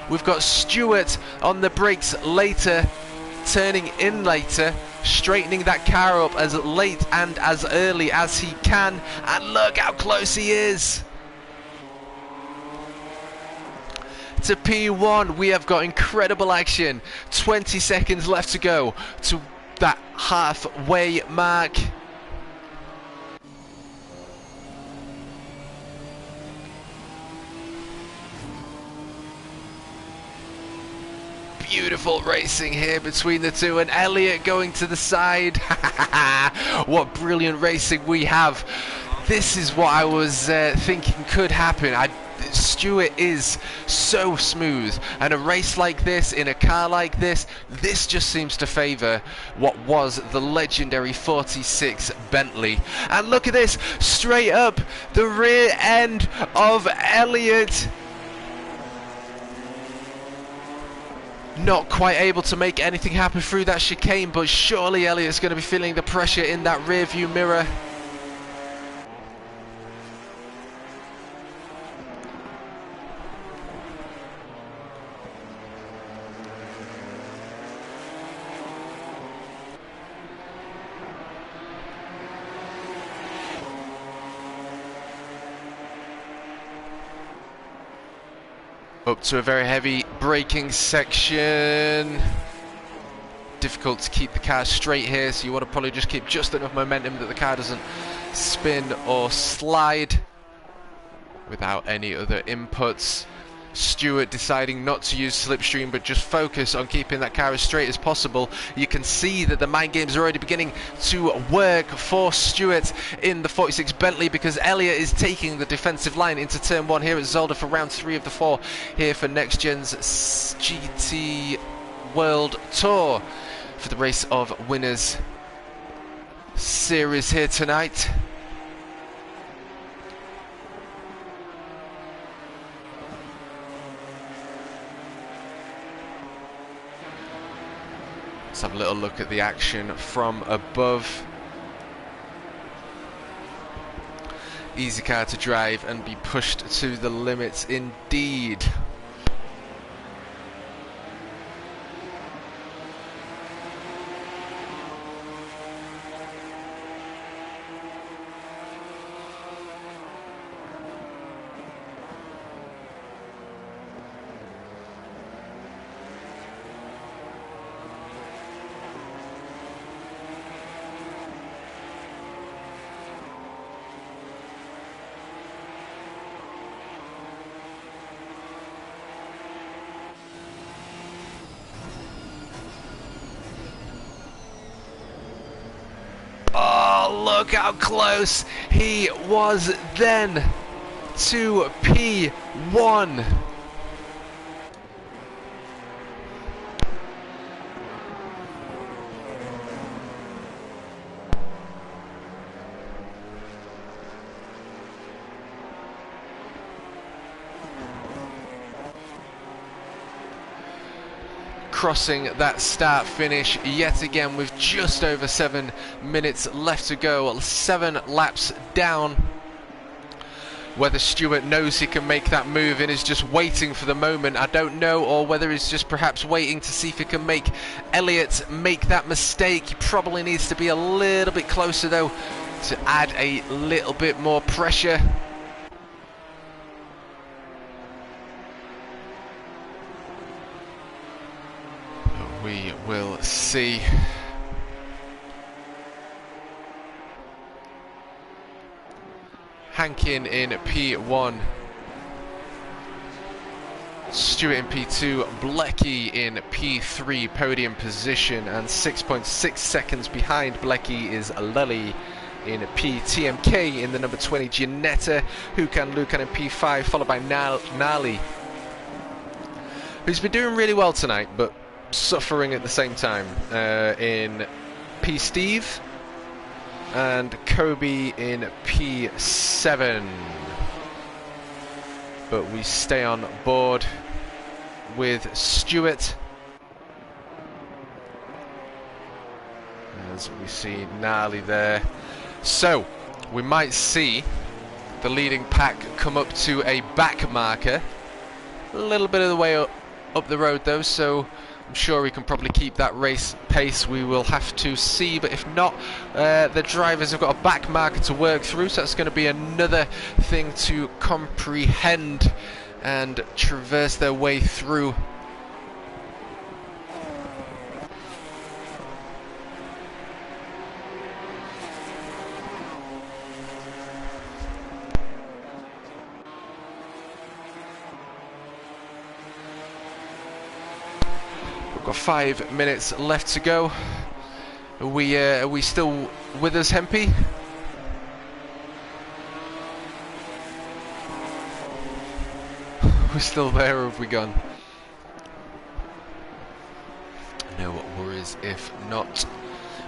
We've got Stewart on the brakes later, turning in later, straightening that car up as late and as early as he can, and look how close he is to P1. We have got incredible action. 20 seconds left to go to that halfway mark. Beautiful racing here between the two, and Elliot going to the side. What brilliant racing we have. This is what I was thinking could happen. Stewart is so smooth, and a race like this, in a car like this just seems to favour what was the legendary 46 Bentley. And look at this, straight up the rear end of Elliot. Not quite able to make anything happen through that chicane, but surely Elliot's going to be feeling the pressure in that rear view mirror. Up to a very heavy braking section. Difficult to keep the car straight here, so you want to probably just keep just enough momentum that the car doesn't spin or slide without any other inputs. Stewart deciding not to use slipstream but just focus on keeping that car as straight as possible. You can see that the mind games are already beginning to work for Stewart in the 46 Bentley, because Elliott is taking the defensive line into turn 1 here at Zolder for round 3 of the 4 here for NXTGEN's GT World Tour for the Race of Winners series here tonight. Let's have a little look at the action from above. Easy car to drive and be pushed to the limits indeed. Look how close he was then to P1. Crossing that start finish yet again with just over 7 minutes left to go, 7 laps down. Whether Stewart knows he can make that move and is just waiting for the moment, I don't know, or whether he's just perhaps waiting to see if he can make Elliott make that mistake. He probably needs to be a little bit closer though to add a little bit more pressure. We will see. Hankin in P1, Stewart in P2, Blecky in P3 podium position, and 6.6 seconds behind Blecky is Lely in P. TMK in the number 20, Gianetta, Lucan in P5, followed by Nali, who's been doing really well tonight, but suffering at the same time, in P. Steve, and Kobe in P7. But we stay on board with Stewart as we see Gnarly there. So we might see the leading pack come up to a back marker, a little bit of the way up the road though, so I'm sure we can probably keep that race pace. We will have to see, but if not, the drivers have got a back marker to work through, so that's going to be another thing to comprehend and traverse their way through. Got 5 minutes left to go. Are we still with us, Hempy? We're still there, or have we gone? No worries if not.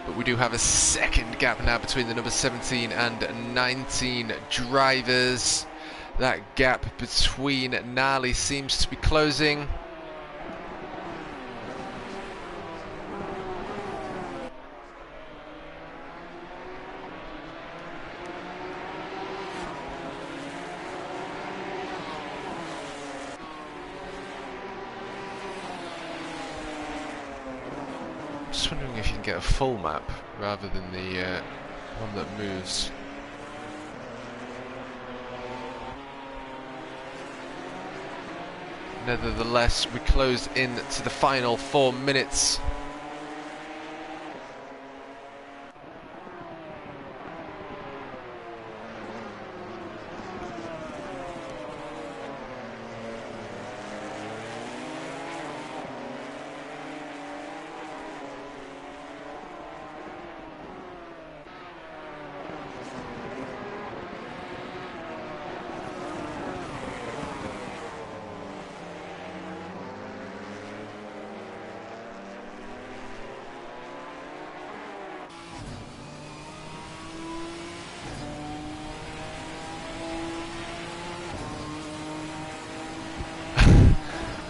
But we do have a second gap now between the number 17 and 19 drivers. That gap between Gnarly seems to be closing. Just wondering if you can get a full map rather than the one that moves. Nevertheless, we close in to the final 4 minutes.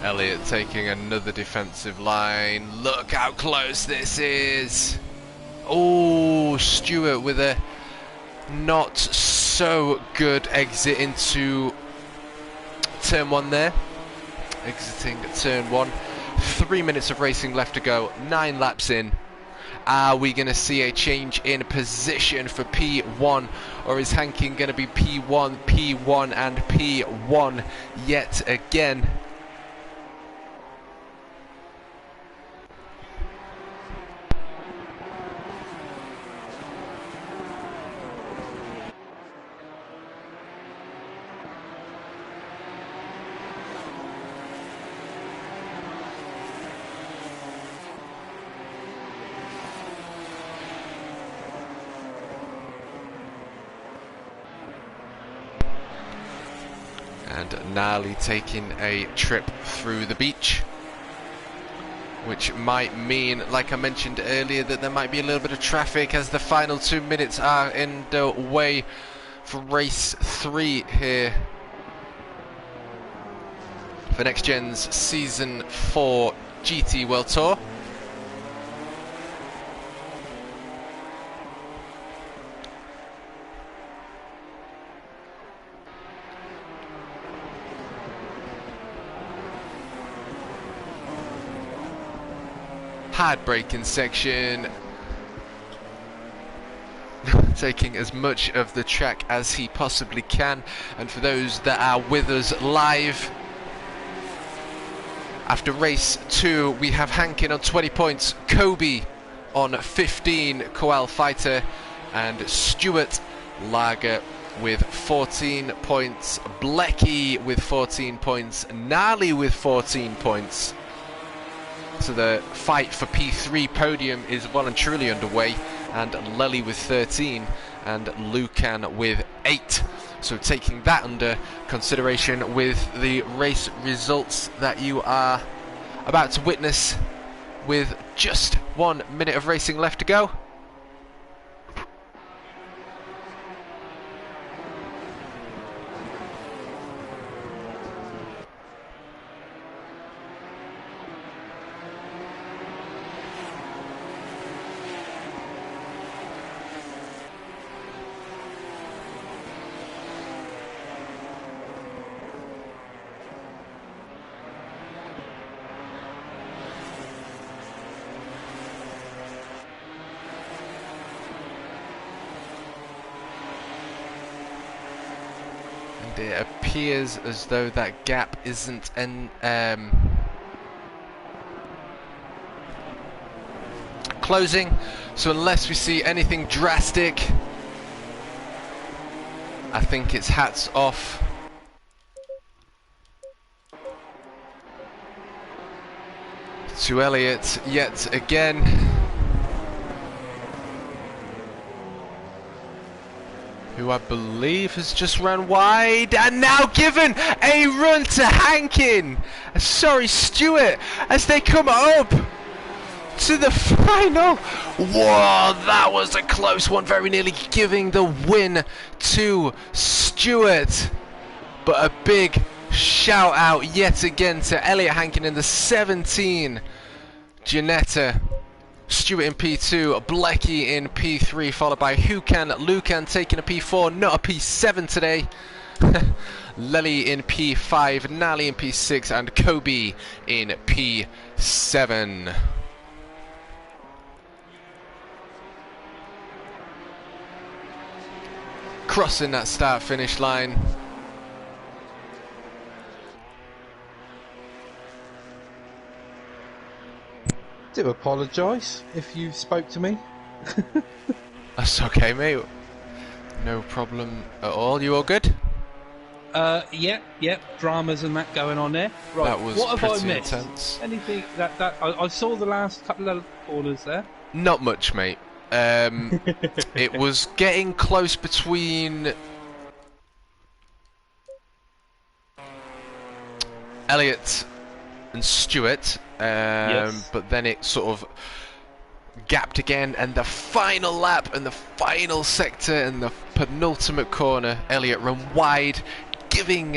Elliott taking another defensive line. Look how close this is. Oh, Stewart with a not so good exit into turn 1 there. Exiting turn 1. 3 minutes of racing left to go. 9 laps in. Are we going to see a change in position for P1, or is Hankin going to be P1, P1 and P1 yet again? And Gnarly taking a trip through the beach, which might mean, like I mentioned earlier, that there might be a little bit of traffic as the final 2 minutes are in the way for race 3 here for NXTGEN's Season 4 GT World Tour. Hard braking section, taking as much of the track as he possibly can. And for those that are with us live, after race 2 we have Hankin on 20 points, Kobe on 15, Koal Fighter, and Stewart Lager with 14 points, Blecky with 14 points, Gnarly with 14 points. So the fight for P3 podium is well and truly underway, and Lely with 13 and Lucan with 8. So taking that under consideration with the race results that you are about to witness with just 1 minute of racing left to go. It appears as though that gap isn't closing, so unless we see anything drastic, I think it's hats off to Elliott yet again. Who I believe has just run wide and now given a run to Hankin. Sorry, Stewart, as they come up to the final. Whoa, that was a close one, very nearly giving the win to Stewart. But a big shout out yet again to Elliott Hankin in the 17, Janetta, Stewart in P2, Blecky in P3, followed by Lucan taking a P4, not a P7 today. Lely in P5, Nally in P6, and Kobe in P7. Crossing that start-finish line. do apologise if you spoke to me. That's okay, mate. No problem at all. You all good? Yep, dramas and that going on there. Right, That was what have I pretty missed? intense. Anything that I saw the last couple of corners there. Not much, mate. It was getting close between Elliot and Stewart, Yes. but then it sort of gapped again, and the final lap and the final sector and the penultimate corner, Elliot run wide, giving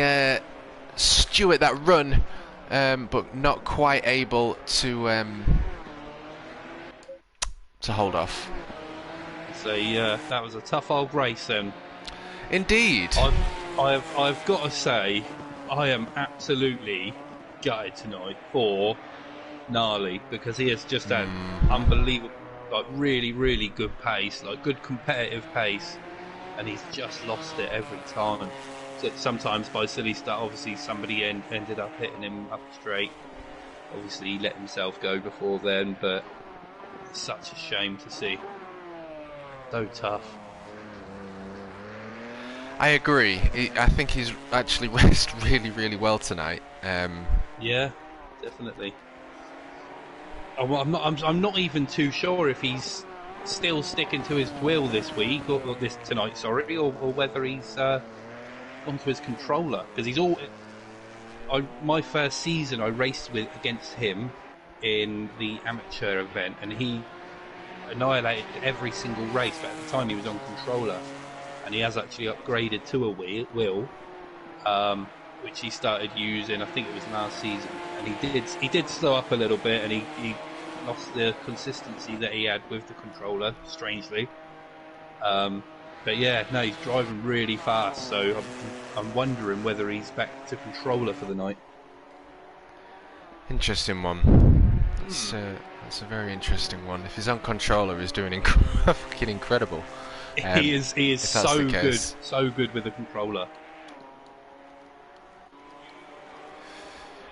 Stewart that run, but not quite able to hold off. So that was a tough old race then. Indeed. I've got to say, I am absolutely gutted tonight for Gnarly, because he has just had unbelievable, like really, really good pace, like good competitive pace, and he's just lost it every time. So sometimes by silly stuff, obviously somebody ended up hitting him up straight. Obviously he let himself go before then, but it's such a shame to see. So tough. I agree. I think he's actually raced really, really well tonight. Yeah, definitely. I'm not even too sure if he's still sticking to his wheel this week or this tonight, sorry, or whether he's gone to his controller, because he's all. My first season, I raced against him in the amateur event, and he annihilated every single race. But at the time, he was on controller, and he has actually upgraded to a wheel, which he started using. I think it was last season, and he did slow up a little bit, and he lost the consistency that he had with the controller, strangely. But yeah, no, he's driving really fast, so I'm wondering whether he's back to controller for the night. Interesting one. That's a very interesting one. If he's on controller, he's doing fucking incredible. He is so good with the controller.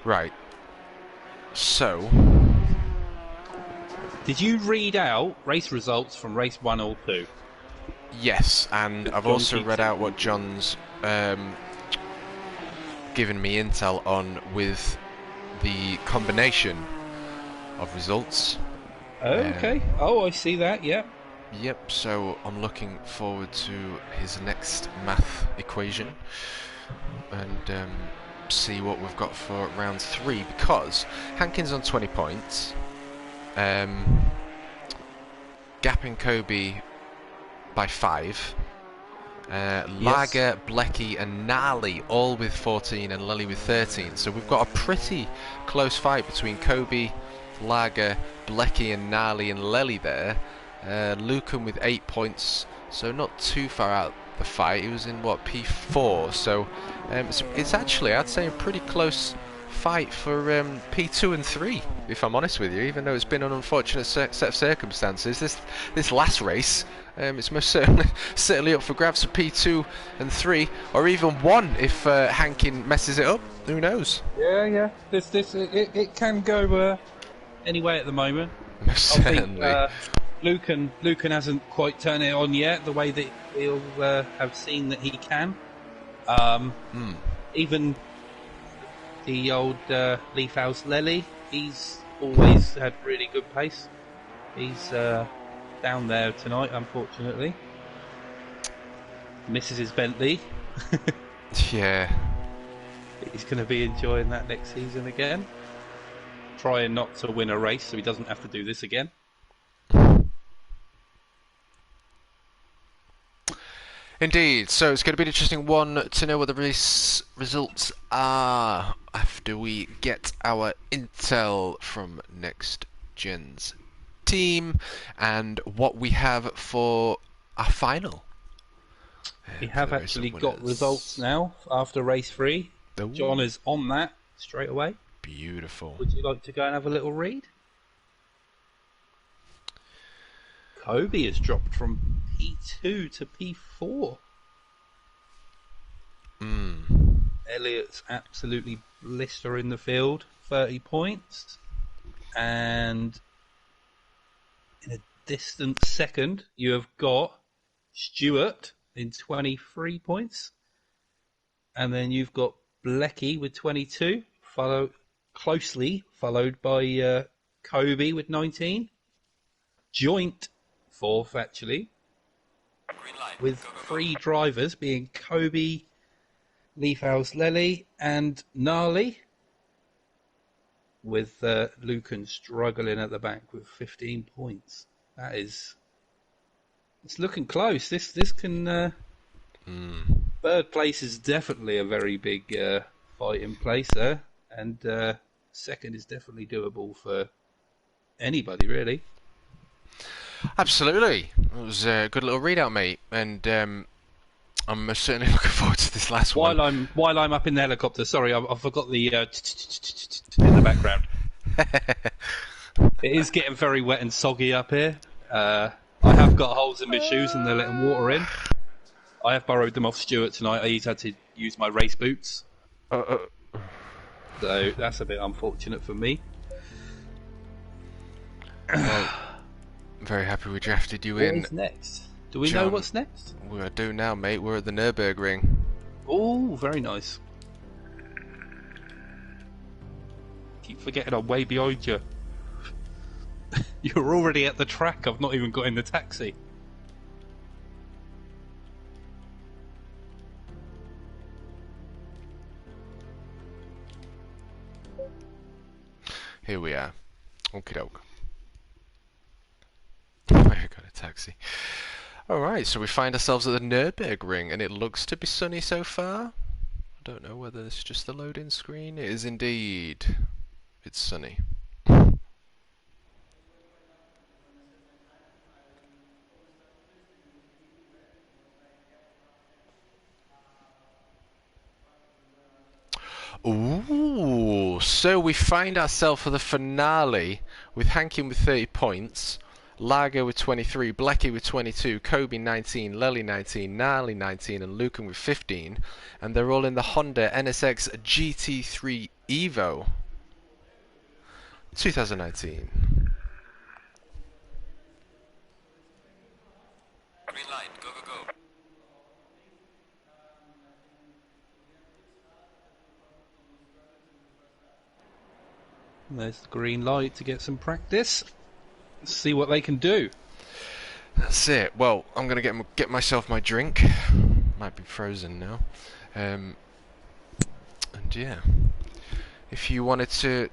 Right. So, did you read out race results from race 1 or 2? yes, and I've John also keeps read it. out what John's given me intel on with the combination of results. Oh, okay. Oh, I see that. Yeah. Yep, so I'm looking forward to his next math equation and see what we've got for round 3, because Hankins on 20 points, gapping Kobe by 5, Lager, Blecky and Gnarly all with 14 and Lily with 13, so we've got a pretty close fight between Kobe, Lager, Blecky and Gnarly and Lely there. Lucan with 8 points, so not too far out the fight. He was in what, P4, so it's actually, I'd say, a pretty close fight for P2 and 3, if I'm honest with you, even though it's been an unfortunate set of circumstances. This last race, it's most certainly up for grabs for P2 and 3, or even 1 if Hankin messes it up. Who knows? Yeah. It can go anyway at the moment. Most I think certainly. Lucan hasn't quite turned it on yet, the way that we'll have seen that he can. Even the old Leaf House Lely, he's always had really good pace. He's down there tonight, unfortunately. Misses his Bentley. Yeah. He's going to be enjoying that next season again. Trying not to win a race so he doesn't have to do this again. Indeed, so it's going to be an interesting one to know what the race results are after we get our intel from NXTGEN's team and what we have for our final. We have actually got results now after race 3. Ooh. John is on that straight away. Beautiful. Would you like to go and have a little read? Kobe has dropped from P2 to P4. Elliot's absolutely blistering the field, 30 points. And In a distant second, you have got Stewart in 23 points. And then you've got Blecky with 22, closely followed by Kobe with 19. Joint fourth, actually, Green light. with Go, go, go. 3 drivers being Kobe, Leafhouse Lely, and Gnarly, with Lucan struggling at the back with 15 points. It's looking close. This can third place is definitely a very big fight in place there, and second is definitely doable for anybody really. Absolutely. It was a good little readout, mate, and I'm certainly looking forward to this last one. While I'm up in the helicopter, sorry, I forgot the in the background. It is getting very wet and soggy up here. I have got holes in my shoes and they're letting water in. I have borrowed them off Stuart tonight. He's had to use my race boots. So that's a bit unfortunate for me. Well, I'm very happy we drafted you in. What is next? Do we John, know what's next? We do now, mate. We're at the Nürburgring. Oh, very nice. Keep forgetting I'm way behind you. You're already at the track. I've not even got in the taxi. Here we are. Okie doke. I got a taxi. Alright, so we find ourselves at the Nürburgring, and it looks to be sunny so far. I don't know whether it's just the loading screen. It is indeed. It's sunny. Ooh, so we find ourselves for the finale with Hankin with 30 points, Lager with 23, Blecky with 22, Kobe 19, Lely 19, Gnarly 19 and Lucan with 15, and they're all in the Honda NSX GT3 Evo 2019. Green light. Go, go, go. And there's the green light to get some practice. Let's see what they can do. That's it. Well, I'm gonna get myself my drink. Might be frozen now. And yeah, if you wanted to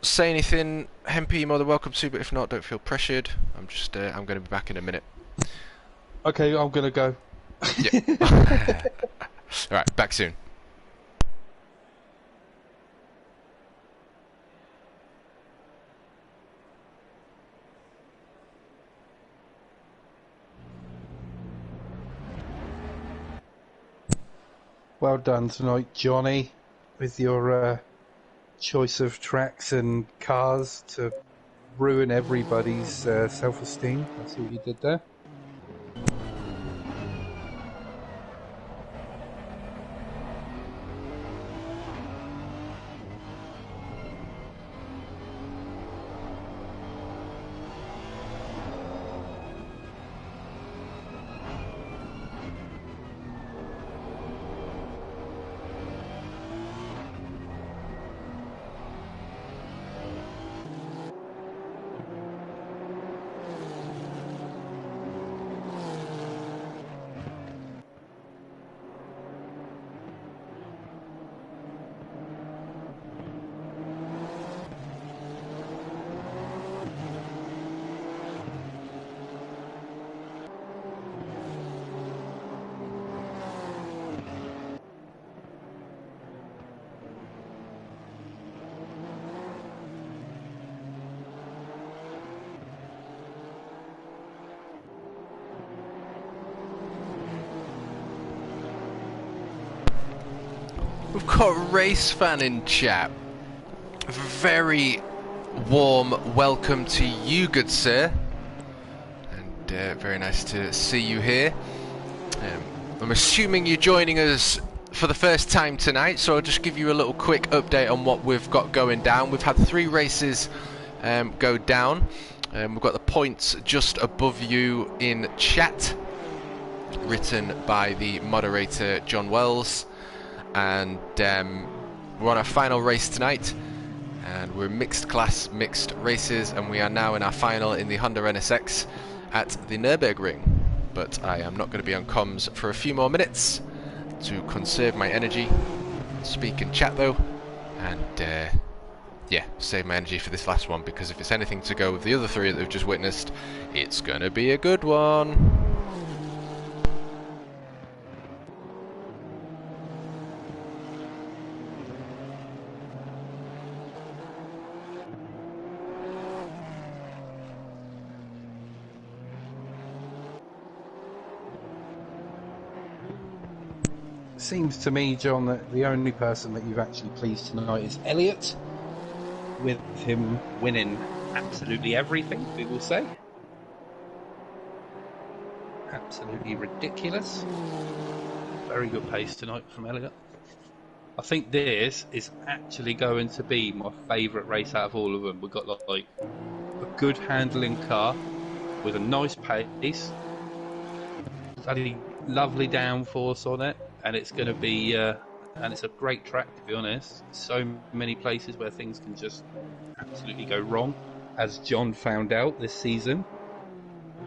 say anything, Hempy, you're more than welcome to. But if not, don't feel pressured. I'm gonna be back in a minute. Okay, I'm gonna go. Yeah. All right, back soon. Well done tonight, Johnny, with your choice of tracks and cars to ruin everybody's self-esteem. That's what you did there. We've got a race fan in chat. Very warm welcome to you, good sir. And very nice to see you here. I'm assuming you're joining us for the first time tonight, so I'll just give you a little quick update on what we've got going down. We've had 3 races go down. We've got the points just above you in chat, written by the moderator John Wells, and we're on our final race tonight, and we're mixed class, mixed races, and we are now in our final in the Honda NSX at the Nürburgring. But I am not going to be on comms for a few more minutes to conserve my energy, speak in chat though, and yeah, save my energy for this last one, because if it's anything to go with the other three that we've just witnessed, it's gonna be a good one. Seems to me, John, that the only person that you've actually pleased tonight is Elliot, with him winning absolutely everything, we will say. Absolutely ridiculous. Very good pace tonight from Elliot. I think this is actually going to be my favourite race out of all of them. We've got like a good handling car with a nice pace, bloody lovely downforce on it, and it's going to be and it's a great track, to be honest. So many places where things can just absolutely go wrong, as John found out this season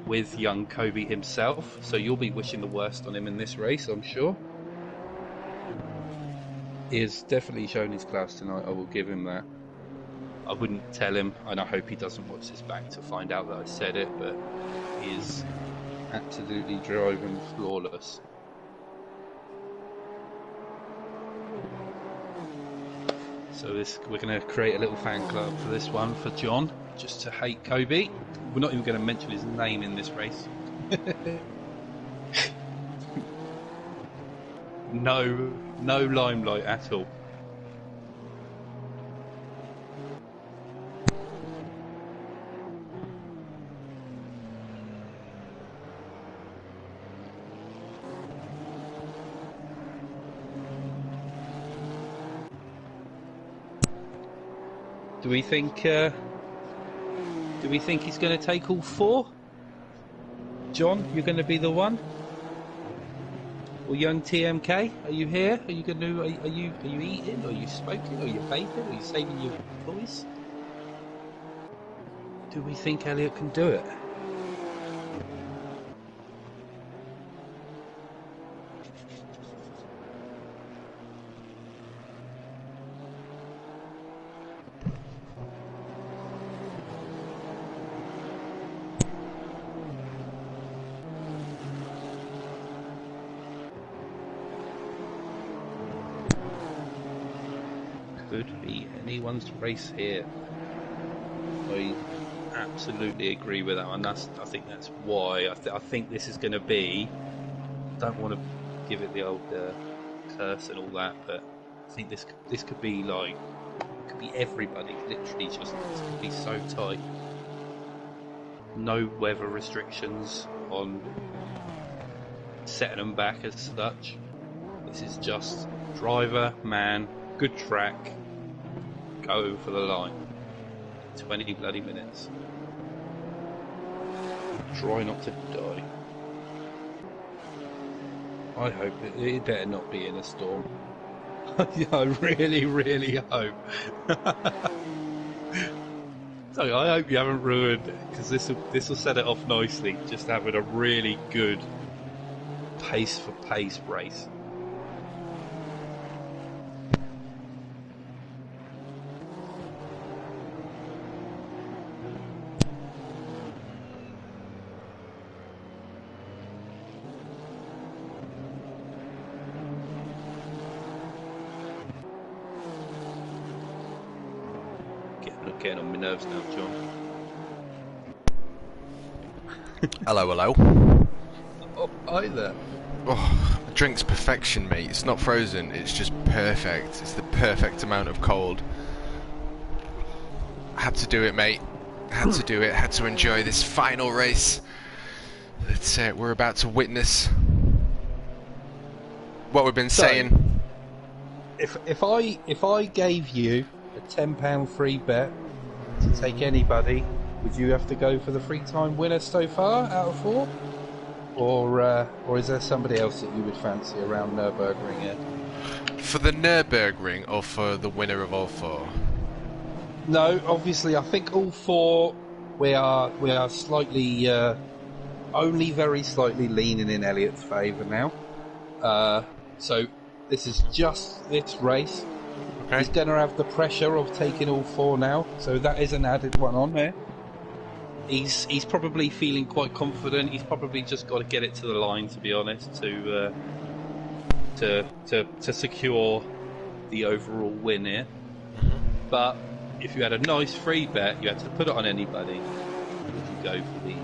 with young Kobe himself. So you'll be wishing the worst on him in this race, I'm sure. He has definitely shown his class tonight, I will give him that. I wouldn't tell him, and I hope he doesn't watch this back to find out that I said it, but he is absolutely driving flawless. So we're going to create a little fan club for this one for John, just to hate Kobe. We're not even going to mention his name in this race. No limelight at all. Do we think he's going to take all four? John, you're going to be the one? Or young TMK, are you here? Are you going to? Are you eating? Are you smoking? Are you vaping? Are you saving your voice? Do we think Elliot can do it? Could be anyone's race here. I absolutely agree with that one. I think that's why I think this is going to be. I don't want to give it the old curse and all that, but I think this could be like, it could be everybody. Literally, just this could be so tight. No weather restrictions on setting them back as such. This is just driver, man, good track, go for the line. 20 bloody minutes. Try not to die. I hope it better not be in a storm. I really, really hope. So I hope you haven't ruined it, because this will set it off nicely. Just having a really good pace for pace race. Getting on my nerves now, John. Hello, hello. Oh, hi there. Oh, the drink's perfection, mate. It's not frozen, it's just perfect. It's the perfect amount of cold. I had to do it, mate. I had to do it. I had to enjoy this final race that we're about to witness. What we've been saying. If I gave you a £10 free bet to take anybody would you have to go for the 3-time winner so far out of 4? Or is there somebody else that you would fancy around Nürburgring here? For the Nürburgring or for the winner of all 4? No, obviously I think all 4 we are slightly only very slightly leaning in Elliot's favour now. So this is just this race. Okay. He's going to have the pressure of taking all 4 now, so that is an added one on there. He's probably feeling quite confident. He's probably just got to get it to the line, to be honest, to secure the overall win here. But if you had a nice free bet, you had to put it on anybody. Would you go for the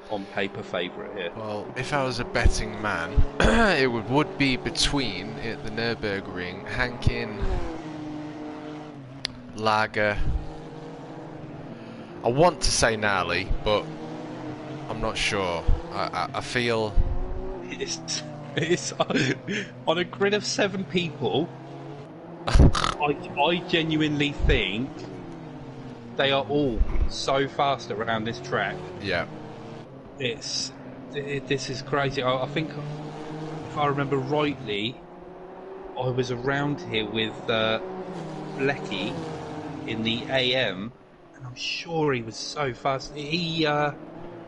on paper favourite here? Well, if I was a betting man, it would be between at the Nürburgring, Hankin, Lager. I want to say Gnarly, but I'm not sure. I feel it's on a grid of 7 people. I genuinely think they are all so fast around this track. Yeah. This is crazy. I think, if I remember rightly, I was around here with Blecky in the AM, and I'm sure he was so fast. He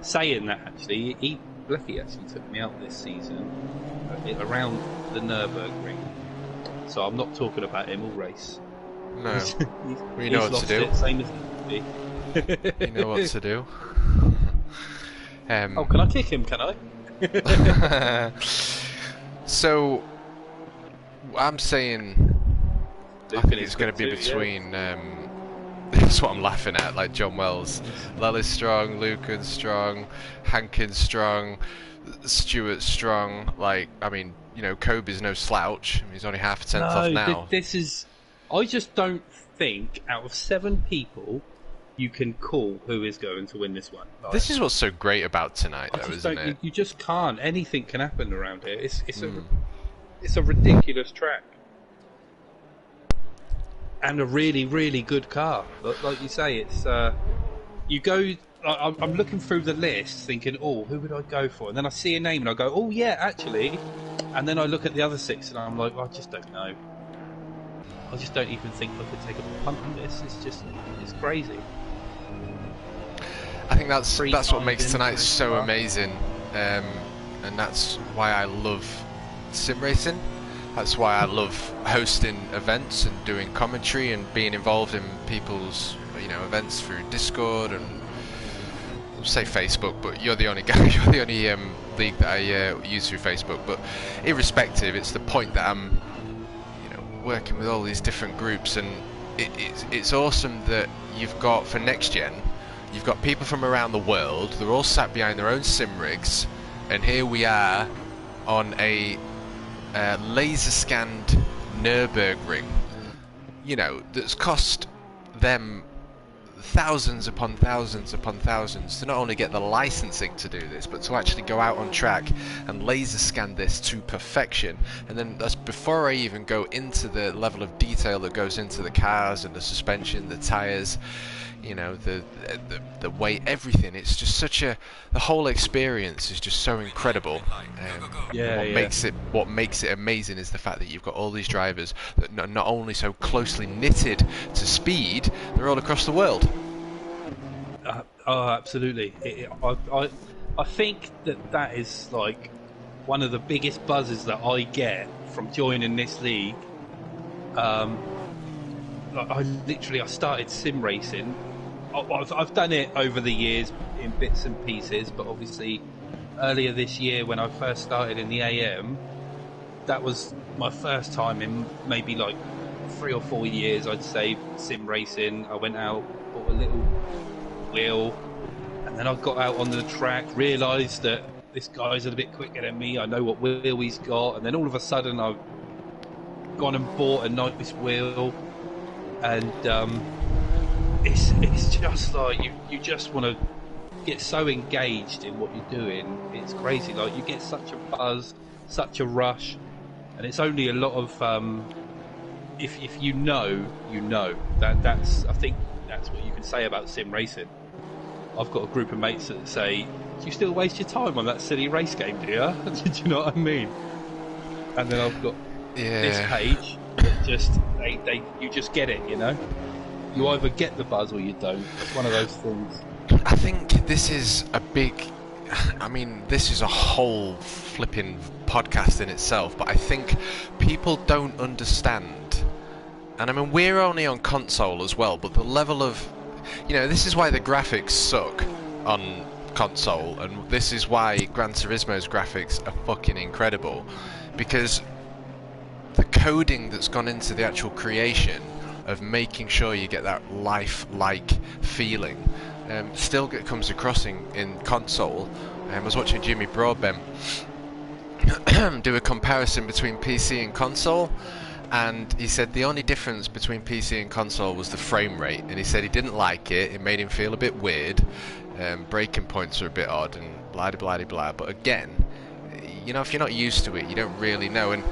saying that actually, Blecky actually took me out this season around the Nürburgring. So I'm not talking about him all race. No, we know what to do. It, same as me. You know what to do. Oh, can I kick him? Can I? So, I'm saying I think it's going to be between. That's what I'm laughing at, like John Wells. Lely's strong, Lucan strong, Hankin strong, Stewart strong. Like, I mean, you know, Kobe's no slouch. He's only half a tenth off now. This is. I just don't think out of 7 people you can call who is going to win this one. Like, this is what's so great about tonight, though, isn't it? You just can't. Anything can happen around here. It's a ridiculous track. And a really, really good car. Like you say, it's you go. I'm looking through the list, thinking, "Oh, who would I go for?" And then I see a name, and I go, "Oh, yeah, actually." And then I look at the other 6, and I'm like, "I just don't know. I just don't even think I could take a punt on this. It's crazy." I think that's what makes tonight so amazing, and that's why I love sim racing. That's why I love hosting events and doing commentary and being involved in people's, you know, events through Discord and I'll say Facebook. But you're the only guy, you're the only league that I use through Facebook. But irrespective, it's the point that I'm, you know, working with all these different groups, and it's awesome that you've got for NXTGEN, you've got people from around the world. They're all sat behind their own sim rigs, and here we are on a laser scanned Nürburgring, you know, that's cost them thousands upon thousands upon thousands to not only get the licensing to do this, but to actually go out on track and laser scan this to perfection. And then that's before I even go into the level of detail that goes into the cars and the suspension, the tires, you know, the weight, everything. It's just such a, the whole experience is just so incredible. What makes it amazing is the fact that you've got all these drivers that not only so closely knitted to speed, they're all across the world. Oh, absolutely. I think that is like one of the biggest buzzes that I get from joining this league. I started sim racing. I've done it over the years in bits and pieces, but obviously earlier this year when I first started in the AM, that was my first time in maybe like 3 or 4 years, I'd say, sim racing. I went out, bought a little wheel, and then I got out on the track, realised that this guy's a little bit quicker than me, I know what wheel he's got, and then all of a sudden I've gone and bought a nice wheel, and it's just like you just want to get so engaged in what you're doing. It's crazy. Like, you get such a buzz, such a rush, and it's only a lot of if you know, you know. That's I think that's what you can say about sim racing. I've got a group of mates that say, "Do you still waste your time on that silly race game, do you?" Do you know what I mean? And then I've got this page that just you just get it, you know. You either get the buzz or you don't. It's one of those things. I think this is a big... I mean, this is a whole flipping podcast in itself, but I think people don't understand. And I mean, we're only on console as well, but the level of... You know, this is why the graphics suck on console, and this is why Gran Turismo's graphics are fucking incredible. Because the coding that's gone into the actual creation of making sure you get that life-like feeling still comes across in console. I was watching Jimmy Broadbent do a comparison between PC and console, and he said the only difference between PC and console was the frame rate, and he said he didn't like it, it made him feel a bit weird, breaking points are a bit odd, and blah blah blah blah. But again, you know, if you're not used to it, you don't really know. And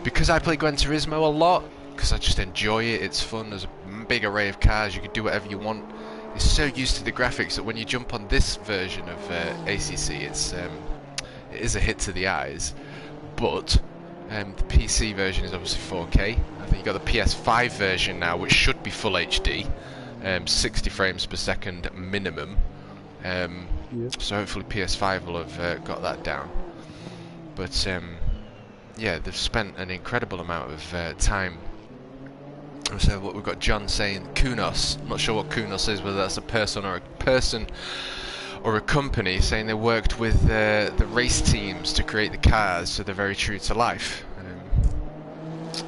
because I play Gran Turismo a lot, because I just enjoy it, it's fun, there's a big array of cars, you can do whatever you want. You're so used to the graphics that when you jump on this version of ACC, it is a hit to the eyes. But the PC version is obviously 4K. I think you got the PS5 version now, which should be full HD, 60 frames per second minimum. So hopefully PS5 will have got that down. But yeah, they've spent an incredible amount of time. So what we've got John saying, Kunos. I'm not sure what Kunos is, whether that's a person or a company, saying they worked with the race teams to create the cars, so they're very true to life.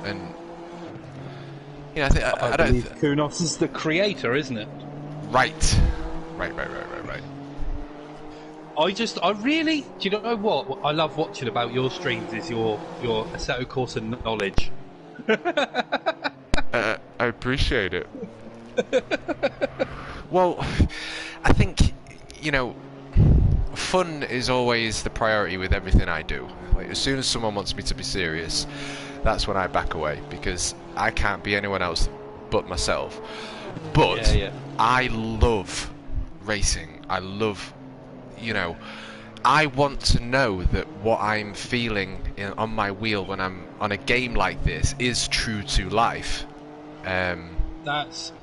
And you know, I don't believe Kunos is the creator, isn't it? Right. I really, do you know what I love watching about your streams is your Assetto Corsa knowledge. I appreciate it. Well, I think, you know, fun is always the priority with everything I do. Like, as soon as someone wants me to be serious, that's when I back away, because I can't be anyone else but myself. But I love racing. I love, you know, I want to know that what I'm feeling on my wheel when I'm on a game like this is true to life. That's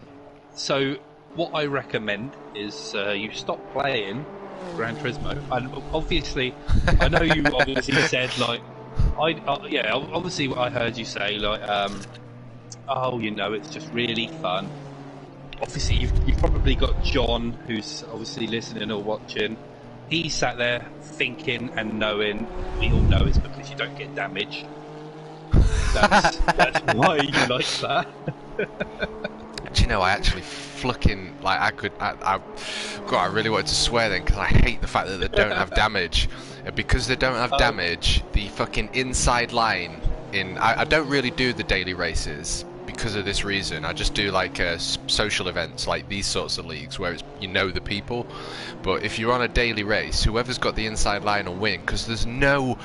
so. What I recommend is you stop playing Gran Turismo, and obviously, I know you obviously said like, obviously I heard you say like, oh, you know, it's just really fun. Obviously, you've probably got John, who's obviously listening or watching. He sat there thinking and knowing. We all know it's because you don't get damage. That's why you like that. Do you know, I actually flicking, like, I really wanted to swear then, because I hate the fact that they don't have damage. And because they don't have damage, the fucking inside line I don't really do the daily races because of this reason. I just do like social events, like these sorts of leagues where it's, you know, the people. But if you're on a daily race, whoever's got the inside line will win, because there's no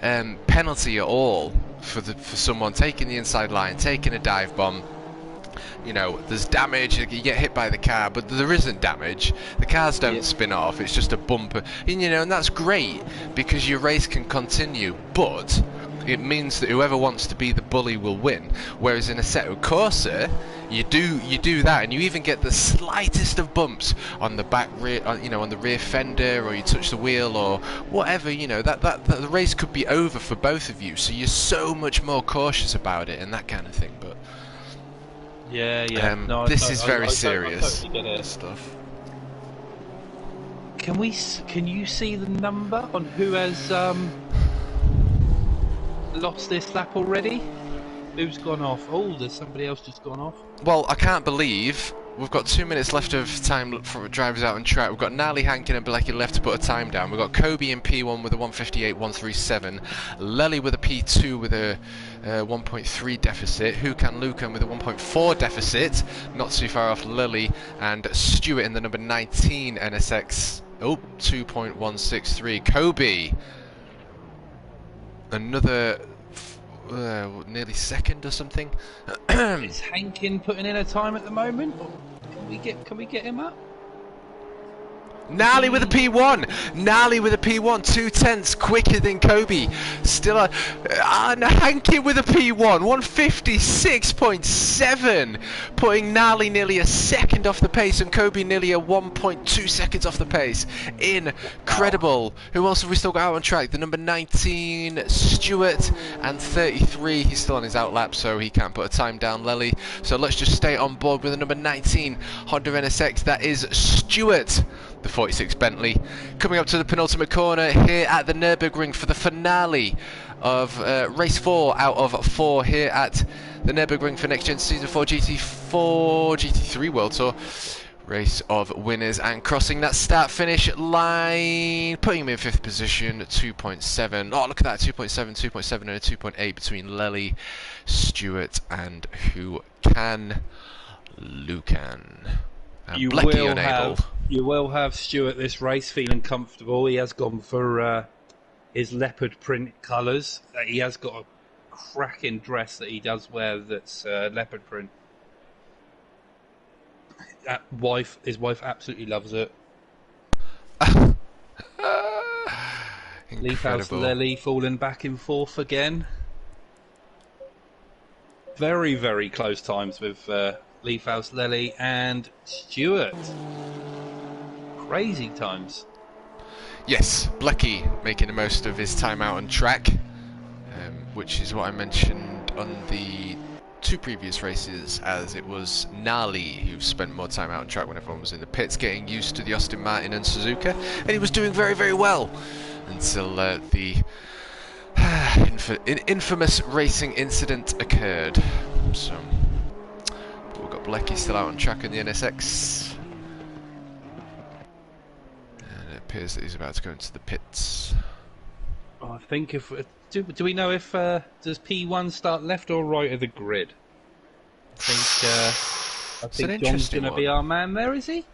penalty at all for someone taking the inside line, taking a dive bomb. You know, there's damage, you get hit by the car, but there isn't damage. The cars don't spin off, it's just a bumper. And, you know, and that's great, because your race can continue, but it means that whoever wants to be the bully will win. Whereas in Assetto Corsa, you do that, and you even get the slightest of bumps on the back rear, you know, on the rear fender, or you touch the wheel, or whatever. You know, that the race could be over for both of you. So you're so much more cautious about it and that kind of thing. But no, this is very serious I totally get it. stuff. Can you see the number on who has lost this lap already? Who's gone off? Oh, there's somebody else just gone off. Well, I can't believe we've got 2 minutes left of time for drivers out on track. We've got Nali, Hankin and Bilecki left to put a time down. We've got Kobe in P1 with a 1:58.137. Lely with a P2 with a 1.3 deficit. Hukan Lucan with a 1.4 deficit. Not too far off Lily. And Stewart in the number 19 NSX. Oh, 2.163. Kobe. Another nearly second or something. Is Hankin putting in a time at the moment? Or can we get him up? Nally with a P1. Nally with a P1. 2/10 quicker than Kobe. Still Hankin with a P1. 156.7. Putting Nally nearly a second off the pace and Kobe nearly a 1.2 seconds off the pace. Incredible. Who else have we still got out on track? The number 19, Stewart, and 33. He's still on his outlap, so he can't put a time down, Lely. So let's just stay on board with the number 19 Honda NSX. That is Stewart. The 46 Bentley, coming up to the penultimate corner here at the Nürburgring for the finale of race 4 out of 4 here at the Nürburgring for NXTGEN Season 4 GT3 World Tour. Race of winners and crossing that start-finish line, putting him in 5th position, 2.7. Oh, look at that, 2.7, 2.7 and a 2.8 between Lely, Stewart and who can? Lucan. You will have Stewart this race feeling comfortable. He has gone for his leopard print colours. He has got a cracking dress that he does wear that's leopard print. His wife absolutely loves it. Leafhouse Lely falling back in 4th again. Very, very close times with Leafhouse Lely and Stewart. Crazy times. Yes, Blecky making the most of his time out on track, which is what I mentioned on the 2 previous races, as it was Nali who spent more time out on track when everyone was in the pits, getting used to the Aston Martin and Suzuka, and he was doing very, very well until the infamous racing incident occurred. So, but we've got Blecky still out on track in the NSX. Appears that he's about to go into the pits. I think if do we know if does P1 start left or right of the grid? I think John's going to be our man there, is he?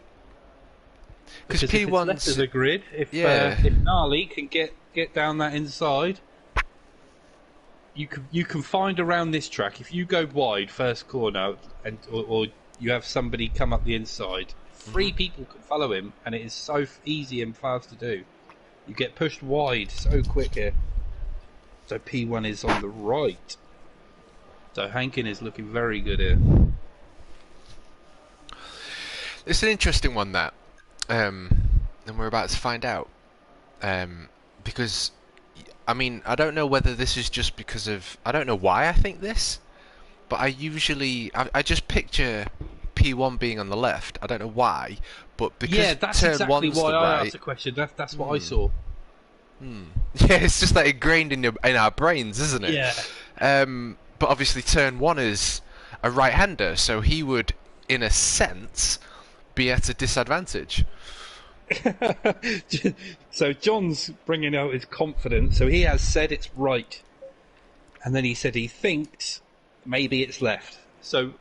Because P1's left of the grid. If Gnarly can get down that inside, you can find around this track. If you go wide first corner or you have somebody come up the inside. 3 people can follow him, and it is so easy and fast to do. You get pushed wide so quick here. So P1 is on the right. So Hankin is looking very good here. It's an interesting one, that. And we're about to find out. Because, I mean, I don't know whether this is just because of... I don't know why I think this, but I just picture P1 being on the left. I don't know why, but because that's turn exactly one's why the I right, asked the question. That's what I saw. Yeah, it's just like ingrained in our brains, isn't it? Yeah. But obviously turn 1 is a right-hander, so he would, in a sense, be at a disadvantage. So John's bringing out his confidence. So he has said it's right, and then he said he thinks maybe it's left. So.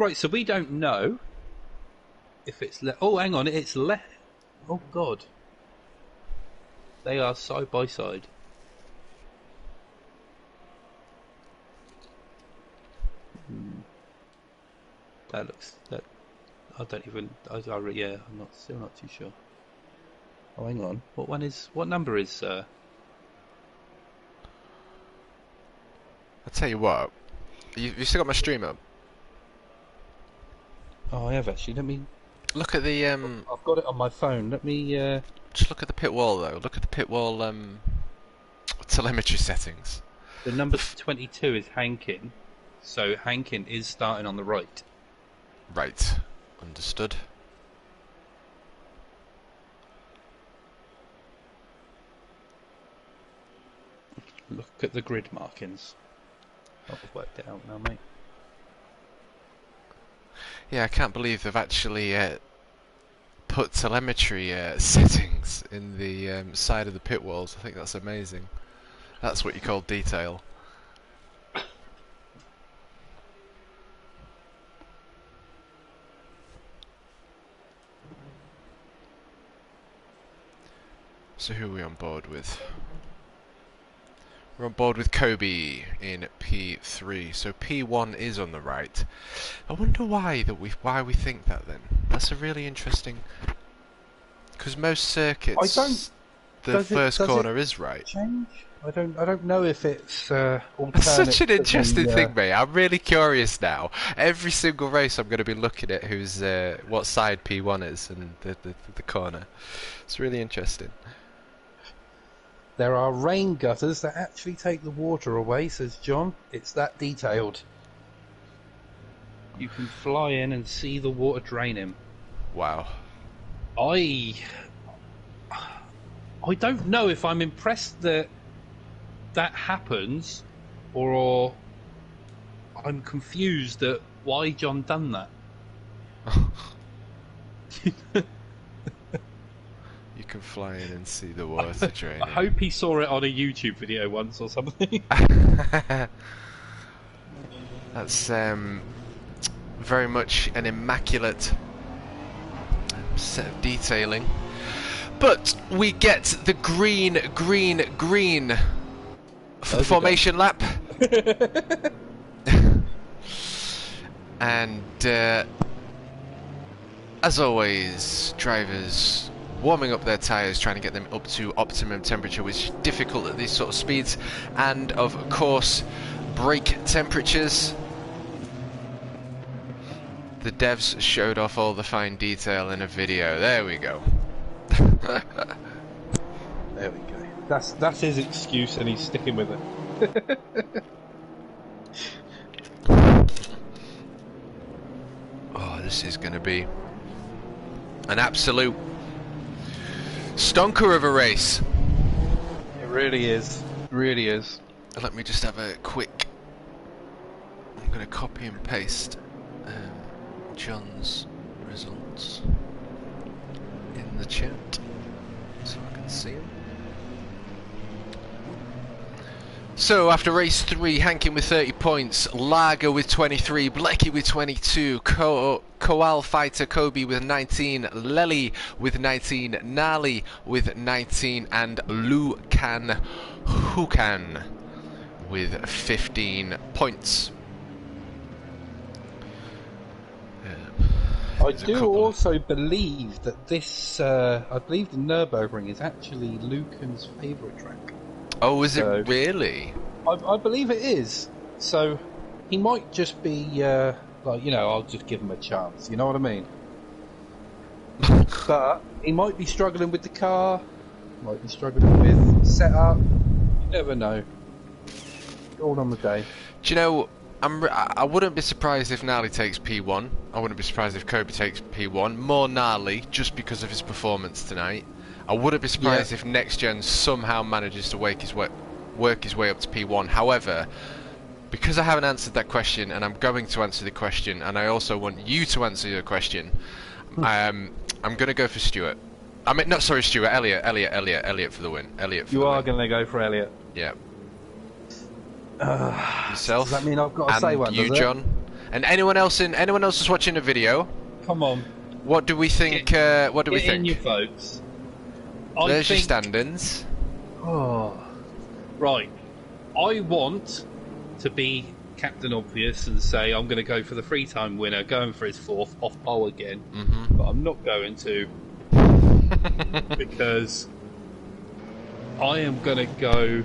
Right, so we don't know if it's left. Oh, hang on, it's left. Oh, God. They are side by side. That looks... I don't even... yeah, I'm still not too sure. Oh, hang on. What number is... I'll tell you what. You still got my stream up? Oh, I have actually. Let me look at the. I've got it on my phone. Let me. Just look at the pit wall, though. Look at the pit wall telemetry settings. The number 22 is Hankin, so Hankin is starting on the right. Right, understood. Look at the grid markings. I've worked it out now, mate. Yeah, I can't believe they've actually put telemetry settings in the side of the pit walls. I think that's amazing. That's what you call detail. So who are we on board with? We're on board with Kobe in P3, so P1 is on the right. I wonder why we think that then. That's a really interesting. Because most circuits, the first corner is right. Change? I don't know if it's alternate. That's such an interesting to the, thing, mate. I'm really curious now. Every single race, I'm going to be looking at who's what side P1 is and the corner. It's really interesting. There are rain gutters that actually take the water away, says John. It's that detailed. You can fly in and see the water draining. Wow. I don't know if I'm impressed that that happens, or I'm confused at why John done that. You can fly in and see the water draining. I hope he saw it on a YouTube video once or something. That's very much an immaculate set of detailing. But we get the green for the formation lap. And as always, drivers warming up their tyres, trying to get them up to optimum temperature, which is difficult at these sort of speeds. And of course, brake temperatures. The devs showed off all the fine detail in a video. There we go. There we go. That's his excuse, and he's sticking with it. Oh, this is going to be an absolute stonker of a race. It really is. Really is. Let me just have a quick. I'm going to copy and paste John's results in the chat so I can see them. So after race 3, Hankin with 30 points, Lager with 23, Blecky with 22, Koal Fighter Kobe with 19, Lely with 19, Nali with 19, and Lukan Hukan with 15 points. I do also believe that this, I believe the Nürburgring is actually Lucan's favourite track. Oh, is it really? I believe it is. So he might just be like, you know, I'll just give him a chance. You know what I mean? But he might be struggling with the car. Might be struggling with setup. You never know. All on the day. Do you know? I wouldn't be surprised if Nali takes P1. I wouldn't be surprised if Kobe takes P1. More Nali, just because of his performance tonight. I wouldn't be surprised if NXTGEN somehow manages to work his way up to P1. However, because I haven't answered that question, and I'm going to answer the question, and I also want you to answer your question, I'm going to go for Stuart. I mean, not sorry, Stuart. Elliot for the win. You are going to go for Elliot. Yeah. Yourself. Does that mean I've got to say one? You, John, and anyone else who's watching the video. Come on. What do we think? What do we think? In you folks. There's your standings. Oh, right. I want to be Captain Obvious and say I'm going to go for the three-time winner, going for his fourth off pole again. But I'm not going to because I am going to go.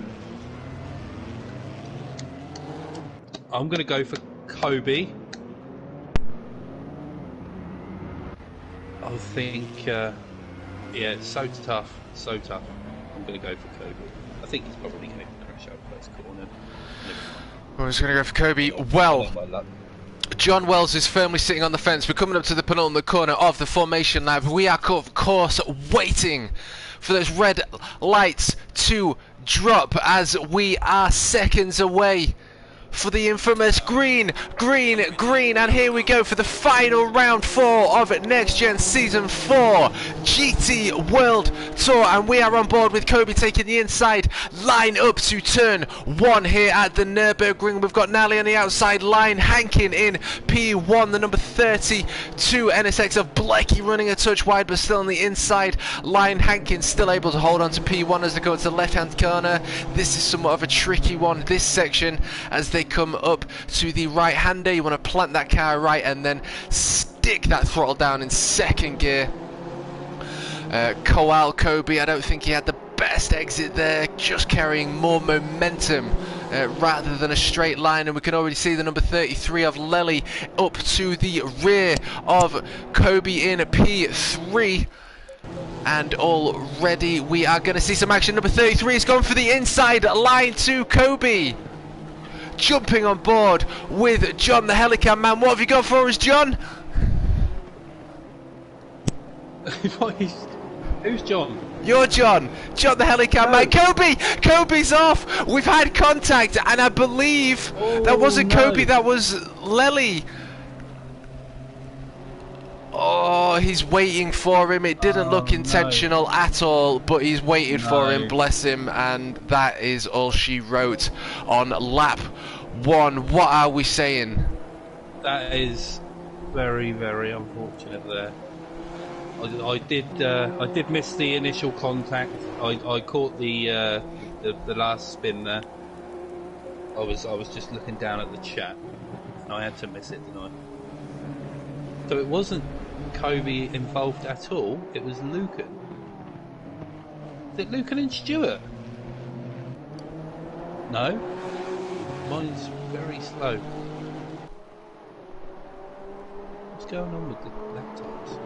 I'm going to go for Kobe. I think, yeah, it's so tough. So tough. I'm going to go for Kobe. I think he's probably going to crash out first corner. I'm just going to go for Kobe. Well, John Wells is firmly sitting on the fence. We're coming up to the penultimate corner of the formation lap. We are, of course, waiting for those red lights to drop as we are seconds away for the infamous green, and here we go for the final round 4 of Next Gen Season 4 GT World Tour, and we are on board with Kobe taking the inside line up to turn 1 here at the Nürburgring. We've got Nally on the outside line, Hankin in P1, the number 32 NSX of Blecky running a touch wide but still on the inside line. Hankin still able to hold on to P1 as they go to the left hand corner. This is somewhat of a tricky one, this section, as they come up to the right hander. You want to plant that car right and then stick that throttle down in second gear. Kobe, I don't think he had the best exit there, just carrying more momentum rather than a straight line, and we can already see the number 33 of Lely up to the rear of Kobe in P3. And already we are going to see some action. Number 33 has gone for the inside line to Kobe. Jumping on board with John, the Helicam man. What have you got for us, John? Who's John? You're John. John, the Helicam man. Kobe's off. We've had contact, and I believe that wasn't Kobe, that was Lely. Oh, he's waiting for him. It didn't look intentional at all, but he's waited for him, bless him, and that is all she wrote on lap 1. What are we saying? That is very, very unfortunate there. I did miss the initial contact. I caught the last spin there. I was just looking down at the chat, and I had to miss it, didn't I? So it wasn't Kobe involved at all, it was Lucan. Is it Lucan and Stewart? No? Mine's very slow. What's going on with the laptops?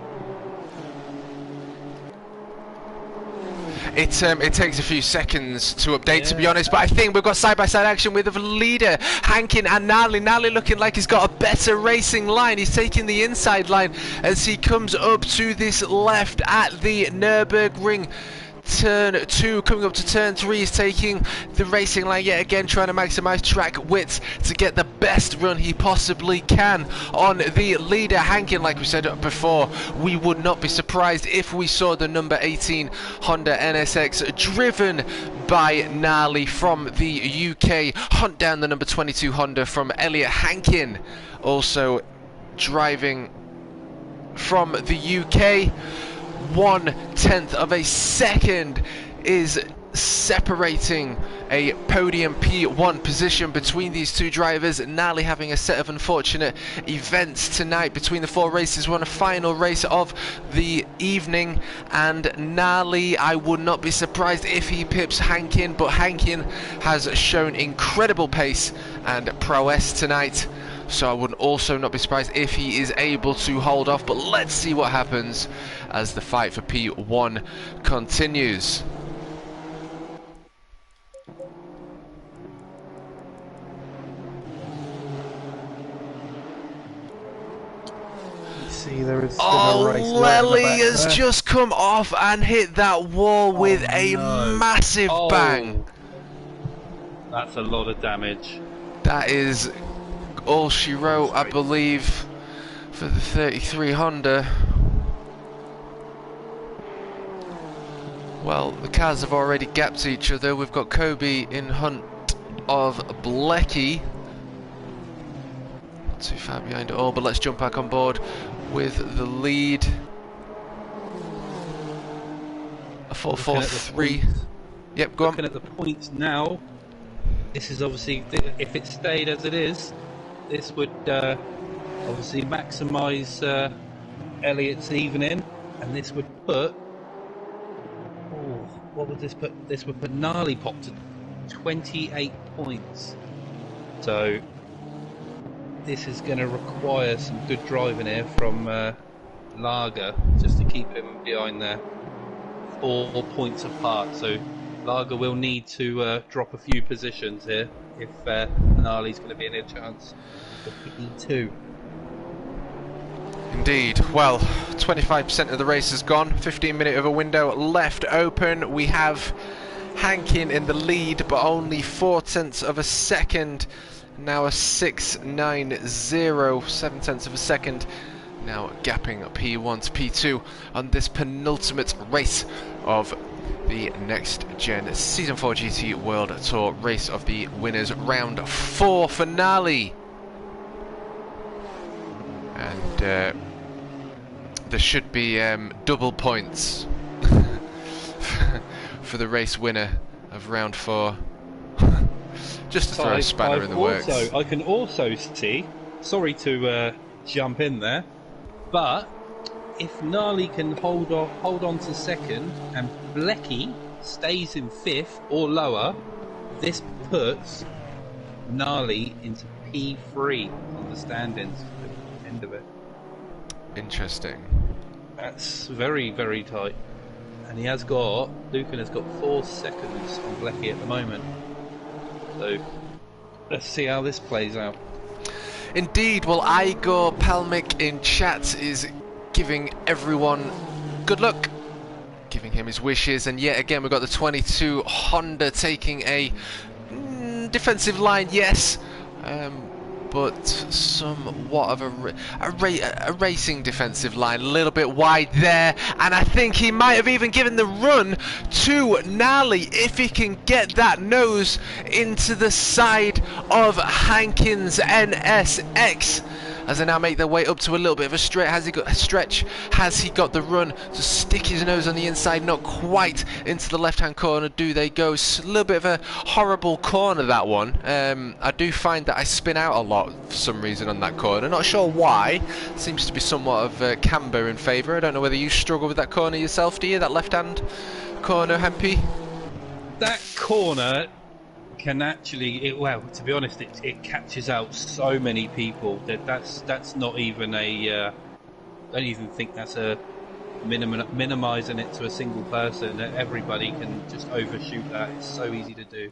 It takes a few seconds to update, to be honest, but I think we've got side-by-side action with the leader, Hankin and Nally. Nally looking like he's got a better racing line. He's taking the inside line as he comes up to this left at the Nürburgring. Turn 2, coming up to turn 3, is taking the racing line yet again, trying to maximise track width to get the best run he possibly can on the leader, Hankin. Like we said before, we would not be surprised if we saw the number 18 Honda NSX driven by Nally from the UK hunt down the number 22 Honda from Elliot Hankin, also driving from the UK. 1/10 of a second is separating a podium P1 position between these two drivers. Nally having a set of unfortunate events tonight between the 4 races. We're on a final race of the evening, and Nally, I would not be surprised if he pips Hankin, but Hankin has shown incredible pace and prowess tonight, so I would also not be surprised if he is able to hold off. But let's see what happens as the fight for P1 continues. See, there is still a race Lely has just come off and hit that wall with a massive bang. That's a lot of damage. That is all she wrote, I believe, for the 33 Honda. Well, the cars have already gapped each other. We've got Kobe in hunt of Blecky. Not too far behind at all, but let's jump back on board with the lead. A 4-4-3. Yep, go on. Looking at the points now, this is obviously, if it stayed as it is, this would obviously maximise Elliot's evening, and this would put, what would this put? This would put Gnarly Pop to 28 points. So this is going to require some good driving here from Lager, just to keep him behind there, 4 points apart. So Lager will need to drop a few positions here if Gnarly's going to be in a chance for P2. Indeed. Well, 25% of the race is gone. 15-minute of a window left open. We have Hankin in the lead, but only 0.4 of a second now a 6.90, 7 tenths of a second. Now gapping P1 to P2 on this penultimate race of the Next Gen Season 4 GT World Tour race of the winners round 4 finale. And there should be double points for the race winner of round 4. Just to throw a spanner in the works. I can also see, sorry to jump in there, but if Gnarly can hold on to second and Blecky stays in 5th or lower, this puts Gnarly into P3 on the standings at the end of it. Interesting. That's very, very tight. And Lucan has got 4 seconds on Blecky at the moment. So let's see how this plays out. Indeed, well, Igor Palmik in chat is giving everyone good luck, giving him his wishes, and yet again we've got the 22 Honda taking a defensive line, yes, but somewhat of a racing defensive line, a little bit wide there, and I think he might have even given the run to Gnarly if he can get that nose into the side of Hankins NSX. As they now make their way up to a little bit of a stretch. Has he got a stretch? Has he got the run to stick his nose on the inside? Not quite into the left-hand corner. Do they go? A little bit of a horrible corner, that one. I do find that I spin out a lot for some reason on that corner. Not sure why. Seems to be somewhat of camber in favour. I don't know whether you struggle with that corner yourself, do you? That left-hand corner, Hempy? That corner can actually, well, to be honest, it catches out so many people that's not even a. I don't even think that's a minimizing it to a single person. That everybody can just overshoot that. It's so easy to do.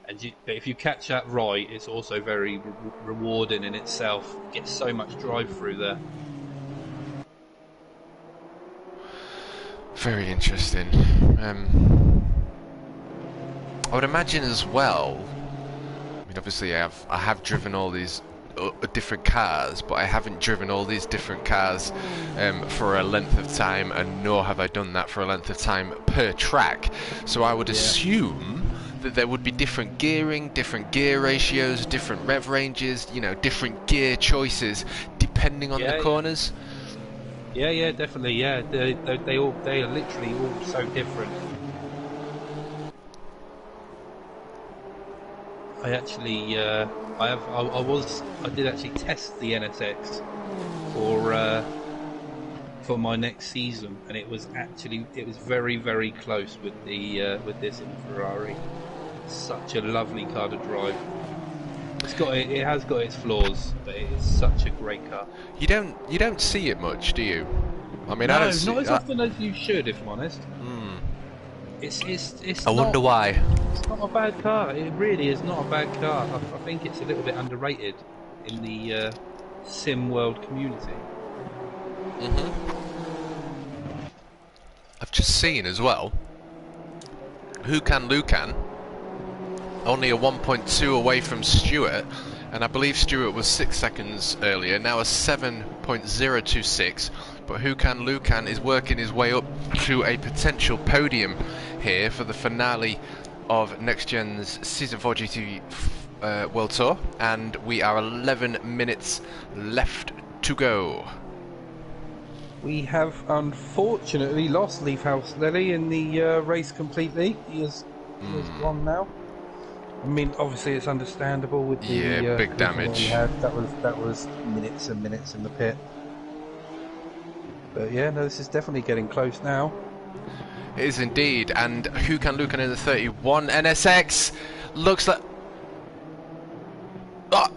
But if you catch that right, it's also very rewarding in itself. You get so much drive through there. Very interesting. I would imagine as well, I mean obviously I have driven all these different cars, but I haven't driven all these different cars for a length of time, and nor have I done that for a length of time per track. So I would assume that there would be different gearing, different gear ratios, different rev ranges, you know, different gear choices depending on the corners. Yeah, definitely. Yeah, they are literally all so different. I actually, I did actually test the NSX for my next season, and it was very, very close with this in Ferrari. Such a lovely car to drive. It has got its flaws, but it is such a great car. You don't see it much, do you? I mean, no, I don't see not as often as you should, if I'm honest. It's I wonder why. It's not a bad car. It really is not a bad car. I think it's a little bit underrated in the sim world community. I've just seen as well, Lucan only a 1.2 away from Stewart, and I believe Stewart was 6 seconds earlier, now a 7.026, but Lucan is working his way up to a potential podium here for the finale of Next Gen's Season 4 GT World Tour, and we are 11 minutes left to go. We have unfortunately lost Leafhouse Lily in the race completely. He is gone now. I mean, obviously it's understandable with the big damage. That was minutes and minutes in the pit. But yeah, no, this is definitely getting close now. It is indeed, and Lucan in the 31 NSX looks like. Oh,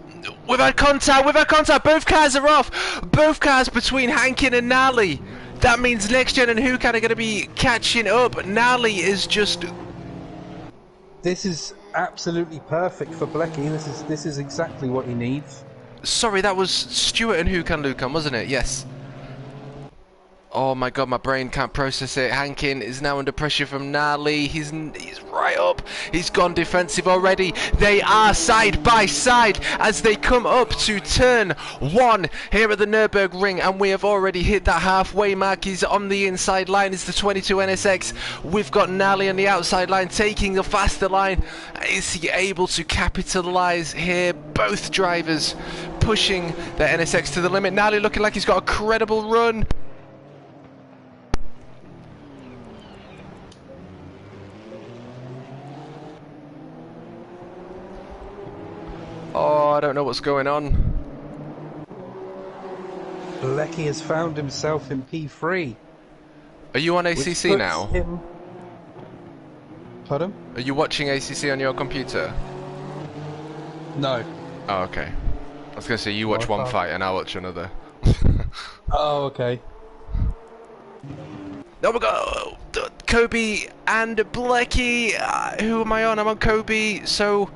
we've had contact, both cars are off! Both cars between Hankin and Gnarly! That means Next Gen and Lucan are going to be catching up. Gnarly is just. This is absolutely perfect for Blecky. This is exactly what he needs. Sorry, that was Stewart and Lucan, wasn't it? Yes. Oh my god, my brain can't process it. Hankin is now under pressure from Gnarly. He's right up. He's gone defensive already. They are side by side as they come up to turn 1 here at the Nürburgring, and we have already hit that halfway mark. He's on the inside line. It's the 22 NSX. We've got Nali on the outside line taking the faster line. Is he able to capitalise here? Both drivers pushing the NSX to the limit. Nali looking like he's got a credible run. Oh, I don't know what's going on. Lecky has found himself in P3. Are you on ACC now? Pardon? Are you watching ACC on your computer? No. Oh, okay. I was going to say, you watch one fight and I'll watch another. Oh, okay. There we go! Kobe and Blecky. Who am I on? I'm on Kobe, so...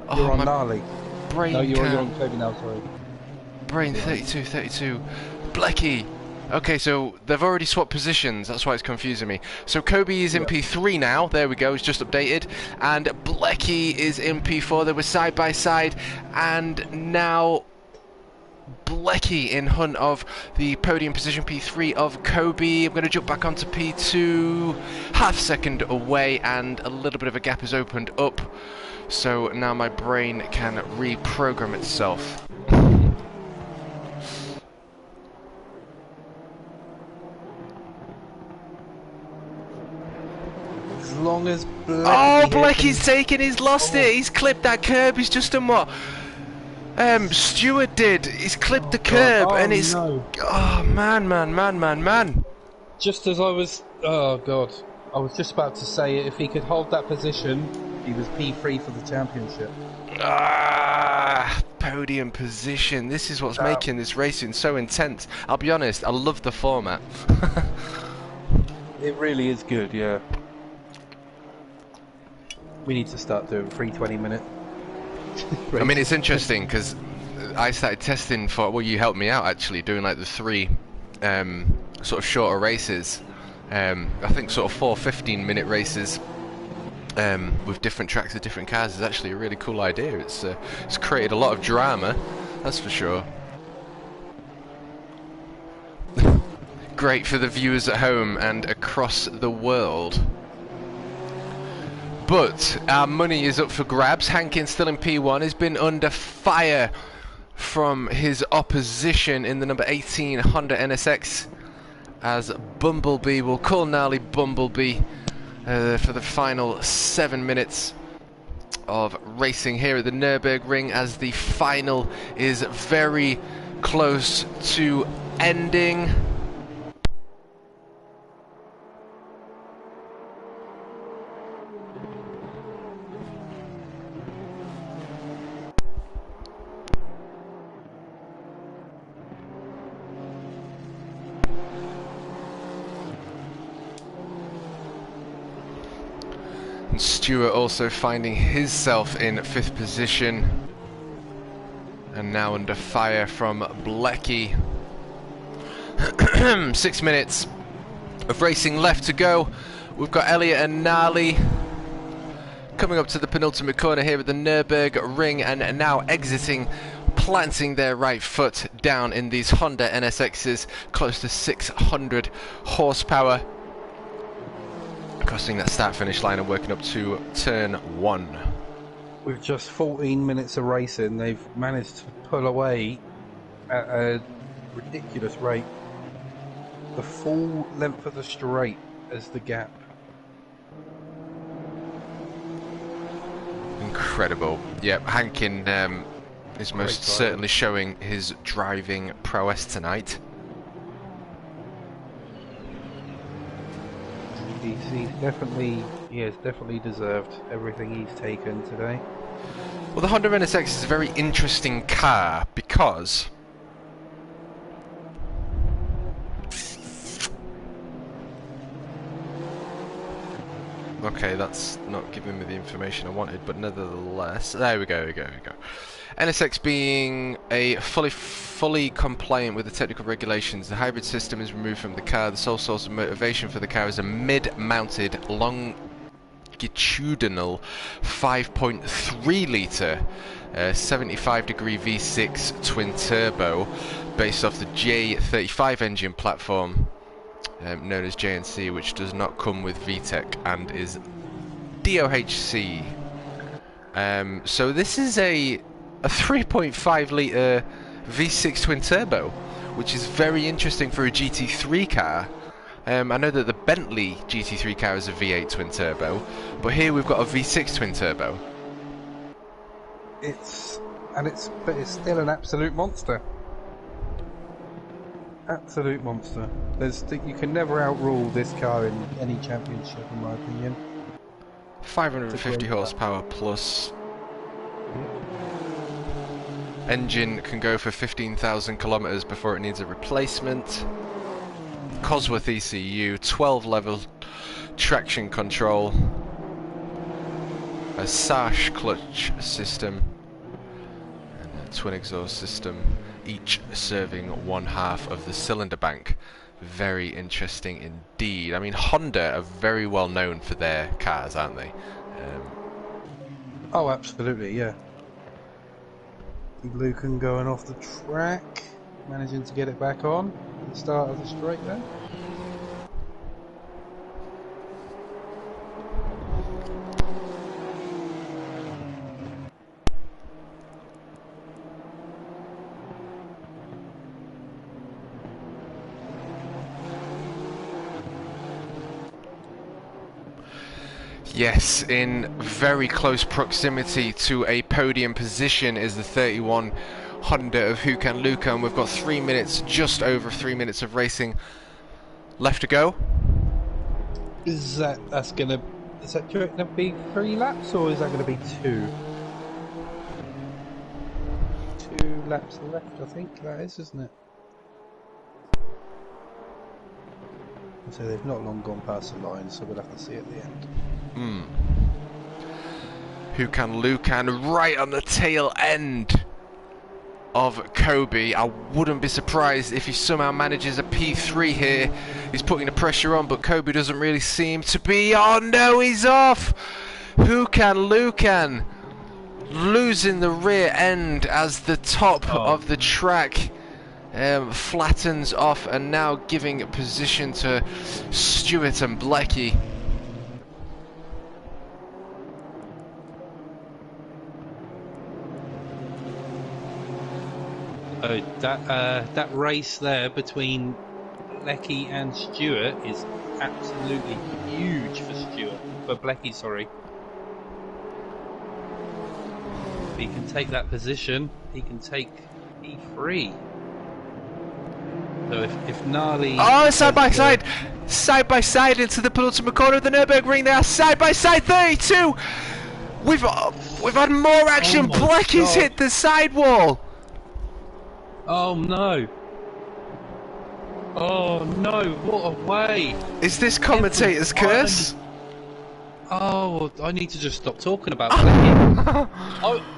Oh, You're on Gnarly. Brain No, you're can... on Kobe now, sorry. Brain 32. Blecky! Okay, so they've already swapped positions, that's why it's confusing me. So Kobe is in P3 now, there we go, he's just updated. And Blecky is in P4, they were side by side. And now Blecky in hunt of the podium position, P3 of Kobe. I'm going to jump back onto P2, half second away, and a little bit of a gap has opened up. So now my brain can reprogram itself. As long as Blecky's taken, he's lost it, he's clipped that curb, he's just done what Stewart did, he's clipped the curb, and it's... No. Oh, man. Just as I was... Oh, God. I was just about to say, if he could hold that position, he was P3 for the championship. Podium position, this is what's making this racing so intense. I'll be honest, I love the format. It really is good, yeah. We need to start doing 320-minute. I mean, it's interesting because I started testing for, well, you helped me out actually, doing like the 3 sort of shorter races. I think sort of 4 15-minute races with different tracks of different cars is actually a really cool idea. It's created a lot of drama, that's for sure. Great for the viewers at home and across the world. But our money is up for grabs. Hankin still in P1 has been under fire from his opposition in the number 18 Honda NSX, as Bumblebee, will call Gnarly Bumblebee, for the final 7 minutes of racing here at the Nürburgring, as the final is very close to ending. And Stewart also finding himself in 5th position, and now under fire from Blecky. 6 minutes of racing left to go. We've got Elliot and Gnarly coming up to the penultimate corner here at the Nürburgring, and now exiting, planting their right foot down in these Honda NSXs, close to 600 horsepower. Crossing that start-finish line and working up to turn 1. With just 14 minutes of racing, they've managed to pull away at a ridiculous rate. The full length of the straight as the gap. Incredible. Yep, Hankin is most certainly showing his driving prowess tonight. He has definitely deserved everything he's taken today. Well, the Honda NSX is a very interesting car because okay, that's not giving me the information I wanted, but nevertheless, there we go. NSX being a fully compliant with the technical regulations, the hybrid system is removed from the car. The sole source of motivation for the car is a mid-mounted long longitudinal 5.3 litre 75 degree V6 twin turbo based off the J35 engine platform known as JNC, which does not come with VTEC and is DOHC. So this is a 3.5 litre V6 twin turbo, which is very interesting for a GT3 car. I know that the Bentley GT3 car is a V8 twin turbo, but here we've got a V6 twin turbo. But it's still an absolute monster. Absolute monster. You can never outrule this car in any championship, in my opinion. 550 horsepower plus. Engine can go for 15,000 kilometers before it needs a replacement. Cosworth ECU, 12 level traction control, a sash clutch system, and a twin exhaust system, each serving one half of the cylinder bank. Very interesting indeed. I mean, Honda are very well known for their cars, aren't they? Oh, absolutely, yeah. Lucan going off the track, managing to get it back on at the start of the straight there. Yes, in very close proximity to a podium position is the 31 Honda of Hukan Lukan. We've got 3 minutes, just over 3 minutes of racing left to go. Is that going to be 3 laps, or is that going to be 2? 2 laps left, I think that is, isn't it? So they've not long gone past the line, so we'll have to see at the end. Hukan Lukan right on the tail end of Kobe. I wouldn't be surprised if he somehow manages a P3 here. He's putting the pressure on, but Kobe doesn't really seem to be. Oh no, he's off! Hukan Lukan losing the rear end as the top of the track flattens off, and now giving position to Stewart and Blecky. Oh, that race there between Blecky and Stewart is absolutely huge for Blecky, sorry. If he can take that position, he can take P3. So if Gnarly... Oh, side by side into the penultimate corner of the Nürburgring. They are side by side, 32. We've had more action. Oh Blecky's hit the sidewall. Oh no! Oh no! What a way! Is this commentator's curse? Oh, I need to just stop talking about Blecky.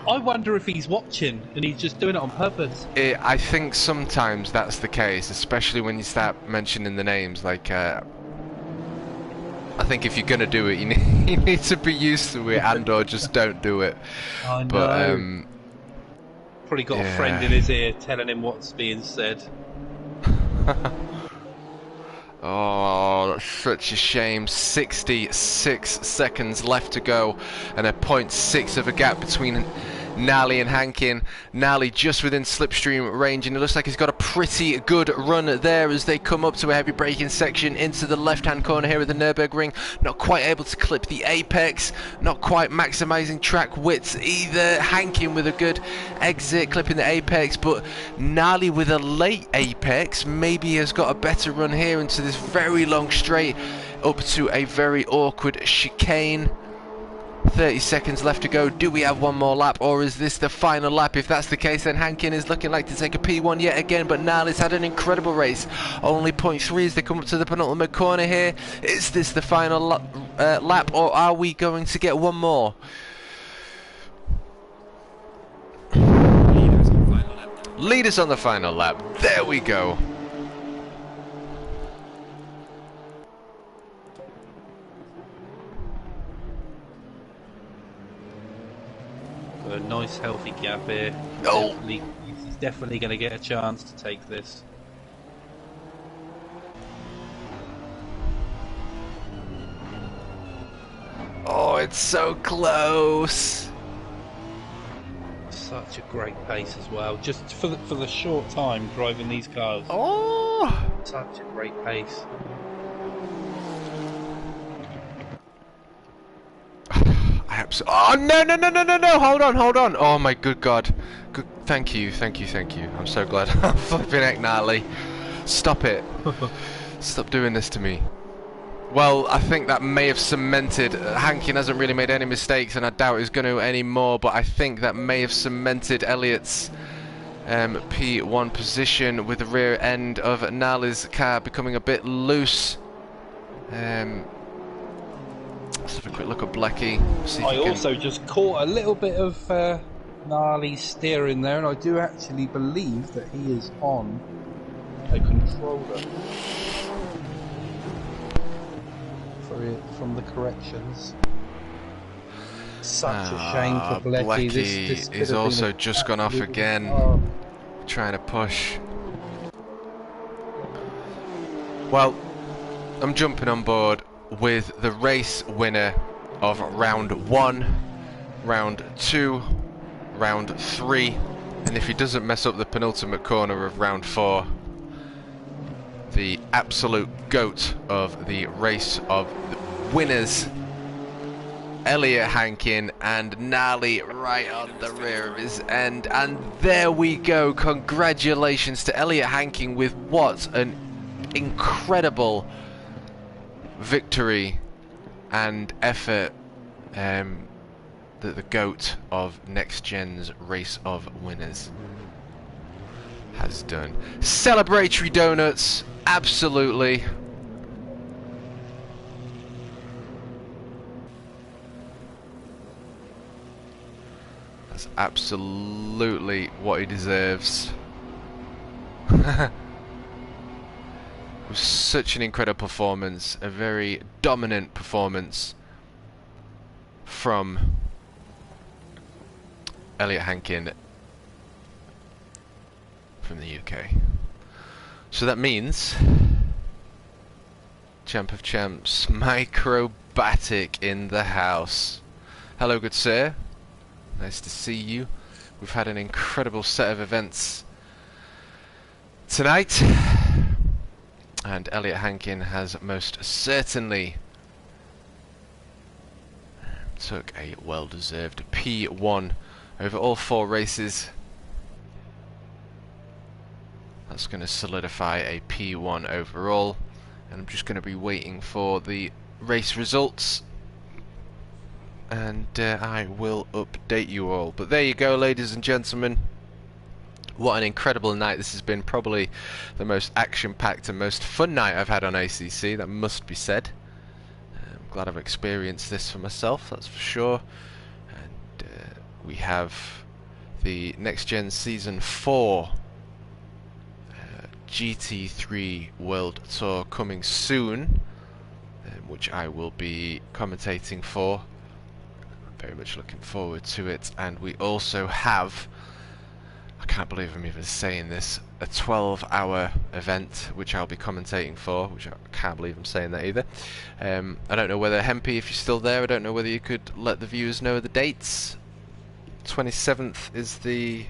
I wonder if he's watching and he's just doing it on purpose. I think sometimes that's the case, especially when you start mentioning the names. Like, I think if you're gonna do it, you need to be used to it, and/or just don't do it. I know. But probably got a friend in his ear telling him what's being said. Oh, that's such a shame. 66 seconds left to go, and a 0.6 of a gap between Gnarly and Hankin. Gnarly just within slipstream range, and it looks like he's got a pretty good run there as they come up to a heavy braking section into the left-hand corner here of the Nürburgring. Not quite able to clip the apex, not quite maximising track widths either. Hankin with a good exit, clipping the apex, but Gnarly with a late apex maybe has got a better run here into this very long straight up to a very awkward chicane. 30 seconds left to go. Do we have one more lap, or is this the final lap? If that's the case, then Hankin is looking like to take a P1 yet again, but Gnarly's had an incredible race. Only 0.3 as they come up to the penultimate corner here. Is this the final lap, or are we going to get one more? Leaders on the final lap. There we go. So a nice healthy gap here. Oh. He's definitely going to get a chance to take this. Oh, it's so close. Such a great pace as well. Just for the short time driving these cars. Oh. Such a great pace. Oh, no. Hold on. Oh, my good God. Good. Thank you. I'm so glad. I'm flipping heck gnarly. Stop it. Stop doing this to me. Well, I think that may have cemented... Hankin hasn't really made any mistakes, and I doubt he's going to anymore, but I think that may have cemented Elliott's P1 position, with the rear end of Nali's car becoming a bit loose. Let's have a quick look at Blecky. I also just caught a little bit of gnarly steering there, and I do actually believe that he is on a controller from the corrections. Such a shame for Blecky. This He's also just gone off again, trying to push. Well, I'm jumping on board with the race winner of round 1, round 2, round 3, and if he doesn't mess up the penultimate corner of round 4, the absolute GOAT of the race of the winners, Elliott Hankin, and Nali right on the rear of his end. And there we go. Congratulations to Elliott Hankin with what an incredible victory and effort that the GOAT of NXTGEN's race of winners has done. Celebratory donuts, absolutely. That's absolutely what he deserves. It was such an incredible performance, a very dominant performance from Elliott Hankin from the UK. So that means Champ of Champs, Microbatic in the house. Hello, good sir. Nice to see you. We've had an incredible set of events tonight, and Elliott Hankin has most certainly took a well-deserved P1 over all 4 races. That's going to solidify a P1 overall, and I'm just going to be waiting for the race results, and I will update you all. But there you go, ladies and gentlemen. What an incredible night this has been. Probably the most action-packed and most fun night I've had on ACC, that must be said. I'm glad I've experienced this for myself, that's for sure. And we have the NXTGEN Season 4 GT3 World Tour coming soon, which I will be commentating for. Very much looking forward to it. And we also have, I can't believe I'm even saying this, a 12-hour event which I'll be commentating for, which I can't believe I'm saying that either. I don't know whether, Hempy, if you're still there, I don't know whether you could let the viewers know the dates. 27th is the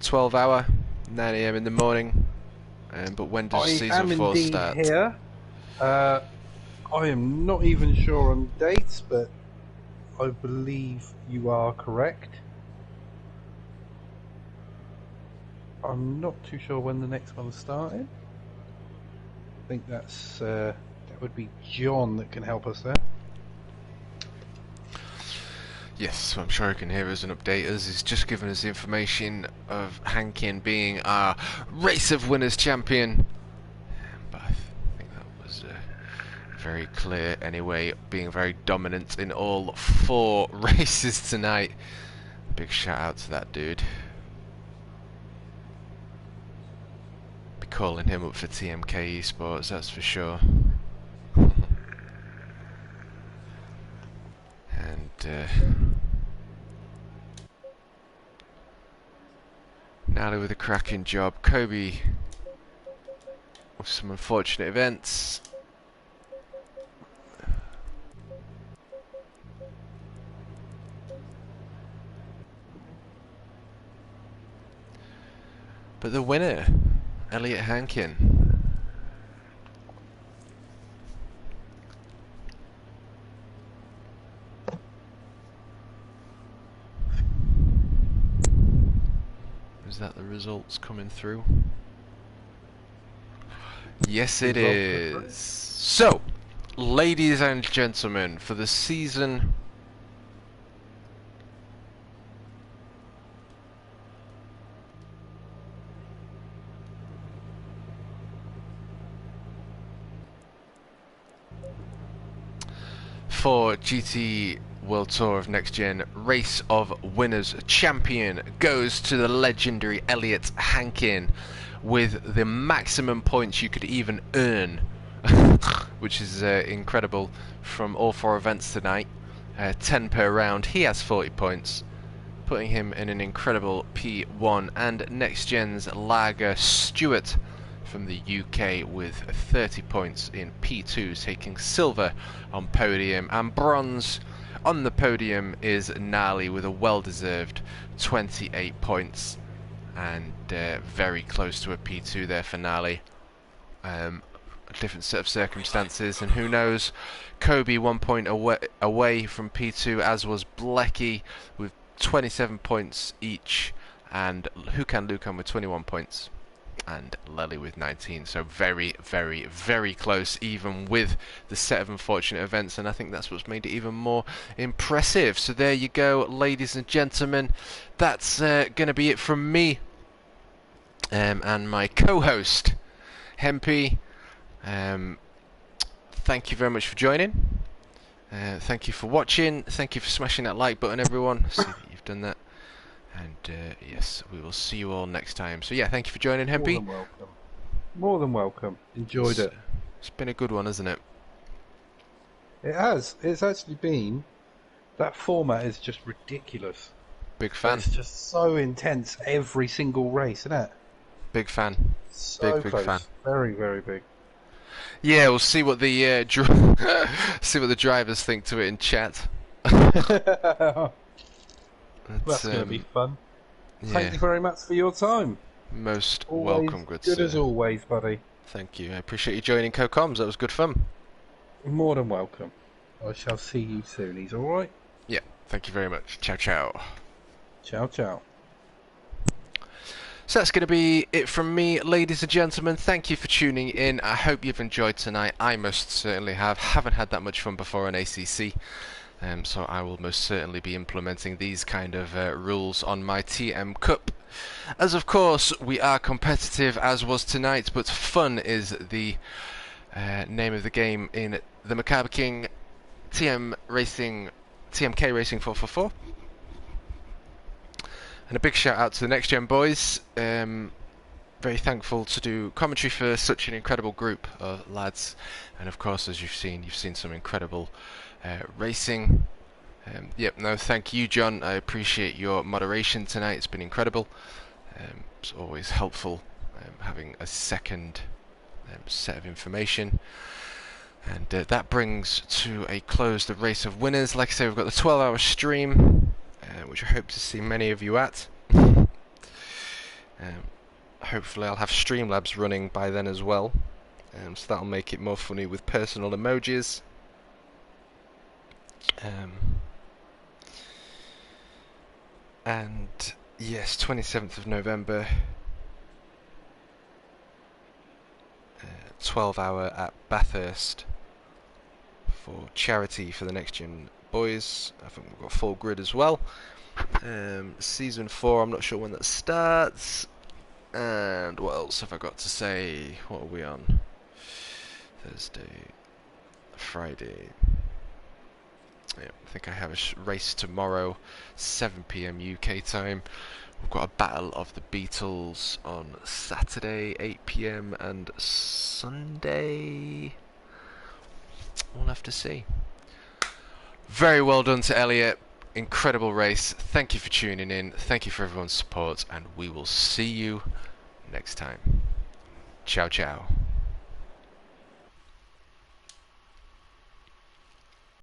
12-hour, 9 AM in the morning. But when does Season 4 start? Here. I am not even sure on dates, but I believe you are correct. I'm not too sure when the next one started. I think that's that would be John that can help us there. Yes, I'm sure he can hear us and update us. He's just given us the information of Hankin being our Race of Winners champion. But I think that was very clear anyway, being very dominant in all 4 races tonight. Big shout out to that dude. Be calling him up for TMK eSports, that's for sure. And Nally with a cracking job. Kobe with some unfortunate events. But the winner, Elliot Hankin. Is that the results coming through? Yes, it is. So, ladies and gentlemen, for the season for GT World Tour of Next Gen Race of Winners champion goes to the legendary Elliot Hankin with the maximum points you could even earn, which is incredible, from all 4 events tonight. 10 per round. He has 40 points, putting him in an incredible P1. And Next Gen's Lager Stewart from the UK with 30 points in P2, taking silver on podium, and bronze on the podium is Nally with a well-deserved 28 points, and very close to a P2 there for Nally. A different set of circumstances, and who knows, Kobe 1 point away from P2, as was Blecky with 27 points each, and Lukan with 21 points. And Lely with 19, so very, very, very close, even with the set of unfortunate events, and I think that's what's made it even more impressive. So there you go, ladies and gentlemen, that's going to be it from me and my co-host, Hempy. Thank you very much for joining. Thank you for watching. Thank you for smashing that like button, everyone. I see that you've done that. And yes, we will see you all next time. So yeah, thank you for joining, Hempy. More than welcome. More than welcome. Enjoyed it. It's been a good one, hasn't it? It has. It's actually been. That format is just ridiculous. Big fan. It's just so intense every single race, isn't it? Big fan. So big close. Fan. Very, very big. Yeah, we'll see what the see what the drivers think to it in chat. That's going to be fun. Yeah. Thank you very much for your time. Most Always welcome, good sir. sir. As always, buddy. Thank you. I appreciate you joining CoComs. That was good fun. More than welcome. I shall see you soon. He's all right. Yeah. Thank you very much. Ciao, ciao. Ciao, ciao. So that's going to be it from me, ladies and gentlemen. Thank you for tuning in. I hope you've enjoyed tonight. I most certainly have. Haven't had that much fun before on ACC. So I will most certainly be implementing these kind of rules on my TMKup. As of course, we are competitive, as was tonight, but fun is the name of the game in the Macabre King TMK Racing 444. And a big shout out to the Next Gen boys. Very thankful to do commentary for such an incredible group of lads. And of course, as you've seen some incredible racing. Yep, no, thank you, John. I appreciate your moderation tonight. It's been incredible. It's always helpful having a second set of information. And that brings to a close the Race of Winners. Like I say, we've got the 12-hour stream, which I hope to see many of you at. Hopefully I'll have Streamlabs running by then as well. So that'll make it more funny with personal emojis. And yes, 27th of November, 12-hour at Bathurst for charity for the Next Gen boys. I think we've got a full grid as well. Season 4, I'm not sure when that starts. And what else have I got to say? What are we on? Thursday, Friday. Yeah, I think I have a race tomorrow, 7 PM UK time. We've got a Battle of the Beatles on Saturday, 8 PM, and Sunday, we'll have to see. Very well done to Elliot. incredible race. Thank you for tuning in. Thank you for everyone's support, and we will see you next time. Ciao, ciao.